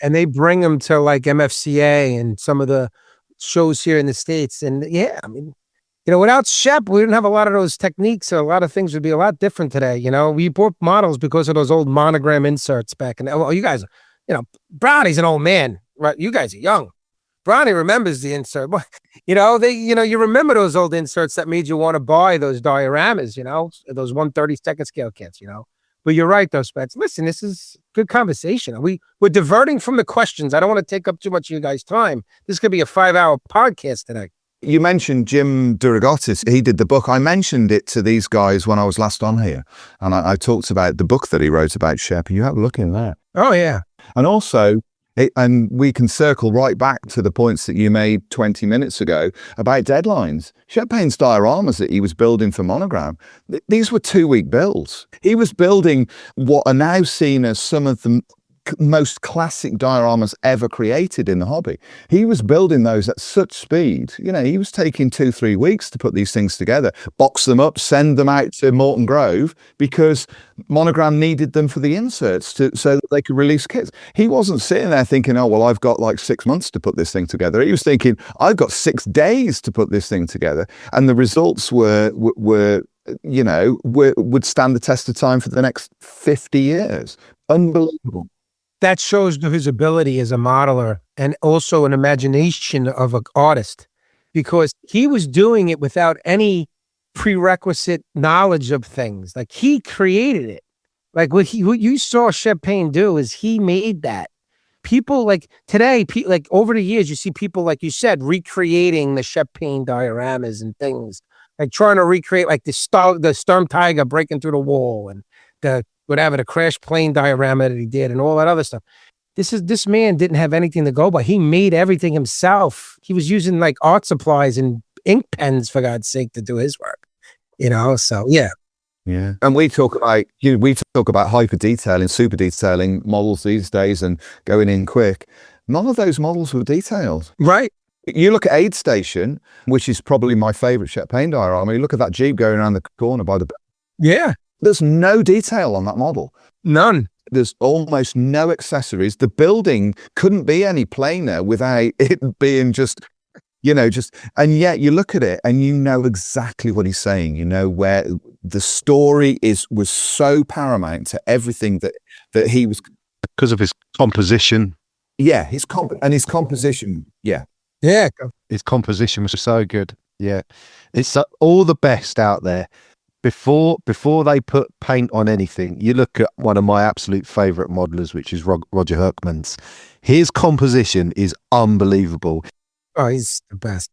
And they bring them to like MFCA and some of the shows here in the States. And yeah, I mean, without Shep, we didn't have a lot of those techniques. So a lot of things would be a lot different today. We bought models because of those old monogram inserts back in. Well, you guys, Brownie's an old man, right? You guys are young. Brownie remembers the insert. You remember those old inserts that made you want to buy those dioramas, those 1/32 scale kits, But you're right, though, Spence. Listen, this is good conversation. We're diverting from the questions. I don't want to take up too much of you guys' time. This could be a 5-hour podcast today. You mentioned Jim Duragotis. He did the book. I mentioned it to these guys when I was last on here. And I talked about the book that he wrote about Shep. You have a look in there. Oh, yeah. And also, and we can circle right back to the points that you made 20 minutes ago about deadlines. Shep Payne's dioramas that he was building for Monogram, these were 2-week builds. He was building what are now seen as some of the most classic dioramas ever created in the hobby. He was building those at such speed. You know, he was taking 2-3 weeks to put these things together, box them up, send them out to Morton Grove because Monogram needed them for the inserts so that they could release kits. He wasn't sitting there thinking, oh, well, I've got like 6 months to put this thing together. He was thinking, I've got 6 days to put this thing together. And the results would stand the test of time for the next 50 years. Unbelievable. That shows his ability as a modeler and also an imagination of an artist, because he was doing it without any prerequisite knowledge of things. Like, he created it. Like, what you saw Shep Payne do is he made that. People like today, like over the years, you see people, like you said, recreating the Shep Payne dioramas and things, like trying to recreate like the Storm Tiger breaking through the wall and the crash plane diorama that he did and all that other stuff. This man didn't have anything to go by. He made everything himself. He was using like art supplies and ink pens, for God's sake, to do his work. So yeah. Yeah. And we talk about hyper detailing, super detailing models these days and going in quick. None of those models were detailed. Right. You look at Aid Station, which is probably my favorite Shep Payne diorama. You look at that Jeep going around the corner by the... Yeah. There's no detail on that model. None. There's almost no accessories. The building couldn't be any plainer without it being and yet you look at it and you know exactly what he's saying. You know where the story was so paramount to everything that he was, because of his composition. Yeah, his composition. Yeah. Yeah. His composition was so good. Yeah. It's all the best out there. Before they put paint on anything, you look at one of my absolute favourite modelers, which is Roger Herkmans. His composition is unbelievable. Oh, he's the best.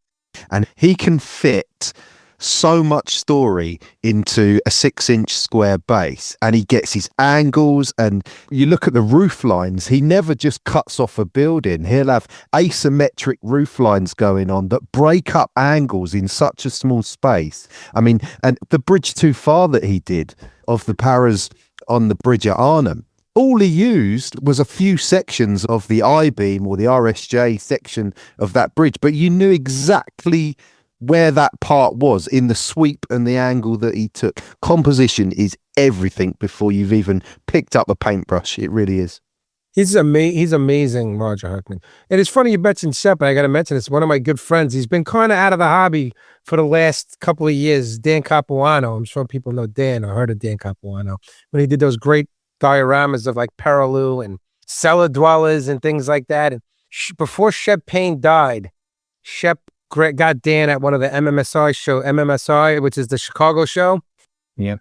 And he can fit so much story into a 6-inch square base, and he gets his angles. And you look at the roof lines, he never just cuts off a building. He'll have asymmetric roof lines going on that break up angles in such a small space. I mean, and the bridge too far that he did of the paras on the bridge at Arnhem, all he used was a few sections of the I-beam or the RSJ section of that bridge, but you knew exactly where that part was in the sweep and the angle that he took. Composition is everything before you've even picked up a paintbrush. It really is. He's amazing, Roger Herkman. And it's funny you mentioned Shep, but I got to mention this. One of my good friends, he's been kind of out of the hobby for the last couple of years, Dan Capuano. I'm sure people know Dan or heard of Dan Capuano. When he did those great dioramas of like Paraloo and cellar dwellers and things like that. And before Shep Payne died, Shep got Dan at one of the MMSI, which is the Chicago show. Yeah.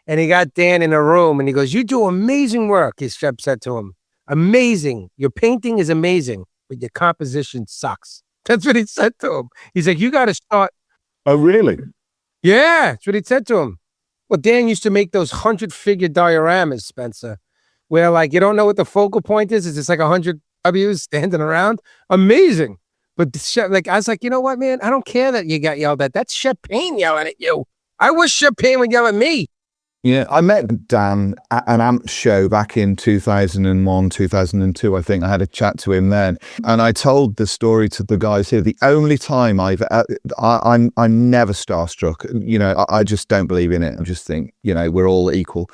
And he got Dan in a room and he goes, "You do amazing work," his Shep said to him. "Amazing. Your painting is amazing, but your composition sucks." That's what he said to him. He's like, "You got to start." Oh, really? Yeah, that's what he said to him. Well, Dan used to make those 100-figure dioramas, Spencer, where like you don't know what the focal point is. It's just like 100 W's standing around. Amazing. But like I was like, you know what, man? I don't care that you got yelled at. That's Shep Payne yelling at you. I wish Shep Payne would yell at me. Yeah, I met Dan at an AMP show back in 2001, 2002, I think. I had a chat to him then. And I told the story to the guys here. The only time I'm never starstruck. You know, I just don't believe in it. I just think, you know, we're all equal.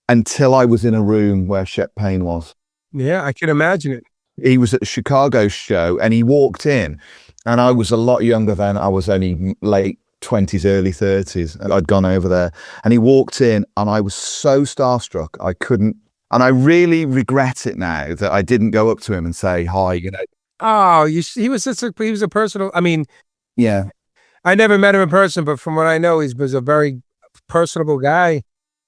Until I was in a room where Shep Payne was. Yeah, I can imagine it. He was at the Chicago show and he walked in, and I was a lot younger then. I was only late 20s, early 30s. And I'd gone over there and he walked in and I was so starstruck. I couldn't, and I really regret it now that I didn't go up to him and say hi, you know. Oh, he was a personal, I mean, yeah. I never met him in person, but from what I know, he was a very personable guy.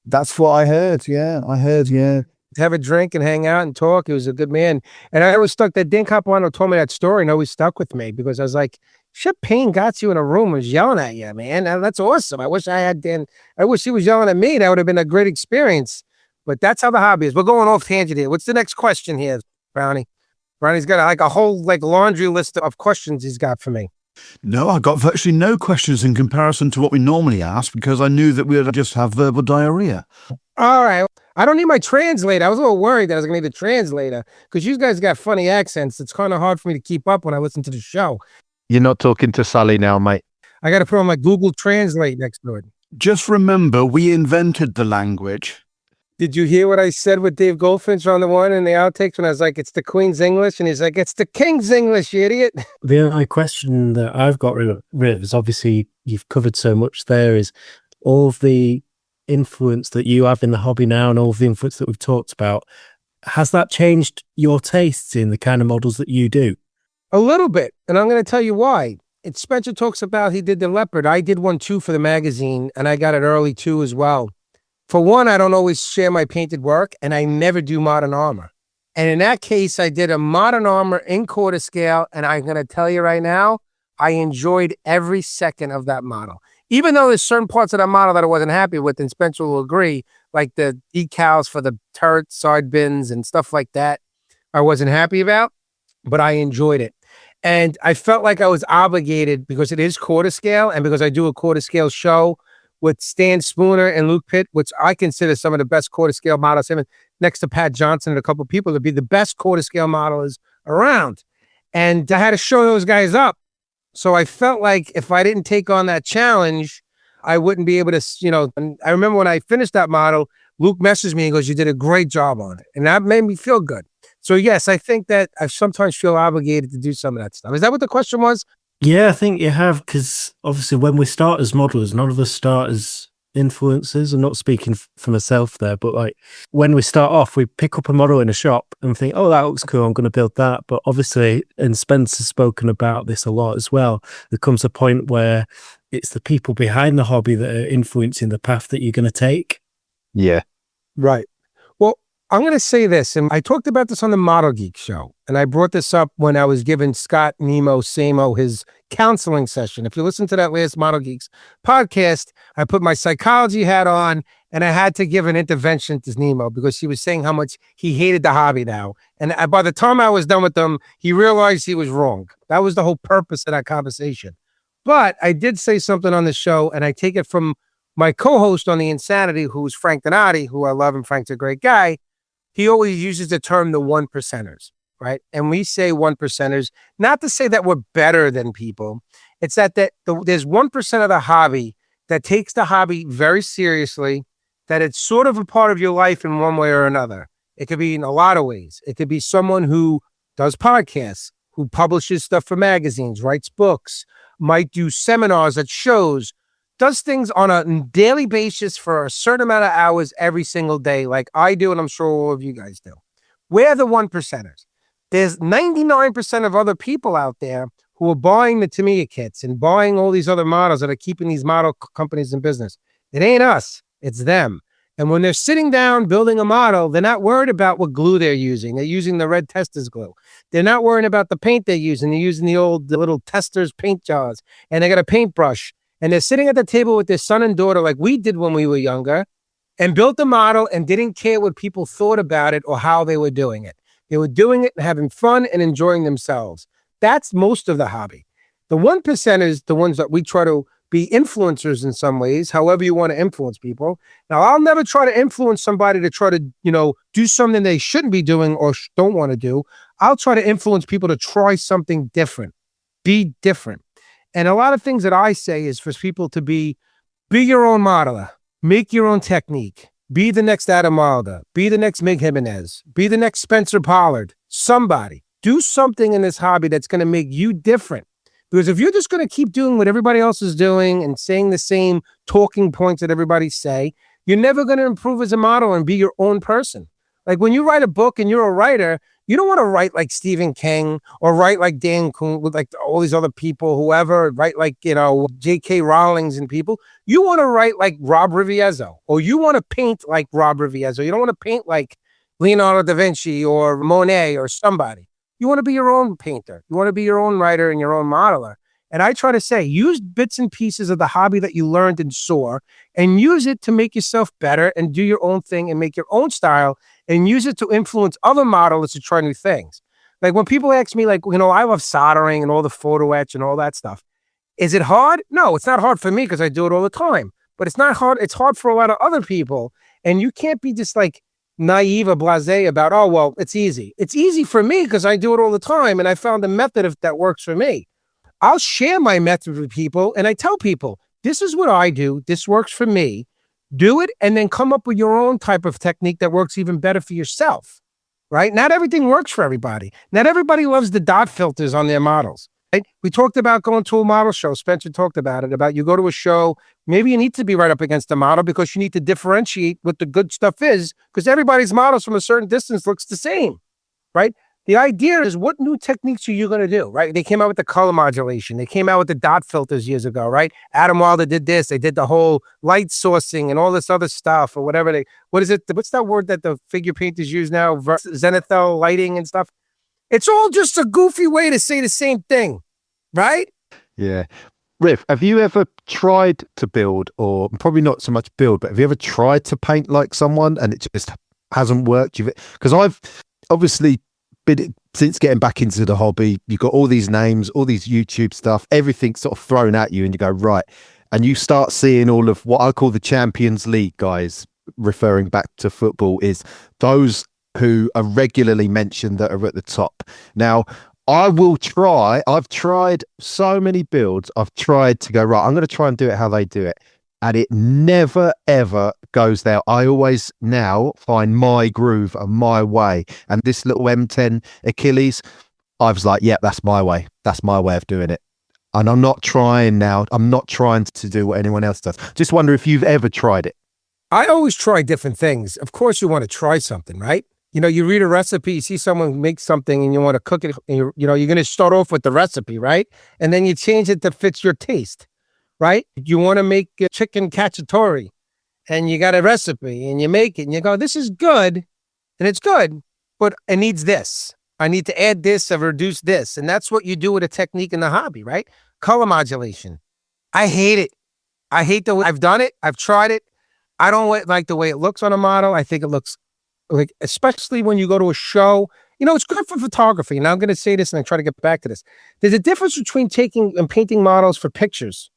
That's what I heard. Yeah, yeah. Have a drink and hang out and talk. He was a good man. And I always stuck that Dan Capuano told me that story and always stuck with me because I was like, Shit, pain got you in a room and was yelling at you, man. That's awesome. I wish I had Dan. I wish he was yelling at me. That would have been a great experience. But that's how the hobby is. We're going off tangent here. What's the next question here, Brownie? Brownie's got like a whole like laundry list of questions he's got for me. No, I got virtually no questions in comparison to what we normally ask because I knew that we'd just have verbal diarrhea. All right. I don't need my translator. I was a little worried that I was going to need a translator because you guys got funny accents. It's kind of hard for me to keep up when I listen to the show. You're not talking to Sully now, mate. I got to put on my Google Translate next to it. Just remember, we invented the language. Did you hear what I said with Dave Goldfinch on the one in the outtakes when I was like, it's the Queen's English? And he's like, it's the King's English, you idiot. The only question that I've got, Riv, is obviously you've covered so much there, is all of the influence that you have in the hobby now and all of the influence that we've talked about. Has that changed your tastes in the kind of models that you do? A little bit. And I'm going to tell you why. Spencer talks about he did the leopard. I did one too for the magazine, and I got it early too as well. For one, I don't always share my painted work, and I never do modern armor. And in that case, I did a modern armor in quarter scale, and I'm going to tell you right now, I enjoyed every second of that model. Even though there's certain parts of that model that I wasn't happy with, and Spencer will agree, like the decals for the turret side bins and stuff like that, I wasn't happy about, but I enjoyed it. And I felt like I was obligated because it is quarter scale, and because I do a quarter scale show with Stan Spooner and Luke Pitt, which I consider some of the best quarter scale models, him next to Pat Johnson and a couple of people, to be the best quarter scale modelers around. And I had to show those guys up. So I felt like if I didn't take on that challenge, I wouldn't be able to, and I remember when I finished that model, Luke messaged me and goes, you did a great job on it. And that made me feel good. So yes, I think that I sometimes feel obligated to do some of that stuff. Is that what the question was? Yeah, I think you have, because obviously when we start as modelers, none of us start as influencers. I'm not speaking for myself there, but like when we start off, we pick up a model in a shop and think, oh, that looks cool, I'm going to build that. But obviously, and Spencer's spoken about this a lot as well, there comes a point where it's the people behind the hobby that are influencing the path that you're going to take. Yeah. Right. Well, I'm going to say this, and I talked about this on the Model Geek show, and I brought this up when I was giving Scott Nemo Samo his counseling session. If you listen to that last Model Geeks podcast, I put my psychology hat on, and I had to give an intervention to Nemo because he was saying how much he hated the hobby now. And by the time I was done with them, he realized he was wrong. That was the whole purpose of that conversation. But I did say something on the show, and I take it from my co-host on The Insanity, who's Frank Donati, who I love, and Frank's a great guy. He always uses the term the 1%ers, right? And we say 1%ers, not to say that we're better than people. It's that there's 1% of the hobby that takes the hobby very seriously, that it's sort of a part of your life in one way or another. It could be in a lot of ways. It could be someone who does podcasts, who publishes stuff for magazines, writes books, might do seminars at shows, does things on a daily basis for a certain amount of hours every single day, like I do, and I'm sure all of you guys do. We're the 1%ers. There's 99% of other people out there who are buying the Tamiya kits and buying all these other models that are keeping these model companies in business. It ain't us, it's them. And when they're sitting down building a model, they're not worried about what glue they're using. They're using the red Testors glue. They're not worrying about the paint they're using. They're using the little Testors paint jars, and they got a paintbrush. And they're sitting at the table with their son and daughter like we did when we were younger, and built the model and didn't care what people thought about it or how they were doing it. They were doing it and having fun and enjoying themselves. That's most of the hobby. The 1%ers, the ones that we try to be influencers in some ways, however you want to influence people. Now, I'll never try to influence somebody to try to, do something they shouldn't be doing or don't want to do. I'll try to influence people to try something different, be different. And a lot of things that I say is for people to be your own modeler, make your own technique, be the next Adam Wilder, be the next Mig Jimenez, be the next Spencer Pollard, somebody. Do something in this hobby that's going to make you different. Because if you're just going to keep doing what everybody else is doing and saying the same talking points that everybody say, you're never going to improve as a model and be your own person. Like when you write a book and you're a writer, you don't want to write like Stephen King or write like Dan Kuhn with like all these other people, whoever, write like, J.K. Rowling's and people. You want to write like Rob Riviezzo, or you want to paint like Rob Riviezzo. You don't want to paint like Leonardo da Vinci or Monet or somebody. You want to be your own painter. You want to be your own writer and your own modeler. And I try to say, use bits and pieces of the hobby that you learned and saw and use it to make yourself better and do your own thing and make your own style and use it to influence other models to try new things. Like when people ask me, like, you know, I love soldering and all the photo etch and all that stuff. Is it hard? No, it's not hard for me because I do it all the time. But it's not hard. It's hard for a lot of other people. And you can't be just like naive or blasé about, oh, well, it's easy. It's easy for me because I do it all the time. And I found a method that works for me. I'll share my method with people and I tell people, this is what I do. This works for me. Do it and then come up with your own type of technique that works even better for yourself, right? Not everything works for everybody. Not everybody loves the dot filters on their models. Right? We talked about going to a model show. Spencer talked about it, about you go to a show, maybe you need to be right up against the model because you need to differentiate what the good stuff is because everybody's models from a certain distance looks the same, right? The idea is what new techniques are you going to do, right? They came out with the color modulation. They came out with the dot filters years ago, right? Adam Wilder did this. They did the whole light sourcing and all this other stuff or whatever what is it? What's that word that the figure painters use now? Zenithal lighting and stuff. It's all just a goofy way to say the same thing, right? Yeah. Riv, have you ever tried to build, or probably not so much build, but have you ever tried to paint like someone and it just hasn't worked? Because I've obviously been, since getting back into the hobby, you've got all these names, all these YouTube stuff, everything's sort of thrown at you and you go, right. And you start seeing all of what I call the Champions League guys, referring back to football, is those who are regularly mentioned that are at the top. Now, I've tried so many builds. I've tried to go, right, I'm going to try and do it how they do it. And it never, ever goes there. I always now find my groove and my way. And this little M10 Achilles, I was like, yeah, that's my way. That's my way of doing it. And I'm not trying now. I'm not trying to do what anyone else does. Just wonder if you've ever tried it. I always try different things. Of course, you want to try something, right? You know, you read a recipe, you see someone make something and you want to cook it. And you're going to start off with the recipe, right? And then you change it to fit your taste, right? You want to make chicken cacciatore and you got a recipe and you make it and you go, this is good and it's good, but it needs this. I need to add this or reduce this. And that's what you do with a technique in the hobby, right? Color modulation. I hate it. I hate the way I've done it. I've tried it. I don't like the way it looks on a model. I think it looks like, especially when you go to a show, you know, it's good for photography. And I'm going to say this and I try to get back to this. There's a difference between taking and painting models for pictures.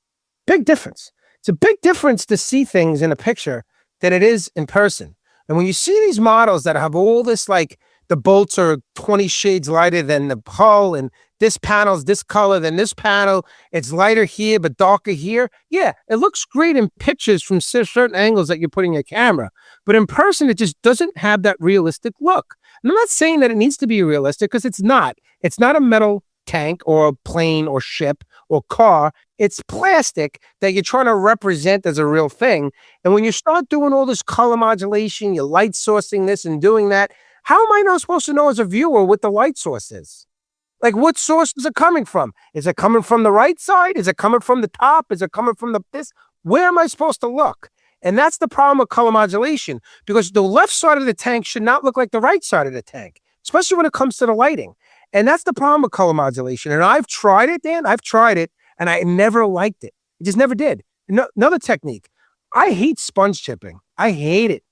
Big difference. It's a big difference to see things in a picture than it is in person. And when you see these models that have all this, like the bolts are 20 shades lighter than the hull and this panel's this color than this panel, it's lighter here but darker here. Yeah, it looks great in pictures from certain angles that you're putting your camera. But in person, it just doesn't have that realistic look. And I'm not saying that it needs to be realistic because it's not. It's not a metal tank or a plane or ship or car. It's plastic that you're trying to represent as a real thing. And when you start doing all this color modulation, you're light sourcing this and doing that, how am I not supposed to know as a viewer what the light source is? Like, what source is it coming from? Is it coming from the right side? Is it coming from the top? Is it coming from this? Where am I supposed to look? And that's the problem with color modulation, because the left side of the tank should not look like the right side of the tank, especially when it comes to the lighting. And that's the problem with color modulation. And I've tried it, Dan. I've tried it, and I never liked it. I just never did. Another technique. I hate sponge chipping. I hate it.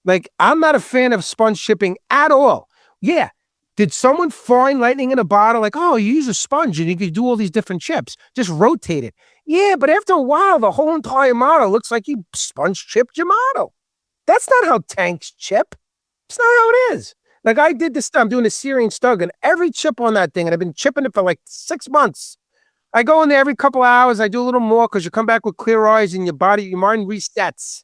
Like, I'm not a fan of sponge chipping at all. Yeah. Did someone find lightning in a bottle? Like, oh, you use a sponge and you can do all these different chips. Just rotate it. Yeah, but after a while, the whole entire model looks like you sponge chipped your model. That's not how tanks chip. It's not how it is. Like, I did this, I'm doing a Syrian Stug, and every chip on that thing, and I've been chipping it for like 6 months. I go in there every couple of hours. I do a little more because you come back with clear eyes and your mind resets,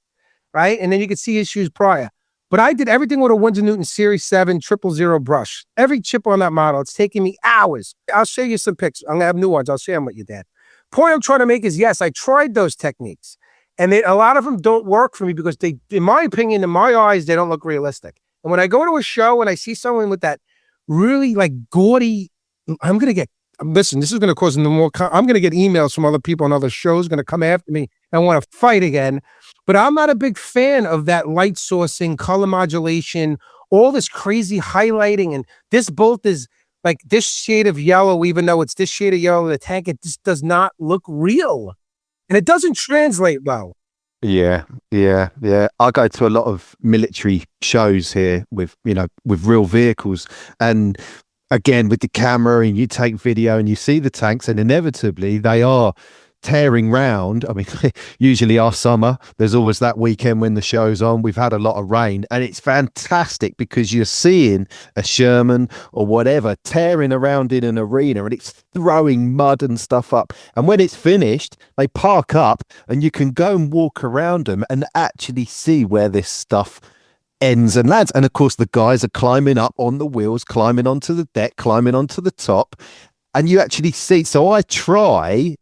right? And then you can see issues prior. But I did everything with a Winsor Newton Series 7 000 brush. Every chip on that model, it's taking me hours. I'll show you some pics. I'm going to have new ones. I'll share them with you, Dan. Point I'm trying to make is, yes, I tried those techniques. And a lot of them don't work for me because they, in my opinion, in my eyes, they don't look realistic. And when I go to a show and I see someone with that really like gaudy, listen, this is going to cause more, I'm going to get emails from other people on other shows going to come after me and want to fight again. But I'm not a big fan of that light sourcing, color modulation, all this crazy highlighting. And this bolt is like this shade of yellow, even though it's this shade of yellow in the tank, it just does not look real. And it doesn't translate well. Yeah. I go to a lot of military shows here with real vehicles, and again with the camera, and you take video and you see the tanks, and inevitably they are tearing round. I mean, usually our summer, there's always that weekend when the show's on. We've had a lot of rain, and it's fantastic because you're seeing a Sherman or whatever tearing around in an arena, and it's throwing mud and stuff up. And when it's finished, they park up and you can go and walk around them and actually see where this stuff ends and lands. And of course, the guys are climbing up on the wheels, climbing onto the deck, climbing onto the top. And you actually see, so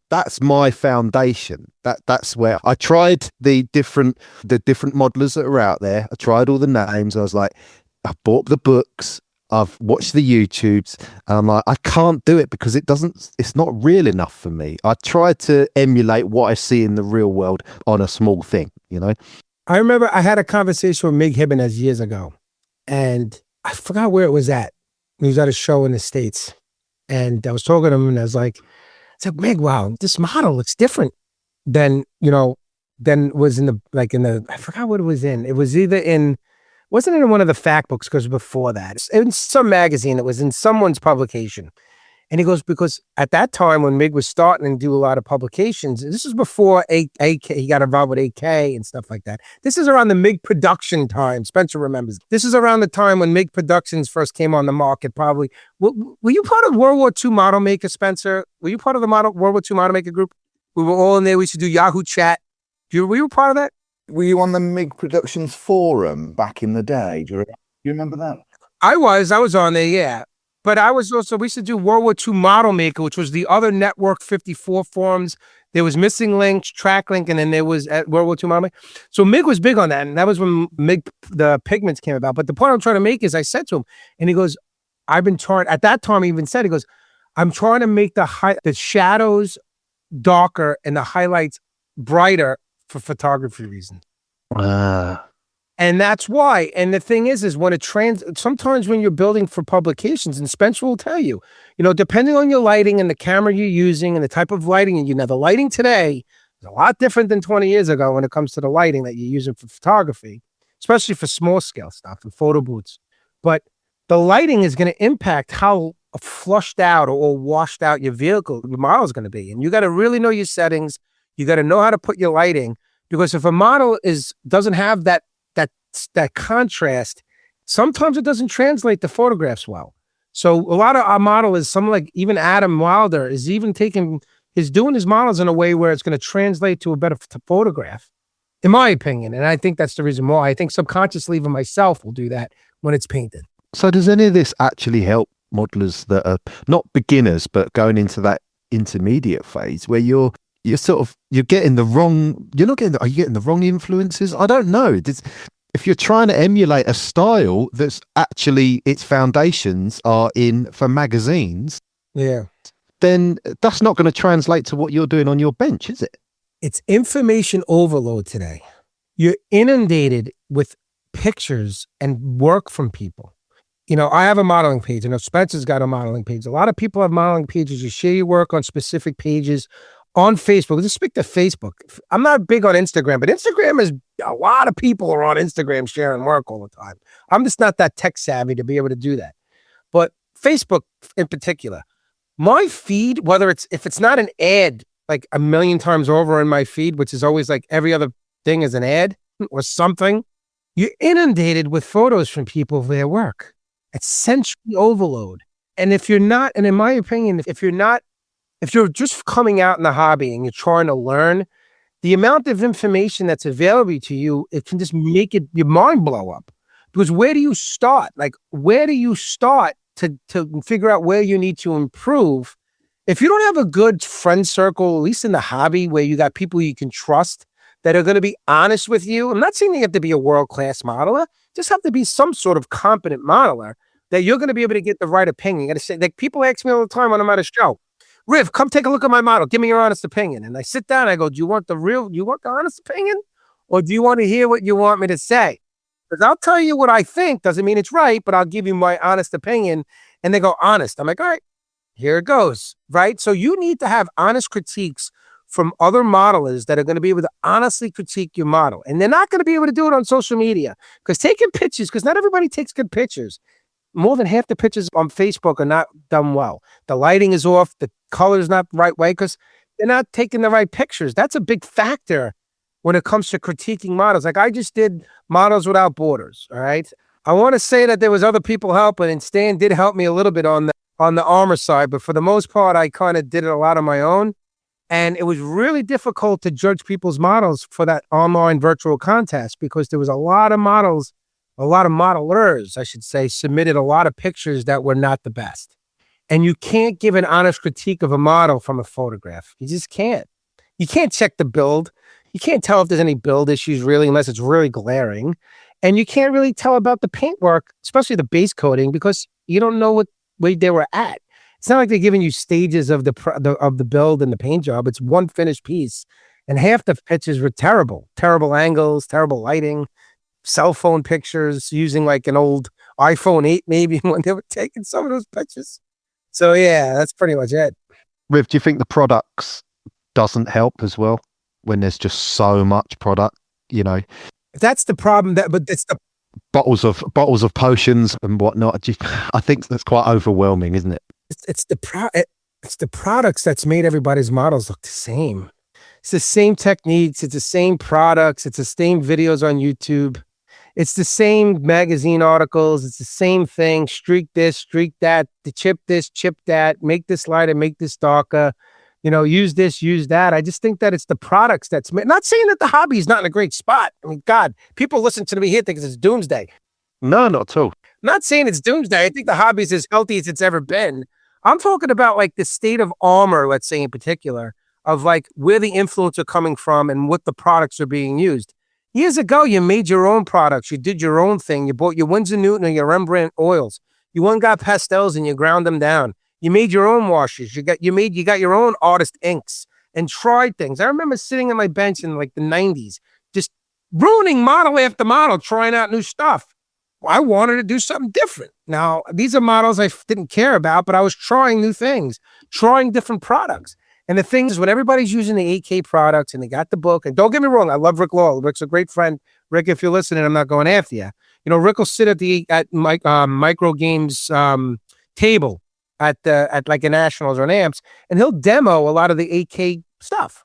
that's my foundation. That's where I tried the different modelers that are out there. I tried all the names. I was like, I bought the books, I've watched the YouTubes, and I'm like, I can't do it because it's not real enough for me. I tried to emulate what I see in the real world on a small thing, I remember I had a conversation with Mig Jimenez years ago, and I forgot where it was at. He was at a show in the States. And I was talking to him, and I was like, Mig, wow, this model looks different than was in the, I forgot what it was in. It was wasn't in one of the fact books, because before that, in some magazine, it was in someone's publication. And he goes, because at that time when Mig was starting and do a lot of publications, this was before AK, he got involved with AK and stuff like that. This is around the Mig production time. Spencer remembers. This is around the time when Mig Productions first came on the market, probably. Were you part of World War II Model Maker, Spencer? Were you part of the World War II Model Maker group? We were all in there. We used to do Yahoo chat. Were you part of that? Were you on the MiG Productions forum back in the day? Do you remember that? I was on there, yeah. But I was also, we used to do World War II Model Maker, which was the other Network 54 forums. There was Missing Links, TrackLink, and then there was at World War II Model Maker. So MiG was big on that, and that was when MiG, the pigments came about. But the point I'm trying to make is, I said to him, and he goes, at that time he even said, he goes, I'm trying to make the shadows darker and the highlights brighter for photography reasons. And that's why. And the thing is when sometimes when you're building for publications, and Spencer will tell you, depending on your lighting and the camera you're using and the type of lighting, the lighting today is a lot different than 20 years ago when it comes to the lighting that you're using for photography, especially for small scale stuff and photo booths. But the lighting is going to impact how flushed out or washed out your model is going to be. And you got to really know your settings. You got to know how to put your lighting, because if a model doesn't have that contrast, sometimes it doesn't translate the photographs well. So a lot of our model is someone like even Adam Wilder is doing his models in a way where it's going to translate to a better photograph, in my opinion. And I think that's the reason why. I think subconsciously even myself will do that when it's painted. So does any of this actually help modelers that are not beginners, but going into that intermediate phase where are you getting the wrong influences? I don't know. If you're trying to emulate a style that's actually its foundations are for magazines, yeah, then that's not going to translate to what you're doing on your bench, is it? It's information overload today. You're inundated with pictures and work from people. I have a modeling page. Spencer's got a modeling page. A lot of people have modeling pages. You share your work on specific pages on Facebook. Just speak to Facebook. I'm not big on Instagram, but Instagram is a lot of people are on Instagram sharing work all the time. I'm just not that tech savvy to be able to do that. But Facebook in particular, my feed, if it's not an ad like a million times over in my feed, which is always like every other thing is an ad or something, you're inundated with photos from people of their work. It's sensory overload. And if you're not, and in my opinion, if you're just coming out in the hobby and you're trying to learn, the amount of information that's available to you, it can just make your mind blow up. Because where do you start? Where do you start to figure out where you need to improve? If you don't have a good friend circle, at least in the hobby, where you got people you can trust that are going to be honest with you. I'm not saying you have to be a world-class modeler. Just have to be some sort of competent modeler that you're going to be able to get the right opinion. You got to say, people ask me all the time when I'm at a show, Riv, come take a look at my model. Give me your honest opinion. And I sit down and I go, do you want the honest opinion? Or do you want to hear what you want me to say? Because I'll tell you what I think. Doesn't mean it's right, but I'll give you my honest opinion. And they go, honest. I'm like, all right, here it goes, right? So you need to have honest critiques from other modelers that are going to be able to honestly critique your model. And they're not going to be able to do it on social media because taking pictures, because not everybody takes good pictures. More than half the pictures on Facebook are not done well. The lighting is off. The color's not the right way because they're not taking the right pictures. That's a big factor when it comes to critiquing models. Like I just did Models Without Borders, all right? I want to say that there was other people helping, and Stan did help me a little bit on the armor side, but for the most part, I kind of did it a lot on my own. And it was really difficult to judge people's models for that online virtual contest because there was a lot of models, a lot of modelers, I should say, submitted a lot of pictures that were not the best. And you can't give an honest critique of a model from a photograph. You just can't. You can't check the build. You can't tell if there's any build issues really, unless it's really glaring. And you can't really tell about the paintwork, especially the base coating, because you don't know what way they were at. It's not like they're giving you stages of the build and the paint job. It's one finished piece. And half the pictures were terrible. Terrible angles, terrible lighting, cell phone pictures using like an old iPhone 8 maybe when they were taking some of those pictures. So yeah, that's pretty much it. Riv, do you think the products doesn't help as well when there's just so much product, you know? That's the problem. But it's the bottles of potions and whatnot. I think that's quite overwhelming, isn't it? It's the products that's made everybody's models look the same. It's the same techniques. It's the same products. It's the same videos on YouTube. It's the same magazine articles. It's the same thing. Streak this, streak that. The chip this, chip that. Make this lighter, make this darker. Use this, use that. I just think that it's the products that's made. Not saying that the hobby is not in a great spot. I mean, God, people listen to me here think it's doomsday. No, not at all. Not saying it's doomsday. I think the hobby is as healthy as it's ever been. I'm talking about like the state of armor, let's say in particular, of like where the influence are coming from and what the products are being used. Years ago, you made your own products. You did your own thing. You bought your Winsor Newton or your Rembrandt oils. You went and got pastels and you ground them down. You made your own washes. You got your own artist inks and tried things. I remember sitting on my bench in like the 90s, just ruining model after model, trying out new stuff. I wanted to do something different. Now, these are models I didn't care about, but I was trying new things, trying different products. And the thing is, when everybody's using the 8K products and they got the book, and don't get me wrong, I love Rick Law. Rick's a great friend. Rick, if you're listening, I'm not going after you. Rick will sit at Micro Games table at like a Nationals or an Amps, and he'll demo a lot of the 8K stuff,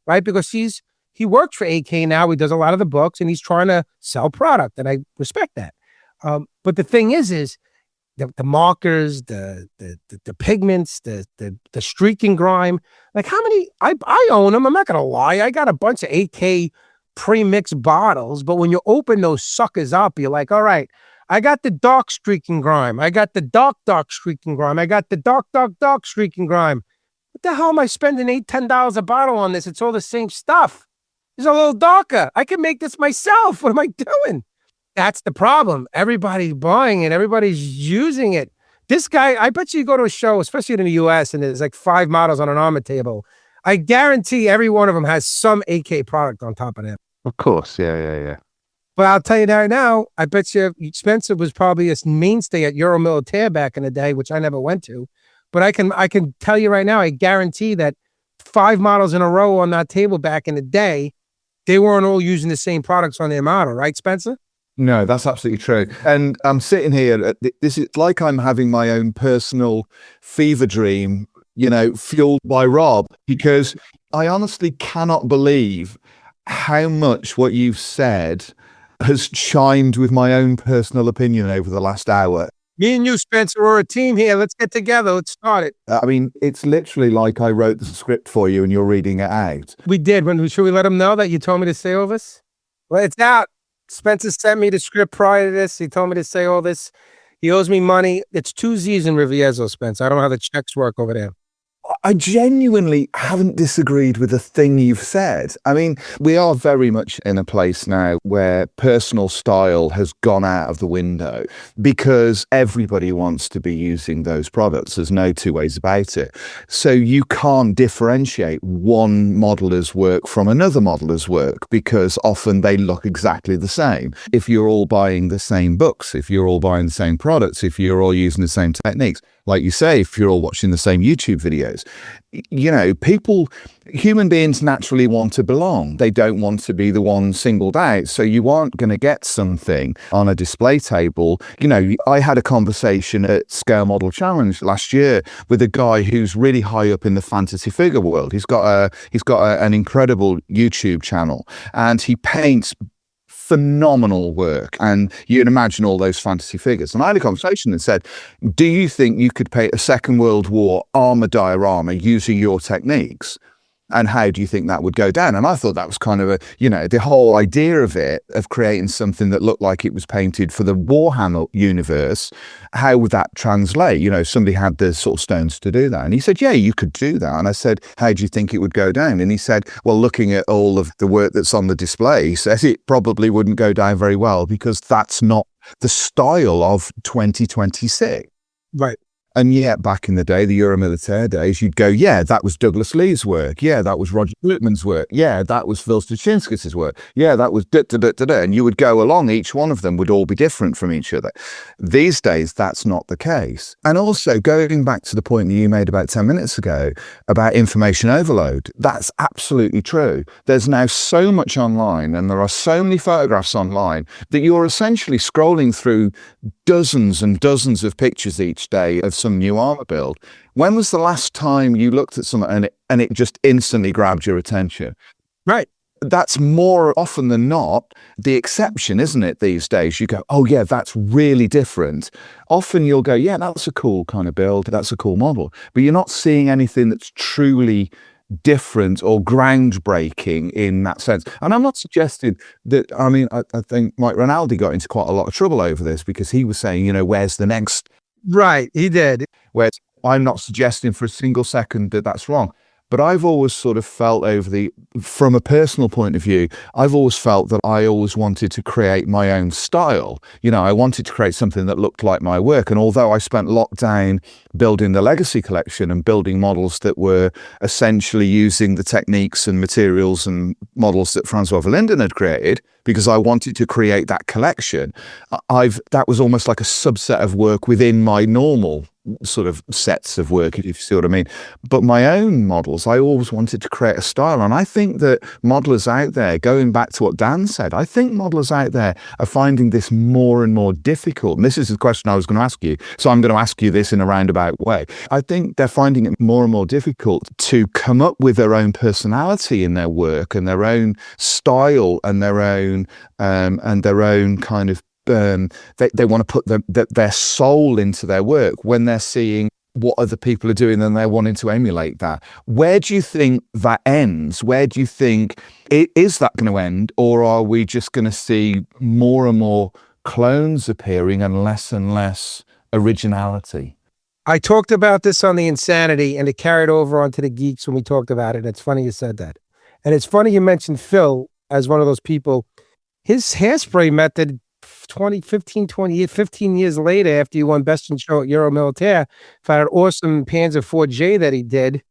right? Because he works for 8K now. He does a lot of the books, and he's trying to sell product, and I respect that. But the thing is the markers, the pigments, the streaking grime. Like how many? I own them. I'm not gonna lie. I got a bunch of 8K pre-mixed bottles, but when you open those suckers up, you're like, all right, I got the dark streaking grime. I got the dark streaking grime. I got the dark streaking grime. What the hell am I spending $8-10 a bottle on this? It's all the same stuff. It's a little darker. I can make this myself. What am I doing? That's the problem. Everybody's buying it. Everybody's using it. This guy, I bet you go to a show, especially in the US, and there's like 5 models on an armor table. I guarantee every one of them has some 8K product on top of them. Of course. Yeah. But I'll tell you that now, I bet you Spencer was probably a mainstay at Euro Militaire back in the day, which I never went to. But I can tell you right now, I guarantee that 5 models in a row on that table back in the day, they weren't all using the same products on their model, right, Spencer? No, that's absolutely true. And I'm sitting here, this is like I'm having my own personal fever dream, fueled by Rob, because I honestly cannot believe how much what you've said has chimed with my own personal opinion over the last hour. Me and you, Spencer, are a team here. Let's get together. Let's start it. I mean, it's literally like I wrote the script for you and you're reading it out. We did. Should we let them know that you told me to say all this? Well, it's out. Spencer sent me the script prior to this. He told me to say all this. He owes me money. It's 2 Z's in Riviezzo, Spencer. I don't know how the checks work over there. I genuinely haven't disagreed with a thing you've said. I mean, we are very much in a place now where personal style has gone out of the window because everybody wants to be using those products. There's no two ways about it. So you can't differentiate one modeler's work from another modeler's work because often they look exactly the same. If you're all buying the same books, if you're all buying the same products, if you're all using the same techniques, like you say, if you're all watching the same YouTube videos, you know, human beings naturally want to belong. They don't want to be the one singled out. So you aren't going to get something on a display table. You know, I had a conversation at Scale Model Challenge last year with a guy who's really high up in the fantasy figure world. He's got an incredible YouTube channel, and he paints phenomenal work, and you'd imagine all those fantasy figures. And I had a conversation and said, do you think you could paint a Second World War armor diorama using your techniques? And how do you think that would go down? And I thought that was kind of the whole idea of it, of creating something that looked like it was painted for the Warhammer universe. How would that translate? You know, somebody had the sort of stones to do that. And he said, yeah, you could do that. And I said, how do you think it would go down? And he said, well, looking at all of the work that's on the display, he says it probably wouldn't go down very well because that's not the style of 2026. Right. And yet, back in the day, the Euromilitaire days, you'd go, yeah, that was Douglas Lee's work. Yeah, that was Roger Blutman's work. Yeah, that was Phil Stachinskis' work. Yeah, that was da-da-da-da-da. And you would go along, each one of them would all be different from each other. These days, that's not the case. And also, going back to the point that you made about 10 minutes ago about information overload, that's absolutely true. There's now so much online, and there are so many photographs online, that you're essentially scrolling through dozens and dozens of pictures each day of some new armor build. When was the last time you looked at something and it just instantly grabbed your attention? Right. That's more often than not the exception, isn't it, these days? You go, oh yeah, that's really different. Often you'll go, yeah, that's a cool kind of build, that's a cool model. But you're not seeing anything that's truly different or groundbreaking in that sense. And I'm not suggesting that, I mean, I think Mike Rinaldi got into quite a lot of trouble over this because he was saying, you know, where's the next? Right, he did. Where I'm not suggesting for a single second that that's wrong. But I've always sort of felt from a personal point of view, I've always felt that I always wanted to create my own style. You know, I wanted to create something that looked like my work. And although I spent lockdown building the Legacy collection and building models that were essentially using the techniques and materials and models that Francois Verlinden had created, because I wanted to create that collection, that was almost like a subset of work within my normal sort of sets of work, if you see what I mean. But my own models, I always wanted to create a style. And I think that modelers out there, going back to what Dan said, I think modelers out there are finding this more and more difficult. And this is the question I was going to ask you. So I'm going to ask you this in a roundabout way. I think they're finding it more and more difficult to come up with their own personality in their work and their own style and their own kind of they want to put their soul into their work when they're seeing what other people are doing and they're wanting to emulate that. Where do you think that ends? Where do you think is that going to end? Or are we just going to see more and more clones appearing and less originality? I talked about this on the Insanity, and it carried over onto the Geeks when we talked about it. It's funny you said that. And it's funny you mentioned Phil as one of those people. His hairspray method 15 years later, after he won Best in Show at Euromilitaire, for that awesome Panzer 4J that he did.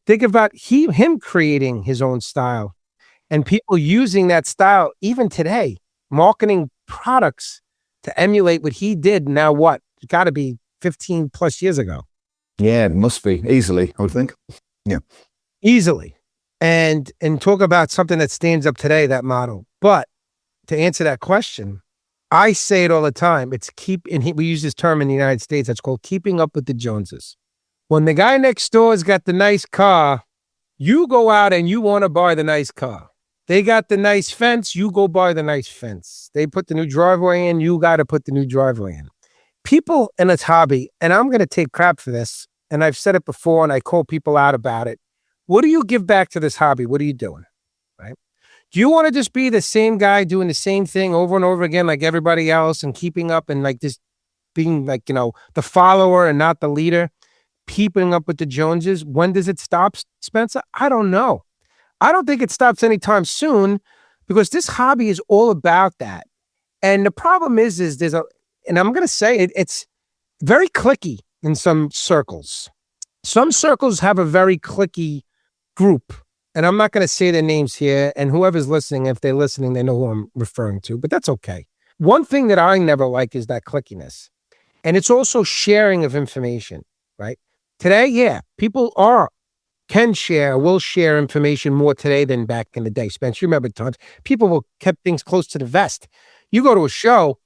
Think about him creating his own style and people using that style even today, marketing products to emulate what he did. Now what? It's got to be 15 plus years ago. Yeah, it must be. Easily, I would think. Yeah. Easily. And talk about something that stands up today, that model. But to answer that question, I say it all the time. We use this term in the United States. It's called keeping up with the Joneses. When the guy next door has got the nice car, you go out and you want to buy the nice car. They got the nice fence, you go buy the nice fence. They put the new driveway in, you got to put the new driveway in. People in this hobby, and I'm going to take crap for this, and I've said it before and I call people out about it. What do you give back to this hobby? What are you doing? Right? Do you want to just be the same guy doing the same thing over and over again like everybody else and keeping up and like just being like, the follower and not the leader? keeping up with the Joneses. When does it stop, Spencer? I don't know. I don't think it stops anytime soon because this hobby is all about that. And the problem is there's and I'm going to say it's very cliquey in some circles. Some circles have a very cliquey group. And I'm not going to say their names here. And whoever's listening, if they're listening, they know who I'm referring to, but that's okay. One thing that I never like is that clickiness. And it's also sharing of information, right? Today, yeah, people will share information more today than back in the day. Spence, you remember times people kept things close to the vest. You go to a show,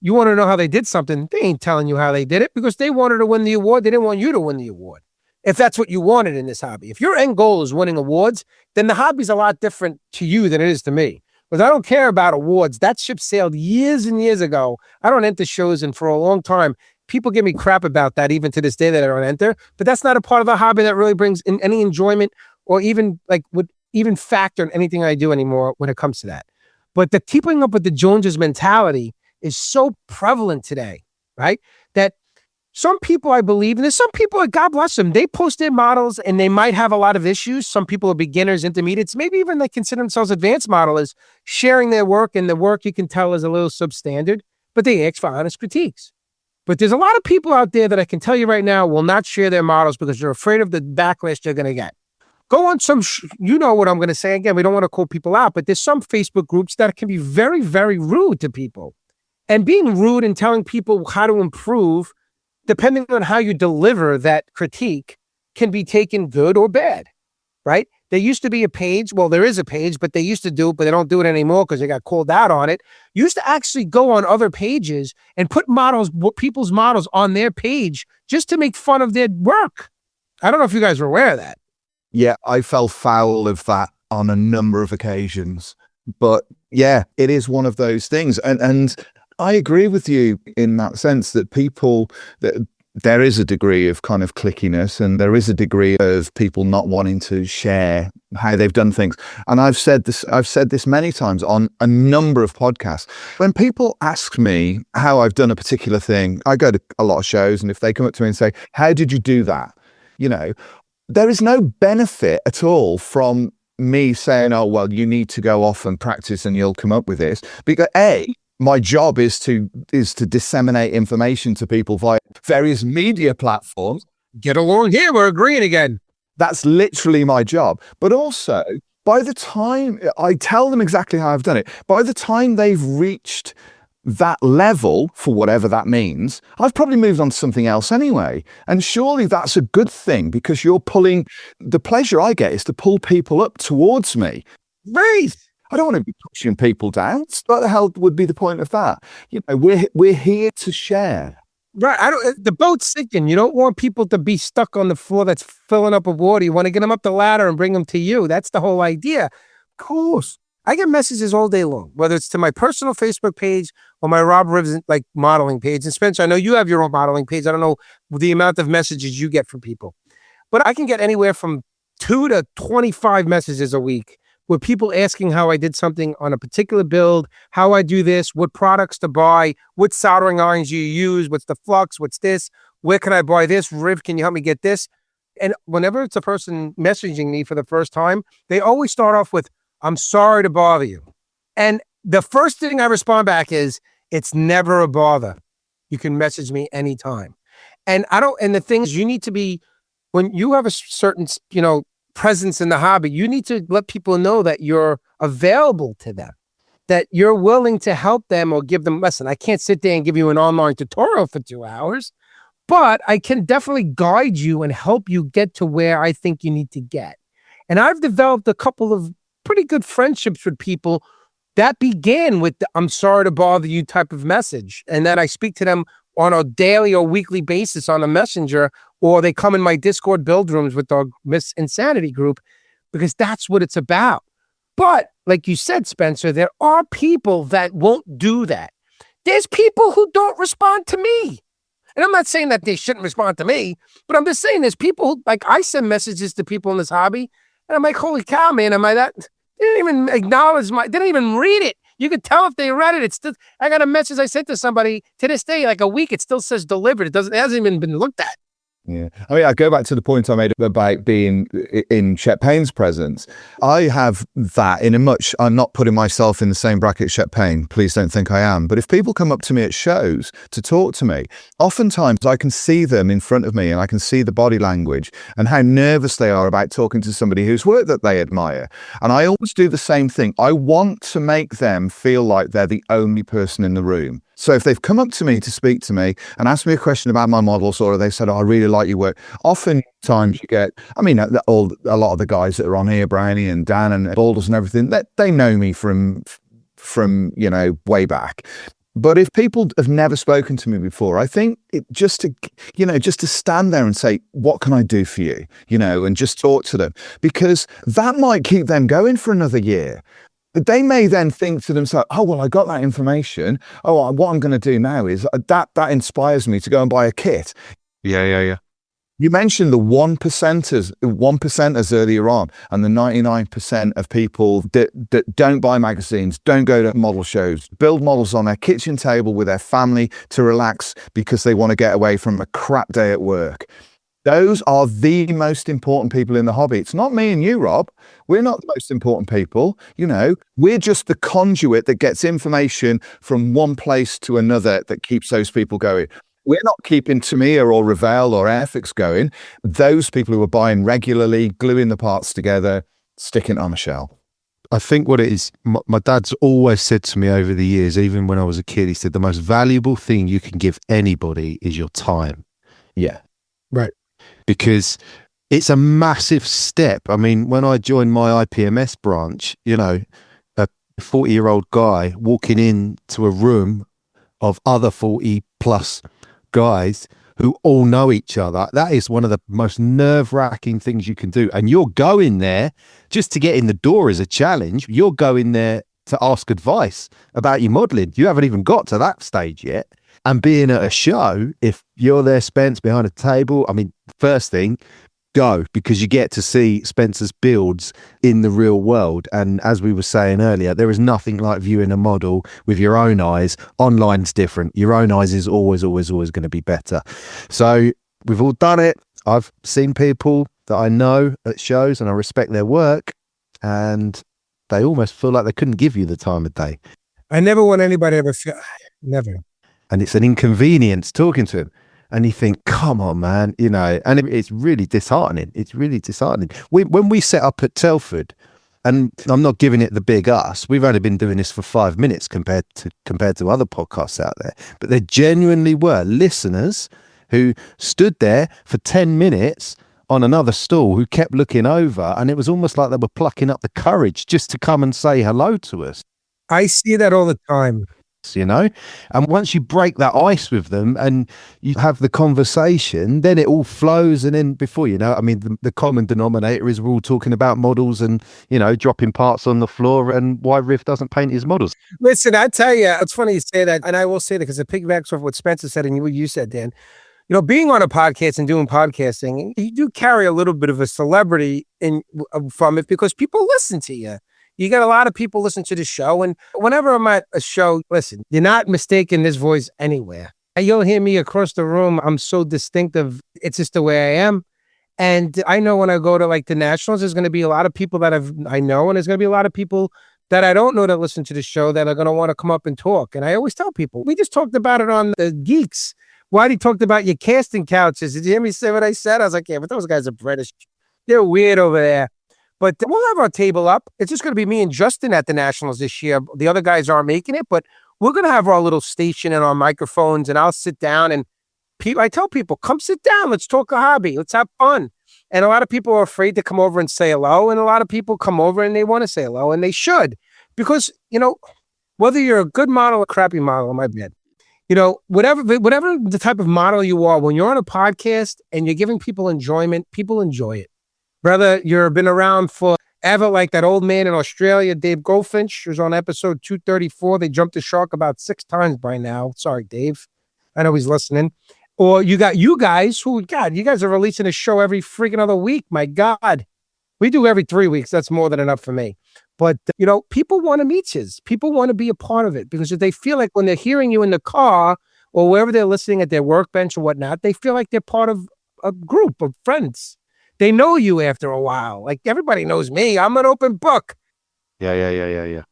you want to know how they did something. They ain't telling you how they did it because they wanted to win the award. They didn't want you to win the award. If that's what you wanted in this hobby. If your end goal is winning awards, then the hobby's a lot different to you than it is to me. Because I don't care about awards. That ship sailed years and years ago. I don't enter shows, and for a long time, people give me crap about that even to this day that I don't enter. But that's not a part of the hobby that really brings in any enjoyment or even would even factor in anything I do anymore when it comes to that. But the keeping up with the Joneses mentality is so prevalent today, right? That some people, I believe, and there's some people, God bless them, they post their models and they might have a lot of issues. Some people are beginners, intermediates, maybe even they consider themselves advanced modelers, sharing their work, and the work you can tell is a little substandard, but they ask for honest critiques. But there's a lot of people out there that I can tell you right now will not share their models because they're afraid of the backlash they're going to get. Go on some, you know what I'm going to say. Again, we don't want to call people out, but there's some Facebook groups that can be very, very rude to people. And being rude and telling people how to improve, depending on how you deliver that critique, can be taken good or bad, right? There used to be a page. Well, there is a page, but they used to do it, but they don't do it anymore because they got called out on it. You used to actually go on other pages and put people's models on their page just to make fun of their work. I don't know if you guys were aware of that. Yeah, I fell foul of that on a number of occasions. But yeah, it is one of those things. And I agree with you in that sense that there is a degree of kind of clickiness and there is a degree of people not wanting to share how they've done things. And I've said this many times on a number of podcasts. When people ask me how I've done a particular thing, I go to a lot of shows, and if they come up to me and say, "How did you do that?" There is no benefit at all from me saying, "Oh, well, you need to go off and practice and you'll come up with this." Because my job is to disseminate information to people via various media platforms. Get along here, we're agreeing again. That's literally my job. But also, by the time I tell them exactly how I've done it, by the time they've reached that level, for whatever that means, I've probably moved on to something else anyway. And surely that's a good thing because the pleasure I get is to pull people up towards me. Right. I don't want to be pushing people down. What the hell would be the point of that? We're here to share. Right. The boat's sinking. You don't want people to be stuck on the floor that's filling up with water. You want to get them up the ladder and bring them to you. That's the whole idea. Of course. I get messages all day long, whether it's to my personal Facebook page or my Rob Riviezzo modeling page. And Spencer, I know you have your own modeling page. I don't know the amount of messages you get from people, but I can get anywhere from 2 to 25 messages a week with people asking how I did something on a particular build, how I do this, what products to buy, what soldering irons you use, what's the flux, what's this, where can I buy this? Riv, can you help me get this? And whenever it's a person messaging me for the first time, they always start off with, "I'm sorry to bother you." And the first thing I respond back is, "It's never a bother. You can message me anytime." And the thing is, you need to be, when you have a certain, presence in the hobby, you need to let people know that you're available to them, that you're willing to help them or give them, listen, I can't sit there and give you an online tutorial for 2 hours, but I can definitely guide you and help you get to where I think you need to get. And I've developed a couple of pretty good friendships with people that began with the "I'm sorry to bother you" type of message. And then I speak to them on a daily or weekly basis on a messenger, or they come in my Discord build rooms with our Miss Insanity group, because that's what it's about. But like you said, Spencer, there are people that won't do that. There's people who don't respond to me. And I'm not saying that they shouldn't respond to me, but I'm just saying there's people, I send messages to people in this hobby, and I'm like, holy cow, man, am I that? They didn't even acknowledge they didn't even read it. You could tell if they read it. It's still, I got a message I sent to somebody to this day, a week, it still says delivered. It hasn't even been looked at. Yeah. I mean, I go back to the point I made about being in Chet Payne's presence. I have that in a much, I'm not putting myself in the same bracket as Chet Payne. Please don't think I am. But if people come up to me at shows to talk to me, oftentimes I can see them in front of me and I can see the body language and how nervous they are about talking to somebody whose work that they admire. And I always do the same thing. I want to make them feel like they're the only person in the room. So if they've come up to me to speak to me and asked me a question about my models, or they said, oh, I really like your work, oftentimes you get, I mean, a lot of the guys that are on here, Brownie and Dan and Balders and everything, they know me from, you know, way back. But if people have never spoken to me before, I think just to stand there and say, what can I do for you? You know, and just talk to them, because that might keep them going for another year. They may then think to themselves, oh, well, I got that information. Oh, what I'm going to do now is that inspires me to go and buy a kit. Yeah. You mentioned the 1%ers earlier on, and the 99% of people that don't buy magazines, don't go to model shows, build models on their kitchen table with their family to relax because they want to get away from a crap day at work. Those are the most important people in the hobby. It's not me and you, Rob. We're not the most important people. You know, we're just the conduit that gets information from one place to another that keeps those people going. We're not keeping Tamiya or Revell or Airfix going. Those people who are buying regularly, gluing the parts together, sticking it on a shelf. I think what it is, my dad's always said to me over the years, even when I was a kid, he said the most valuable thing you can give anybody is your time. Yeah. Right. Because it's a massive step. I mean, when I joined my IPMS branch, you know, a 40-year-old guy walking into a room of other 40 plus guys who all know each other, that is one of the most nerve-wracking things you can do. And you're going there just to get in the door is a challenge. You're going there to ask advice about your modelling. You haven't even got to that stage yet. And being at a show, if you're there, Spence, behind a table, I mean, first thing, go, because you get to see Spencer's builds in the real world. And as we were saying earlier, there is nothing like viewing a model with your own eyes. Online's different. Your own eyes is always going to be better. So we've all done it. I've seen people that I know at shows and I respect their work, and they almost feel like they couldn't give you the time of day. I never want anybody to ever feel, never. And it's an inconvenience talking to him. And you think, come on, man, you know, and it's really disheartening. It's really disheartening. When we set up at Telford, and I'm not giving it the big us, we've only been doing this for 5 minutes compared to other podcasts out there, but there genuinely were listeners who stood there for 10 minutes on another stall who kept looking over, and it was almost like they were plucking up the courage just to come and say hello to us. I see that all the time. You know, and once you break that ice with them and you have the conversation, then it all flows. And then before you know, I mean, the common denominator is we're all talking about models and, you know, dropping parts on the floor and why Riv doesn't paint his models. Listen, I tell you, it's funny you say that, and I will say that because it piggybacks off what Spencer said and what you said, Dan. You know, being on a podcast and doing podcasting, you do carry a little bit of a celebrity from it because people listen to you. You got a lot of people listen to the show, and whenever I'm at a show, listen, you're not mistaking this voice anywhere. You'll hear me across the room. I'm so distinctive. It's just the way I am. And I know when I go to like the Nationals, there's going to be a lot of people that I know, and there's going to be a lot of people that I don't know that listen to the show that are going to want to come up and talk. And I always tell people, we just talked about it on the Geeks. Whitey talked about your casting couches. Did you hear me say what I said? I was like, yeah, but those guys are British. They're weird over there. But we'll have our table up. It's just going to be me and Justin at the Nationals this year. The other guys aren't making it, but we're going to have our little station and our microphones, and I'll sit down and I tell people, come sit down. Let's talk a hobby. Let's have fun. And a lot of people are afraid to come over and say hello. And a lot of people come over and they want to say hello, and they should, because, you know, whether you're a good model or a crappy model, in my bed, you know, whatever the type of model you are, when you're on a podcast and you're giving people enjoyment, people enjoy it. Whether you've been around forever, like that old man in Australia, Dave Goldfinch, who's on episode 234. They jumped the shark about 6 times by now. Sorry, Dave. I know he's listening. Or you got you guys who, God, you guys are releasing a show every freaking other week. My God. We do every 3 weeks. That's more than enough for me. But, you know, people want to meet you. People want to be a part of it because if they feel like when they're hearing you in the car or wherever they're listening at their workbench or whatnot, they feel like they're part of a group of friends. They know you after a while. Like everybody knows me. I'm an open book. Yeah.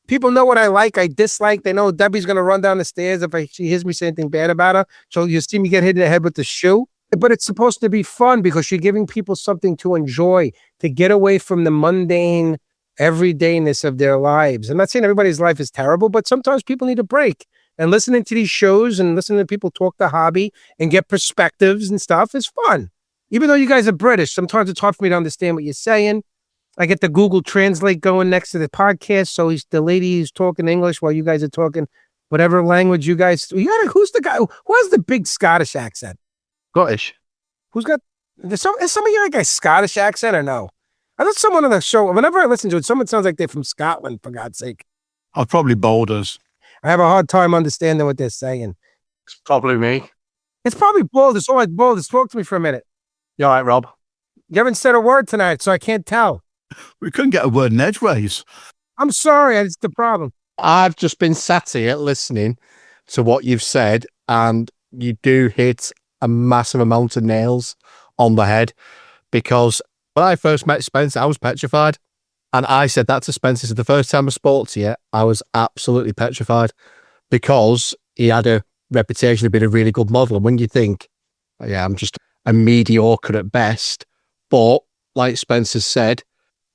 People know what I like, I dislike. They know Debbie's going to run down the stairs if she hears me say anything bad about her. So you see me get hit in the head with the shoe. But it's supposed to be fun because you're giving people something to enjoy, to get away from the mundane everydayness of their lives. I'm not saying everybody's life is terrible, but sometimes people need a break. And listening to these shows and listening to people talk the hobby and get perspectives and stuff is fun. Even though you guys are British, sometimes it's hard for me to understand what you're saying. I get the Google Translate going next to the podcast, so the lady is talking English while you guys are talking whatever language you guys. Who's the guy? Who has the big Scottish accent? Scottish. Who's got? Is some of you guys Scottish accent or no? I thought someone on the show. Whenever I listen to it, someone sounds like they're from Scotland. For God's sake, Probably Boulders. I have a hard time understanding what they're saying. It's probably me. It's probably Boulders. All right, Boulders, talk to me for a minute. You all right, Rob? You haven't said a word tonight, so I can't tell. We couldn't get a word in edgeways. I'm sorry, it's the problem. I've just been sat here listening to what you've said, and you do hit a massive amount of nails on the head, because when I first met Spencer, I was petrified. And I said that to Spencer. So the first time I spoke to you, I was absolutely petrified because he had a reputation of being a really good model. And when you think, yeah, I'm just a mediocre at best, but like Spencer said,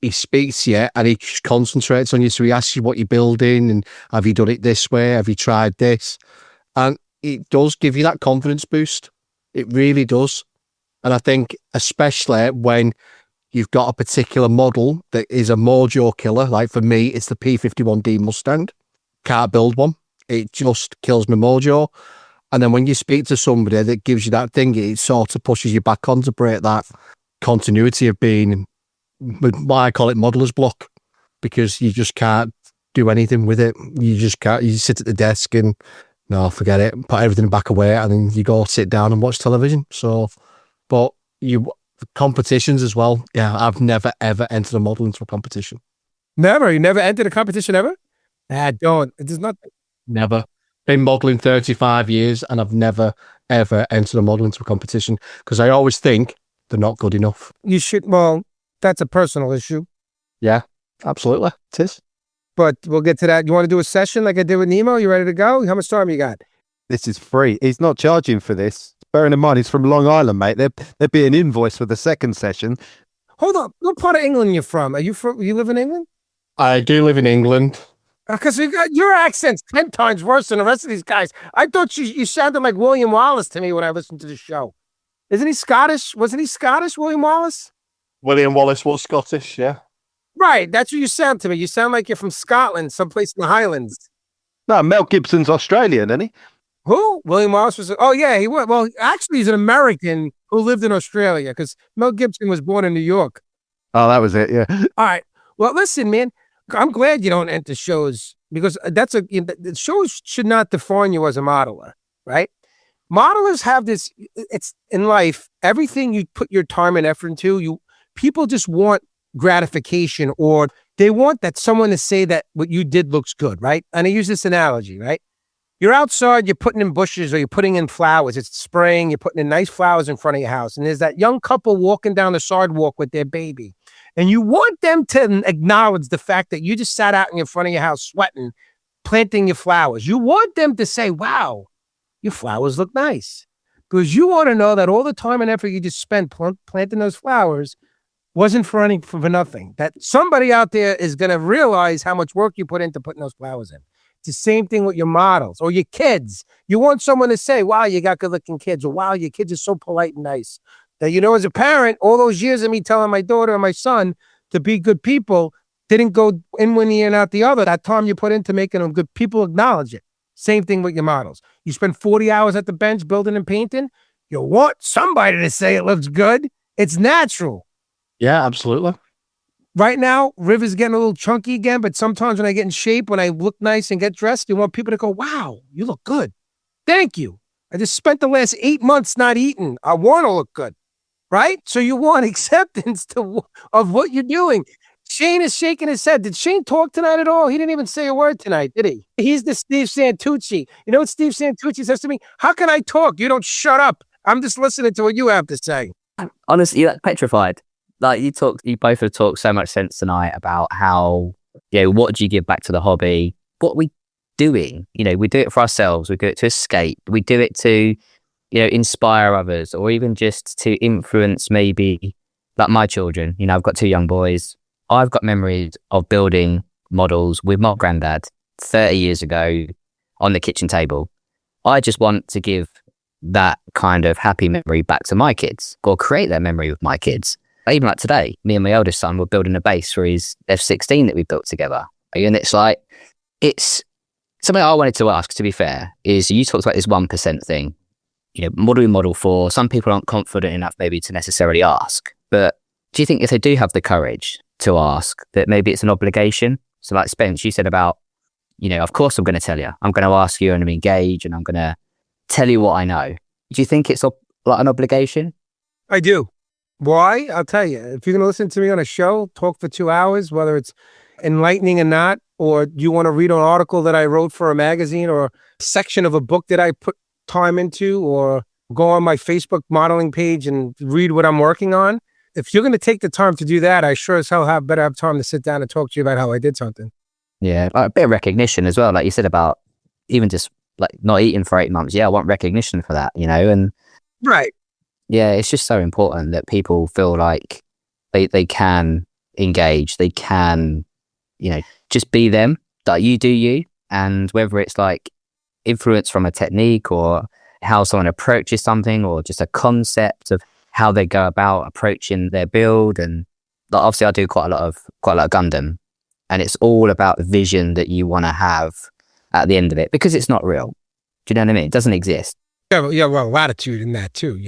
he speaks to you and he concentrates on you. So he asks you what you're building and have you done it this way? Have you tried this? And it does give you that confidence boost. It really does. And I think especially when you've got a particular model that is a mojo killer. Like for me, it's the P51D Mustang. Can't build one. It just kills my mojo. And then when you speak to somebody that gives you that thing, it sort of pushes you back on to break that continuity of being, why I call it modeler's block, because you just can't do anything with it. You just can't. You sit at the desk and, no, forget it. Put everything back away and then you go sit down and watch television. So, but competitions as well. Yeah, I've never ever entered a model into a competition. Never? You never entered a competition ever? Don't. It does not. Never. Been modeling 35 years and I've never ever entered a model into a competition because I always think they're not good enough. You should. Well, that's a personal issue. Yeah, absolutely. It is. But we'll get to that. You want to do a session like I did with Nemo? You ready to go? How much time you got? This is free. He's not charging for this. Bearing in mind, he's from Long Island, mate. There'd be an invoice for the second session. Hold on. What part of England you from? You live in England? I do live in England. Because your accent's 10 times worse than the rest of these guys. I thought you sounded like William Wallace to me when I listened to the show. Isn't he Scottish? Wasn't he Scottish, William Wallace? William Wallace was Scottish, yeah. Right. That's what you sound to me. You sound like you're from Scotland, someplace in the Highlands. No, Mel Gibson's Australian, isn't he? Who? William Wallace was. Oh, yeah, he was. Well, actually, he's an American who lived in Australia because Mel Gibson was born in New York. Oh, that was it, yeah. All right. Well, listen, man, I'm glad you don't enter shows because the shows should not define you as a modeler, right? Modelers have this, it's in life, everything you put your time and effort into, people just want gratification or they want that someone to say that what you did looks good, right? And I use this analogy, right? You're outside, you're putting in bushes or you're putting in flowers. It's spring, you're putting in nice flowers in front of your house. And there's that young couple walking down the sidewalk with their baby. And you want them to acknowledge the fact that you just sat out in front of your house sweating, planting your flowers. You want them to say, wow, your flowers look nice. Because you want to know that all the time and effort you just spent planting those flowers wasn't for nothing. That somebody out there is going to realize how much work you put into putting those flowers in. It's the same thing with your models or your kids. You want someone to say, wow, you got good looking kids, or wow, your kids are so polite and nice. That, as a parent, all those years of me telling my daughter and my son to be good people didn't go in one ear and out the other. That time you put into making them good people, acknowledge it. Same thing with your models. You spend 40 hours at the bench building and painting. You want somebody to say it looks good. It's natural. Yeah, absolutely. Right now, Riv is getting a little chunky again, but sometimes when I get in shape, when I look nice and get dressed, you want people to go, wow, you look good. Thank you. I just spent the last 8 months not eating. I want to look good, right? So you want acceptance of what you're doing. Shane is shaking his head. Did Shane talk tonight at all? He didn't even say a word tonight, did he? He's the Steve Santucci. You know what Steve Santucci says to me? How can I talk? You don't shut up. I'm just listening to what you have to say. Honestly, you're petrified. Like you both have talked so much sense tonight about how, what do you give back to the hobby? What we doing? We do it for ourselves. We do it to escape. We do it to, inspire others, or even just to influence maybe like my children. I've got 2 young boys. I've got memories of building models with my granddad 30 years ago on the kitchen table. I just want to give that kind of happy memory back to my kids, or create that memory with my kids. Even like today, me and my eldest son were building a base for his F-16 that we built together. And it's something I wanted to ask, to be fair, is you talked about this 1% thing. Model for some people aren't confident enough maybe to necessarily ask. But do you think if they do have the courage to ask, that maybe it's an obligation? So like Spence, you said about, of course I'm going to tell you. I'm going to ask you and I'm engage and I'm going to tell you what I know. Do you think it's like an obligation? I do. Why? I'll tell you. If you're going to listen to me on a show, talk for 2 hours, whether it's enlightening or not, or you want to read an article that I wrote for a magazine or a section of a book that I put time into, or go on my Facebook modeling page and read what I'm working on. If you're going to take the time to do that, I sure as hell better have time to sit down and talk to you about how I did something. Yeah, a bit of recognition as well. Like you said about even just like not eating for 8 months. Yeah, I want recognition for that, and right. Yeah, it's just so important that people feel like they can engage, they can, just be them, that you do you. And whether it's like influence from a technique or how someone approaches something, or just a concept of how they go about approaching their build. And like, obviously I do quite a lot of Gundam, and it's all about the vision that you want to have at the end of it, because it's not real. Do you know what I mean? It doesn't exist. Yeah, well, latitude in that too,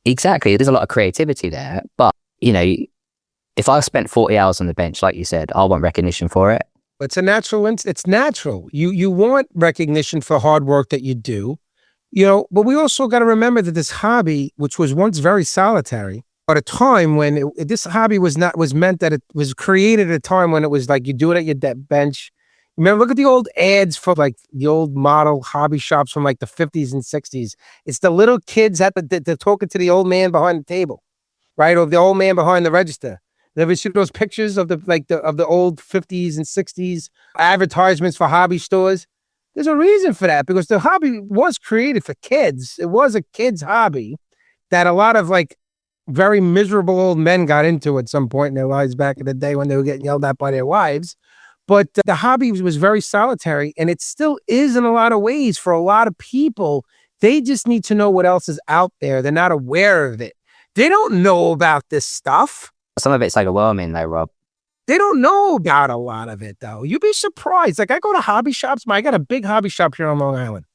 Exactly. There's a lot of creativity there. But, if I spent 40 hours on the bench, like you said, I want recognition for it. It's a natural. It's natural. You want recognition for hard work that you do, but we also got to remember that this hobby, which was once very solitary, at a time when this hobby was meant that it was created at a time when it was like you do it at your bench. Remember, look at the old ads for like the old model hobby shops from like the 50s and 60s. It's the little kids they're talking to the old man behind the table, right? Or the old man behind the register. Ever see those pictures of the old 50s and 60s advertisements for hobby stores? There's a reason for that, because the hobby was created for kids. It was a kid's hobby that a lot of like very miserable old men got into at some point in their lives back in the day when they were getting yelled at by their wives. But the hobby was very solitary, and it still is in a lot of ways for a lot of people. They just need to know what else is out there. They're not aware of it. They don't know about this stuff. Some of it's overwhelming though, Rob. They don't know about a lot of it though. You'd be surprised. Like I go to hobby shops. I got a big hobby shop here on Long Island.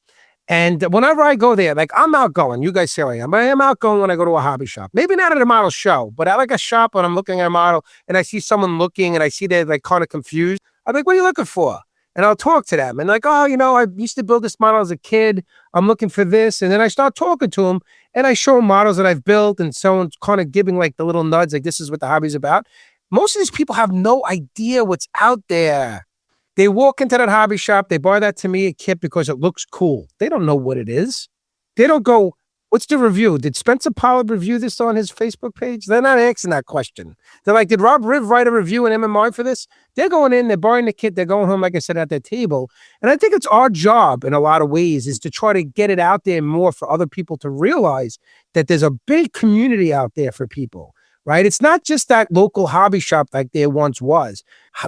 And whenever I go there, like I'm outgoing. You guys say I am. I am outgoing when I go to a hobby shop. Maybe not at a model show, but at like a shop when I'm looking at a model and I see someone looking and I see they're like kind of confused. I'm like, what are you looking for? And I'll talk to them. And like, oh, I used to build this model as a kid. I'm looking for this. And then I start talking to them and I show them models that I've built, and someone's kind of giving like the little nuds, like this is what the hobby's about. Most of these people have no idea what's out there. They walk into that hobby shop, they buy that to me a kit because it looks cool. They don't know what it is. They don't go, what's the review? Did Spencer Pollard review this on his Facebook page? They're not asking that question. They're like, did Rob Riv write a review in MMR for this? They're going in, they're buying the kit, they're going home, like I said, at their table. And I think it's our job in a lot of ways is to try to get it out there more for other people to realize that there's a big community out there for people. Right? It's not just that local hobby shop like there once was.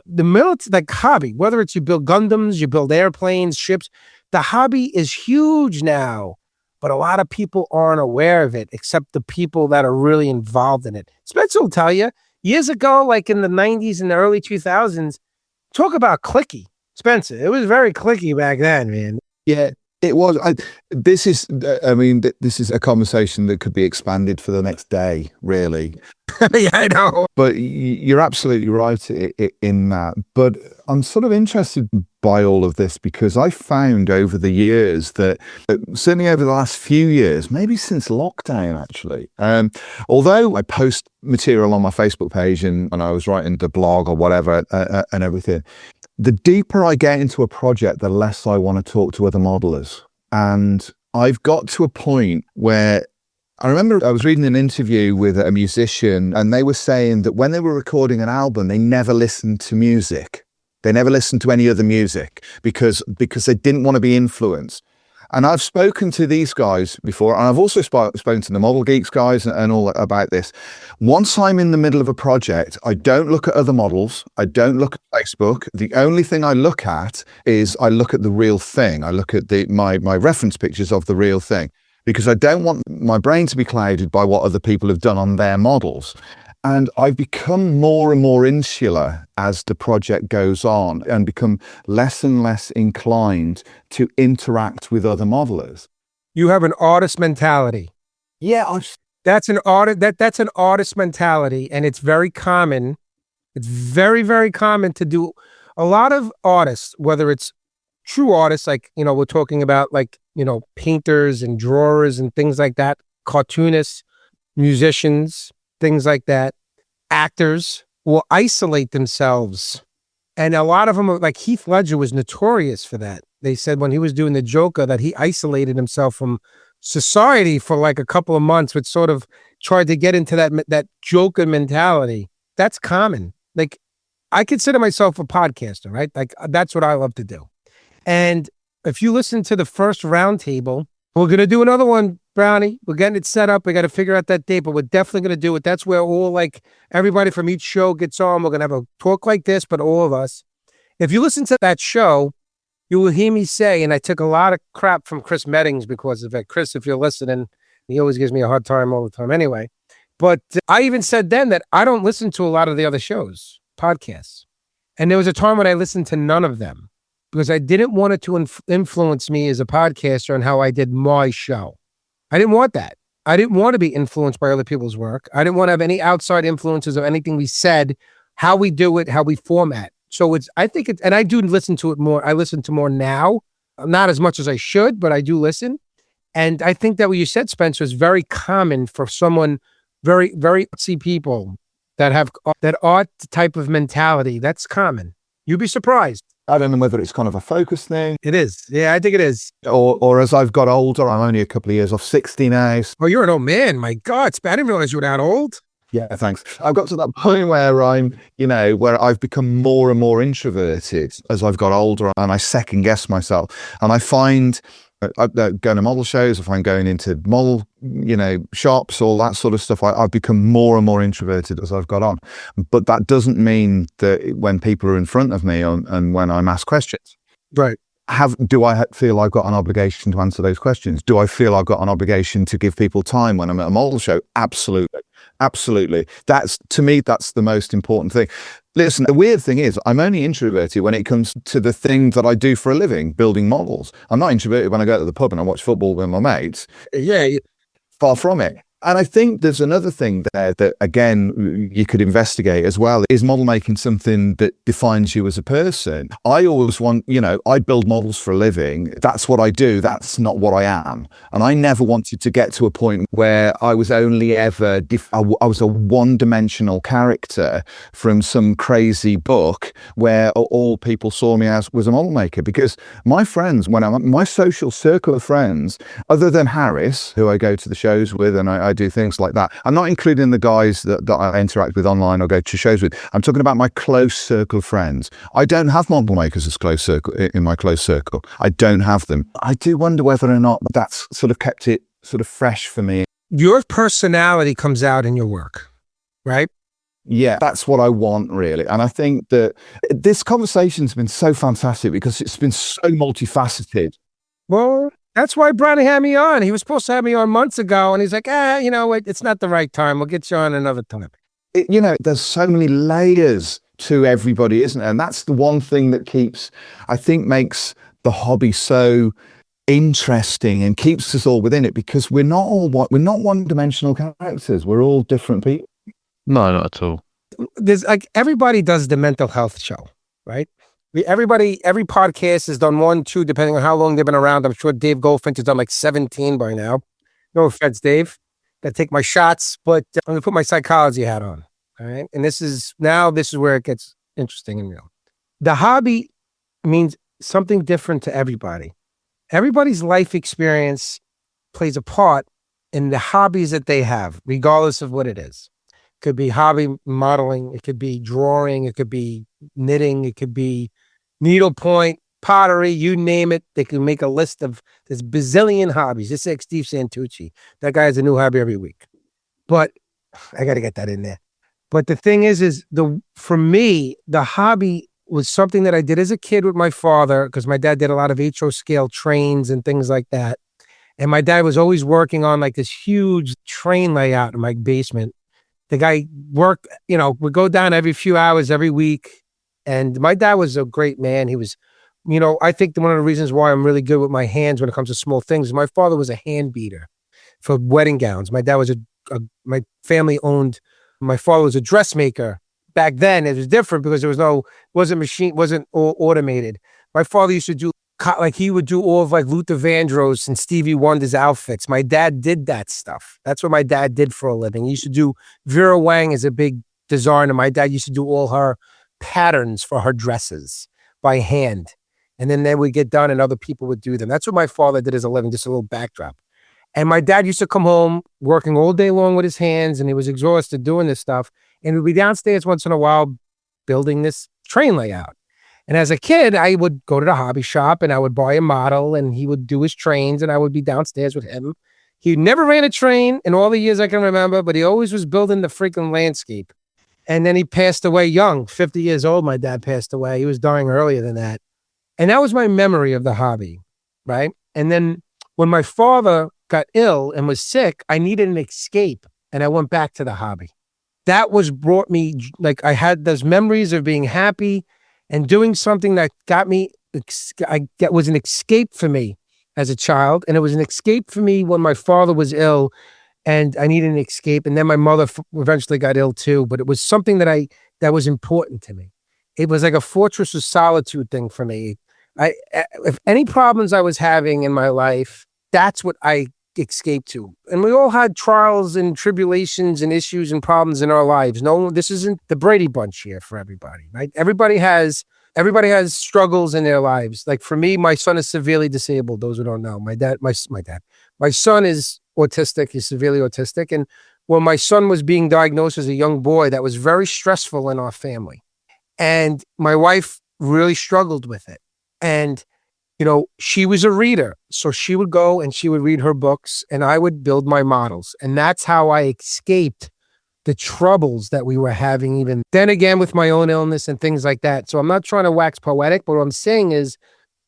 The military, like hobby, whether it's you build Gundams, you build airplanes, ships, the hobby is huge now, but a lot of people aren't aware of it, except the people that are really involved in it. Spencer will tell you, years ago, like in the 90s and the early 2000s, talk about clicky. Spencer, it was very clicky back then, man. Yeah. It was. This is a conversation that could be expanded for the next day, really. Yeah, I know. But you're absolutely right in that. But I'm sort of interested by all of this because I found over the years that, certainly over the last few years, maybe since lockdown actually, although I post material on my Facebook page and I was writing the blog or whatever and everything, the deeper I get into a project, the less I want to talk to other modelers. And I've got to a point where I remember I was reading an interview with a musician, and they were saying that when they were recording an album, they never listened to music. They never listened to any other music because they didn't want to be influenced. And I've spoken to these guys before, and I've also spoken to the Model Geeks guys and all about this. Once I'm in the middle of a project, I don't look at other models. I don't look at Facebook. The only thing I look at is I look at the real thing. I look at my reference pictures of the real thing, because I don't want my brain to be clouded by what other people have done on their models. And I've become more and more insular as the project goes on and become less and less inclined to interact with other modelers. You have an artist mentality. Yeah, that's an artist mentality, and it's very common. It's very, very common to do. A lot of artists, whether it's true artists, like, we're talking about, like, painters and drawers and things like that, cartoonists, musicians, things like that, actors will isolate themselves. And a lot of them, like Heath Ledger was notorious for that. They said when he was doing the Joker that he isolated himself from society for like a couple of months, but sort of tried to get into that Joker mentality. That's common. Like, I consider myself a podcaster, right? Like, that's what I love to do. And if you listen to the first roundtable, we're going to do another one, Brownie. We're getting it set up. We got to figure out that date, but we're definitely going to do it. That's where all, like, everybody from each show gets on. We're going to have a talk like this, but all of us. If you listen to that show, you will hear me say, and I took a lot of crap from Chris Meddings because of it. Chris, if you're listening, he always gives me a hard time all the time anyway. But I even said then that I don't listen to a lot of the other shows, podcasts. And there was a time when I listened to none of them because I didn't want it to influence me as a podcaster on how I did my show. I didn't want that. I didn't want to be influenced by other people's work. I didn't want to have any outside influences of anything we said, how we do it, how we format. So and I do listen to it more. I listen to more now, not as much as I should, but I do listen. And I think that what you said, Spencer, is very common for someone, very, very artsy people that have that art type of mentality. That's common. You'd be surprised. I don't know whether it's kind of a focus thing. It is. Yeah, I think it is. Or as I've got older, I'm only a couple of years off 60 now. Oh, you're an old man. My God, I didn't realize you were that old. Yeah, thanks. I've got to that point where where I've become more and more introverted as I've got older, and I second guess myself. And I find going to model shows, if I'm going into model, shops, all that sort of stuff, I've become more and more introverted as I've got on. But that doesn't mean that when people are in front of me and when I'm asked questions, right? Do I feel I've got an obligation to answer those questions? Do I feel I've got an obligation to give people time when I'm at a model show? Absolutely. Absolutely. To me, that's the most important thing. Listen, the weird thing is I'm only introverted when it comes to the thing that I do for a living, building models. I'm not introverted when I go to the pub and I watch football with my mates. Yeah. Far from it. And I think there's another thing there that, again, you could investigate as well. Is model making something that defines you as a person? I always I build models for a living. That's what I do. That's not what I am. And I never wanted to get to a point where I was only ever, I was a one-dimensional character from some crazy book where all people saw me as was a model maker. Because my friends, my social circle of friends, other than Harris, who I go to the shows with and I do things like that. I'm not including the guys that I interact with online or go to shows with. I'm talking about my close circle of friends. I don't have model makers as close circle in my close circle. I don't have them. I do wonder whether or not that's sort of kept it sort of fresh for me. Your personality comes out in your work, right? Yeah, that's what I want, really. And I think that this conversation's been so fantastic because it's been so multifaceted. Well, that's why Brownie had me on. He was supposed to have me on months ago, and he's like, it's not the right time. We'll get you on another time. There's so many layers to everybody, isn't there? And that's the one thing that makes the hobby so interesting and keeps us all within it, because we're not one-dimensional characters. We're all different people. No, not at all. There's everybody does the mental health show, right? Every podcast has done 1, 2, depending on how long they've been around. I'm sure Dave Goldfinch has done like 17 by now. No offense, Dave. Gotta take my shots, but I'm gonna put my psychology hat on. All right. And this is where it gets interesting and real. The hobby means something different to everybody. Everybody's life experience plays a part in the hobbies that they have, regardless of what it is. Could be hobby modeling, it could be drawing, it could be knitting, it could be needlepoint, pottery, you name it. They can make a list of this bazillion hobbies. Just like Steve Santucci. That guy has a new hobby every week. But I got to get that in there. But the thing is for me, the hobby was something that I did as a kid with my father, because my dad did a lot of HO scale trains and things like that. And my dad was always working on like this huge train layout in my basement. The guy worked, would go down every few hours every week. And my dad was a great man. He was, I think one of the reasons why I'm really good with my hands when it comes to small things is my father was a hand beater for wedding gowns. My dad was my family owned, my father was a dressmaker. Back then it was different because wasn't all automated. My father used to do, like he would do all of like Luther Vandross and Stevie Wonder's outfits. My dad did that stuff. That's what my dad did for a living. He used to do, Vera Wang is a big designer. My dad used to do all her patterns for her dresses by hand. And then they would get done and other people would do them. That's what my father did as a living, just a little backdrop. And my dad used to come home working all day long with his hands, and he was exhausted doing this stuff. And we'd be downstairs once in a while building this train layout. And as a kid, I would go to the hobby shop and I would buy a model and he would do his trains and I would be downstairs with him. He never ran a train in all the years I can remember, but he always was building the freaking landscape. And then he passed away young, 50 years old. My dad passed away. He was dying earlier than that. And that was my memory of the hobby, right? And then when my father got ill and was sick, I needed an escape and I went back to the hobby. That brought me, like I had those memories of being happy and doing something that got me, that was an escape for me as a child. And it was an escape for me when my father was ill and I needed an escape. And then my mother eventually got ill too, but it was something that was important to me. It was like a fortress of solitude thing for me. If any problems I was having in my life, that's what I escaped to. And we all had trials and tribulations and issues and problems in our lives. No, this isn't the Brady Bunch here for everybody, right? Everybody has struggles in their lives. Like for me, my son is severely disabled. Those who don't know, my son is autistic. He's severely autistic. And when my son was being diagnosed as a young boy, that was very stressful in our family. And my wife really struggled with it. And she was a reader. So she would go and she would read her books and I would build my models. And that's how I escaped the troubles that we were having even then again with my own illness and things like that. So I'm not trying to wax poetic, but what I'm saying is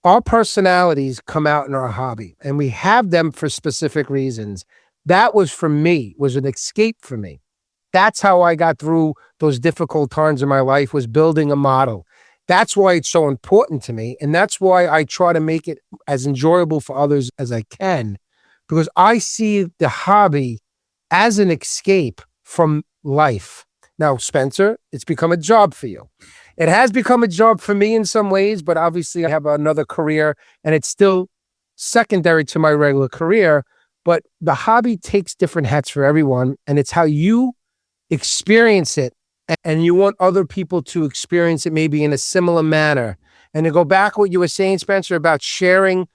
our personalities come out in our hobby and we have them for specific reasons. That was for me, was an escape for me. That's how I got through those difficult times in my life, was building a model. That's why it's so important to me. And that's why I try to make it as enjoyable for others as I can, because I see the hobby as an escape from life. Now, Spencer, it's become a job for you. It has become a job for me in some ways, but obviously I have another career and it's still secondary to my regular career. But the hobby takes different hats for everyone, and it's how you experience it. And you want other people to experience it maybe in a similar manner. And to go back what you were saying, Spencer, about sharing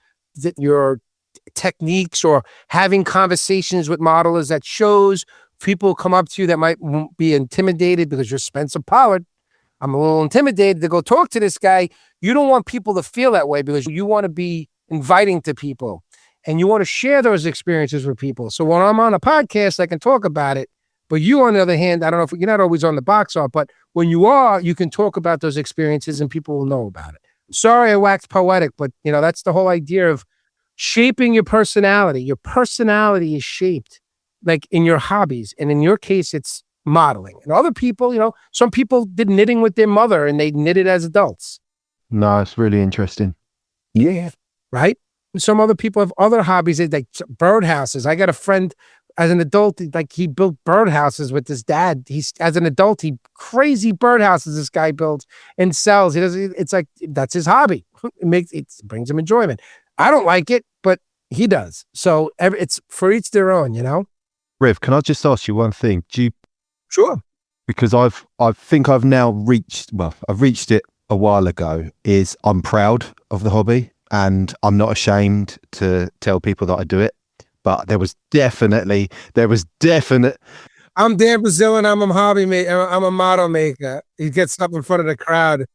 your techniques or having conversations with modelers that shows people come up to you that might be intimidated because you're Spencer Pollard. I'm a little intimidated to go talk to this guy. You don't want people to feel that way because you want to be inviting to people and you want to share those experiences with people. So when I'm on a podcast, I can talk about it. But you, on the other hand, I don't know if you're not always on the box art, but when you are, you can talk about those experiences and people will know about it. Sorry, I waxed poetic, but that's the whole idea of shaping your personality. Your personality is shaped like in your hobbies. And in your case, it's modeling. And other people, some people did knitting with their mother and they knitted as adults. No, it's really interesting. Yeah. Right? And some other people have other hobbies, like birdhouses. I got a friend as an adult, like he built birdhouses with his dad. As an adult, crazy birdhouses this guy builds and sells. It's like, that's his hobby. It brings him enjoyment. I don't like it, but he does. So it's for each their own, Riv, can I just ask you one thing? Sure. Because I think I've now reached it a while ago, is I'm proud of the hobby and I'm not ashamed to tell people that I do it. but there was definite. I'm Dan Brazil and I'm a hobby maker. I'm a model maker. He gets up in front of the crowd.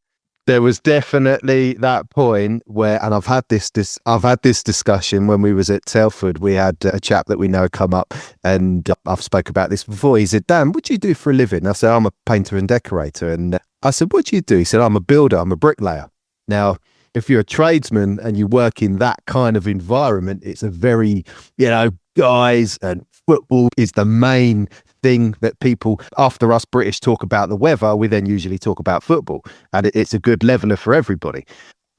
There was definitely that point where, and I've had this discussion when we was at Telford. We had a chap that we know come up, and I've spoke about this before. He said, "Dan, what do you do for a living?" I said, "I'm a painter and decorator." And I said, "What do you do?" He said, "I'm a builder. I'm a bricklayer." Now, if you're a tradesman and you work in that kind of environment, it's a very, guys, and football is the main thing that people, after us British talk about the weather, we then usually talk about football, and it's a good leveler for everybody.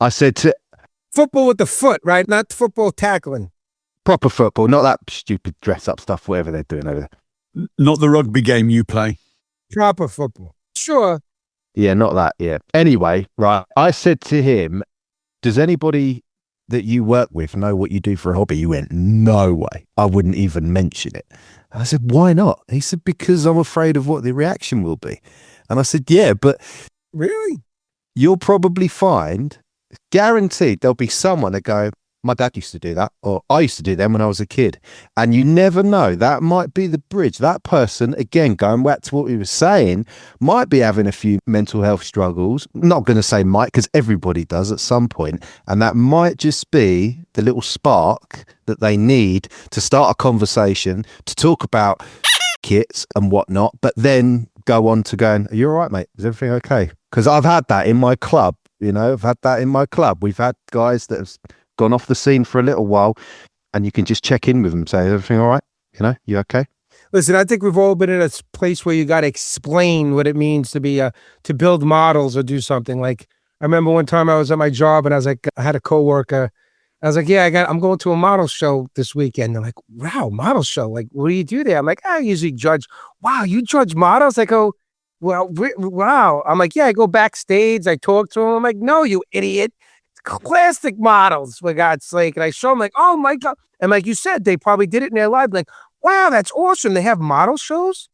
I said to football with the foot, right? Not football tackling. Proper football, not that stupid dress up stuff, whatever they're doing over there. Not the rugby game you play. Proper football. Sure. Yeah, not that. Yeah. Anyway, right. I said to him, "Does anybody that you work with know what you do for a hobby?" He went, "No way. I wouldn't even mention it." I said, "Why not?" He said, "Because I'm afraid of what the reaction will be." And I said, "Yeah, but really, you'll probably find, guaranteed, there'll be someone that go, 'My dad used to do that,' or 'I used to do them when I was a kid.' And you never know. That might be the bridge. That person, again, going back to what we were saying, might be having a few mental health struggles. I'm not going to say might, because everybody does at some point. And that might just be the little spark that they need to start a conversation, to talk about kits and whatnot, but then go on to going, 'Are you all right, mate? Is everything okay?' Because I've had that in my club. We've had guys that have gone off the scene for a little while, and you can just check in with them, say, 'Is everything all right? You okay?' Listen, I think we've all been in a place where you got to explain what it means to be to build models or do something. Like, I remember one time I was at my job and I was like, I had a coworker. I was like, "Yeah, I'm going to a model show this weekend." They're like, "Wow, model show? Like, what do you do there?" I'm like, "I usually judge." "Wow, you judge models?" I go, "Well, wow." I'm like, "Yeah, I go backstage. I talk to them." I'm like, "No, you idiot. Plastic models, for God's sake." And I show them, like, "Oh my God." And like you said, they probably did it in their life. Like, "Wow, that's awesome. They have model shows?"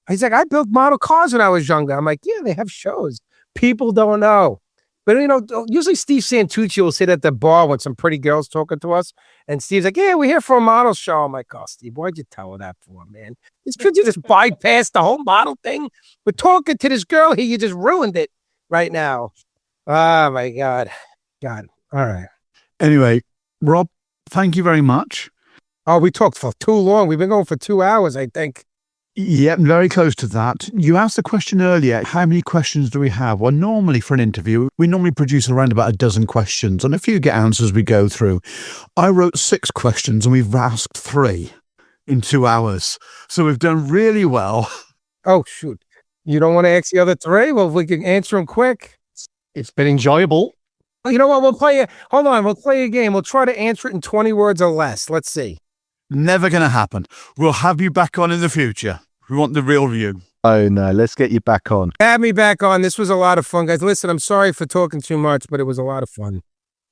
He's like, "I built model cars when I was younger." I'm like, "Yeah, they have shows. People don't know." But, usually Steve Santucci will sit at the bar with some pretty girls talking to us. And Steve's like, "Yeah, we're here for a model show." I'm like, "Oh, Steve, why'd you tell her that for, man? Could you just bypass the whole model thing? We're talking to this girl here. You just ruined it right now." Oh, my God. God. All right. Anyway, Rob, thank you very much. Oh, we talked for too long. We've been going for 2 hours, I think. Yep, very close to that. You asked the question earlier, how many questions do we have? Well, normally for an interview, we normally produce around about a dozen questions, and a few get answers we go through. I wrote 6 questions and we've asked 3 in 2 hours. So we've done really well. Oh, shoot. You don't want to ask the other 3? Well, if we can answer them quick. It's been enjoyable. You know what? We'll play a game. We'll try to answer it in 20 words or less. Let's see. Never going to happen. We'll have you back on in the future. We want the real you. Oh, no. Let's get you back on. Have me back on. This was a lot of fun, guys. Listen, I'm sorry for talking too much, but it was a lot of fun.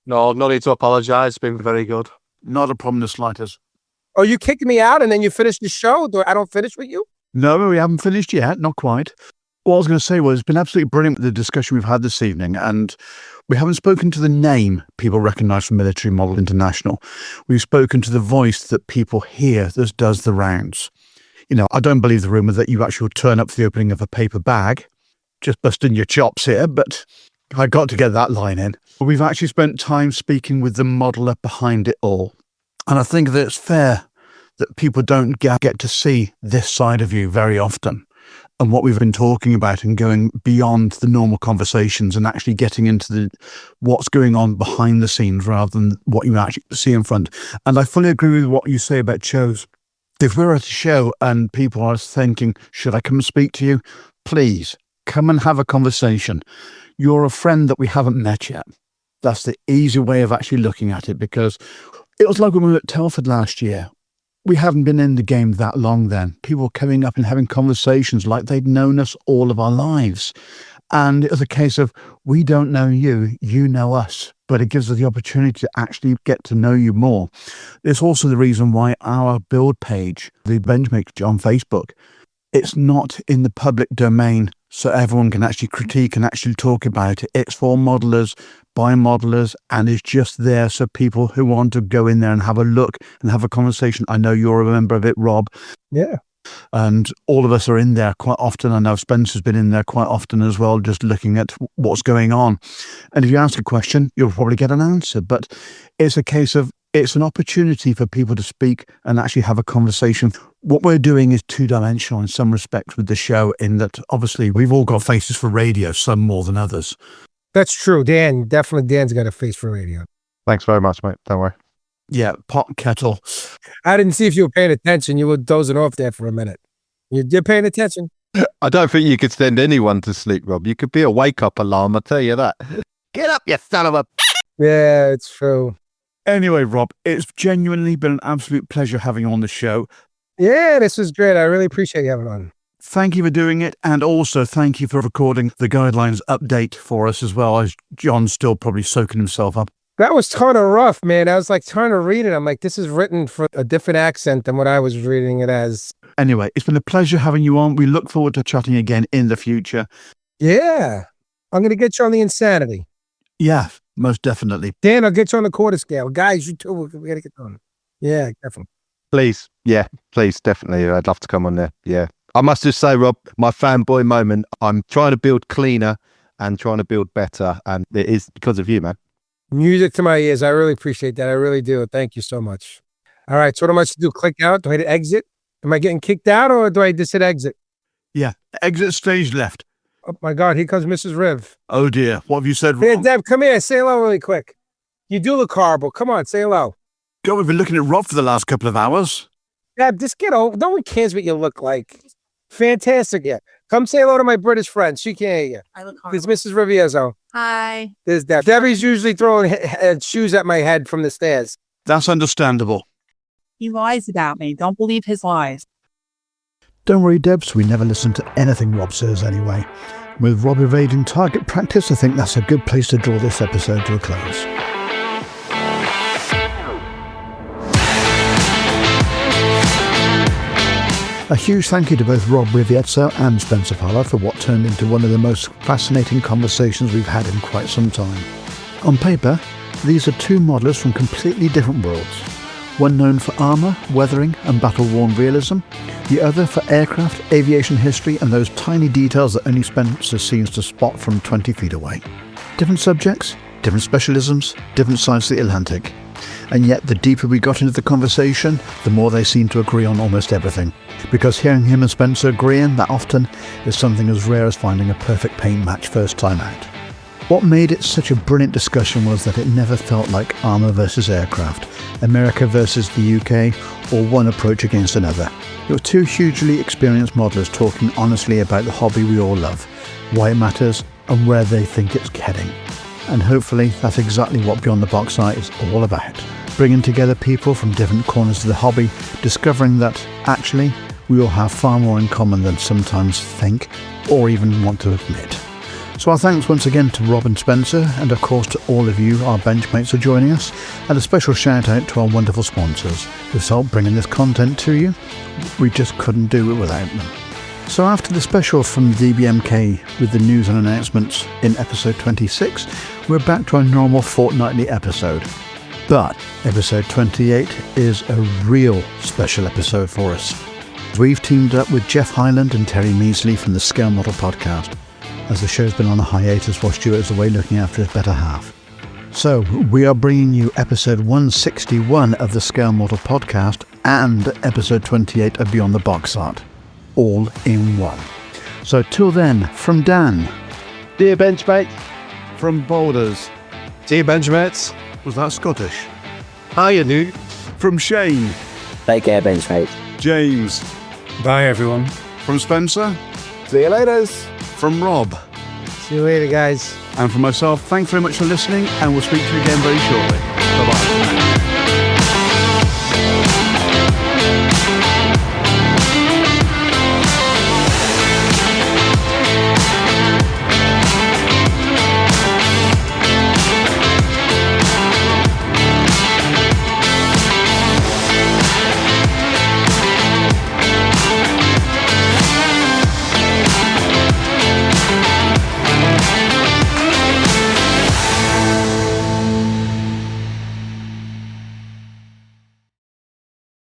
No, no need to apologise. It's been very good. Not a problem the slightest. Oh, you kicked me out and then you finished the show? I don't finish with you? No, we haven't finished yet. Not quite. What I was going to say was, it's been absolutely brilliant with the discussion we've had this evening, and we haven't spoken to the name people recognise from Military Model International. We've spoken to the voice that people hear that does the rounds. I don't believe the rumour that you actually turn up for the opening of a paper bag, just busting your chops here, but I got to get that line in. We've actually spent time speaking with the modeller behind it all. And I think that it's fair that people don't get to see this side of you very often. And what we've been talking about and going beyond the normal conversations and actually getting into what's going on behind the scenes rather than what you actually see in front. And I fully agree with what you say about shows. If we're at a show and people are thinking, should I come and speak to you? Please come and have a conversation. You're a friend that we haven't met yet. That's the easy way of actually looking at it, because it was like when we were at Telford last year. We haven't been in the game that long then. People coming up and having conversations like they'd known us all of our lives. And it was a case of, we don't know you, you know us. But it gives us the opportunity to actually get to know you more. It's also the reason why our build page, the Benchmates on Facebook, it's not in the public domain so everyone can actually critique and actually talk about it. It's for modelers, by modelers and is just there so people who want to go in there and have a look and have a conversation. I know you're a member of it, Rob. Yeah. And all of us are in there quite often. I know Spencer's been in there quite often as well, just looking at what's going on. And if you ask a question, you'll probably get an answer. But it's a case of, it's an opportunity for people to speak and actually have a conversation. What we're doing is two-dimensional in some respects with the show, in that obviously we've all got faces for radio, some more than others. That's true. Dan's got a face for radio. Thanks very much, mate. Don't worry. Yeah, pot, kettle. I didn't see if you were paying attention. You were dozing off there for a minute. You're paying attention. I don't think you could send anyone to sleep, Rob. You could be a wake-up alarm, I'll tell you that. Get up, you son of a... Yeah, it's true. Anyway, Rob, it's genuinely been an absolute pleasure having you on the show. Yeah, this was great. I really appreciate you having on. Thank you for doing it, and also thank you for recording the guidelines update for us as well, as John's still probably soaking himself up. That was kind of rough, man. I was like trying to read it. I'm like, this is written for a different accent than what I was reading it as. Anyway, it's been a pleasure having you on. We look forward to chatting again in the future. Yeah. I'm going to get you on the insanity. Yeah, most definitely. Dan, I'll get you on the quarter scale. Guys, you too. We got to get on. Yeah, definitely. Please. Yeah, please, definitely. I'd love to come on there. Yeah. I must just say, Rob, my fanboy moment, I'm trying to build cleaner and trying to build better. And it is because of you, man. Music to my ears. I really appreciate that. I really do. Thank you so much. All right. So what am I supposed to do? Click out? Do I hit exit? Am I getting kicked out, or do I just hit exit? Yeah. Exit stage left. Oh my God. Here comes Mrs. Riv. Oh dear. What have you said Hey, wrong? Deb, come here. Say hello really quick. You do look horrible. Come on. Say hello. God, we've been looking at Rob for the last couple of hours. Deb, just get over. No one cares what you look like. Fantastic. Yeah. Come say hello to my British friend. She can't hear you. I look horrible. There's Mrs. Riviezzo. Hi. There's Deb. Debbie's usually throwing shoes at my head from the stairs. That's understandable. He lies about me. Don't believe his lies. Don't worry, Debs, we never listen to anything Rob says anyway. With Rob evading target practice, I think that's a good place to draw this episode to a close. A huge thank you to both Rob Riviezzo and Spencer Pollard for what turned into one of the most fascinating conversations we've had in quite some time. On paper, these are two modelers from completely different worlds. One known for armour, weathering and battle-worn realism, the other for aircraft, aviation history and those tiny details that only Spencer seems to spot from 20 feet away. Different subjects, different specialisms, different sides of the Atlantic. And yet the deeper we got into the conversation, the more they seemed to agree on almost everything. Because hearing him and Spencer agreeing that often is something as rare as finding a perfect paint match first time out. What made it such a brilliant discussion was that it never felt like armour versus aircraft, America versus the UK, or one approach against another. It was two hugely experienced modelers talking honestly about the hobby we all love, why it matters, and where they think it's heading. And hopefully that's exactly what Beyond the Box Art is all about. Bringing together people from different corners of the hobby, discovering that, actually, we all have far more in common than sometimes think, or even want to admit. So our thanks once again to Rob and Spencer, and of course to all of you, our benchmates, for joining us, and a special shout out to our wonderful sponsors who've helped bringing this content to you. We just couldn't do it without them. So after the special from DBMK with the news and announcements in episode 26, we're back to our normal fortnightly episode. But episode 28 is a real special episode for us. We've teamed up with Jeff Hyland and Terry Measley from the Scale Model podcast, as the show's been on a hiatus while Stuart is away looking after his better half. So we are bringing you episode 161 of the Scale Model podcast and episode 28 of Beyond the Box Art, all in one. So till then, from Dan. Dear Benchmates. From Boulders. Dear Benchmates. Was that Scottish? Hiya, New. From Shane. Take care, Benchmates. James. Bye, everyone. From Spencer. See you later. From Rob. See you later, guys. And from myself, thanks very much for listening, and we'll speak to you again very shortly.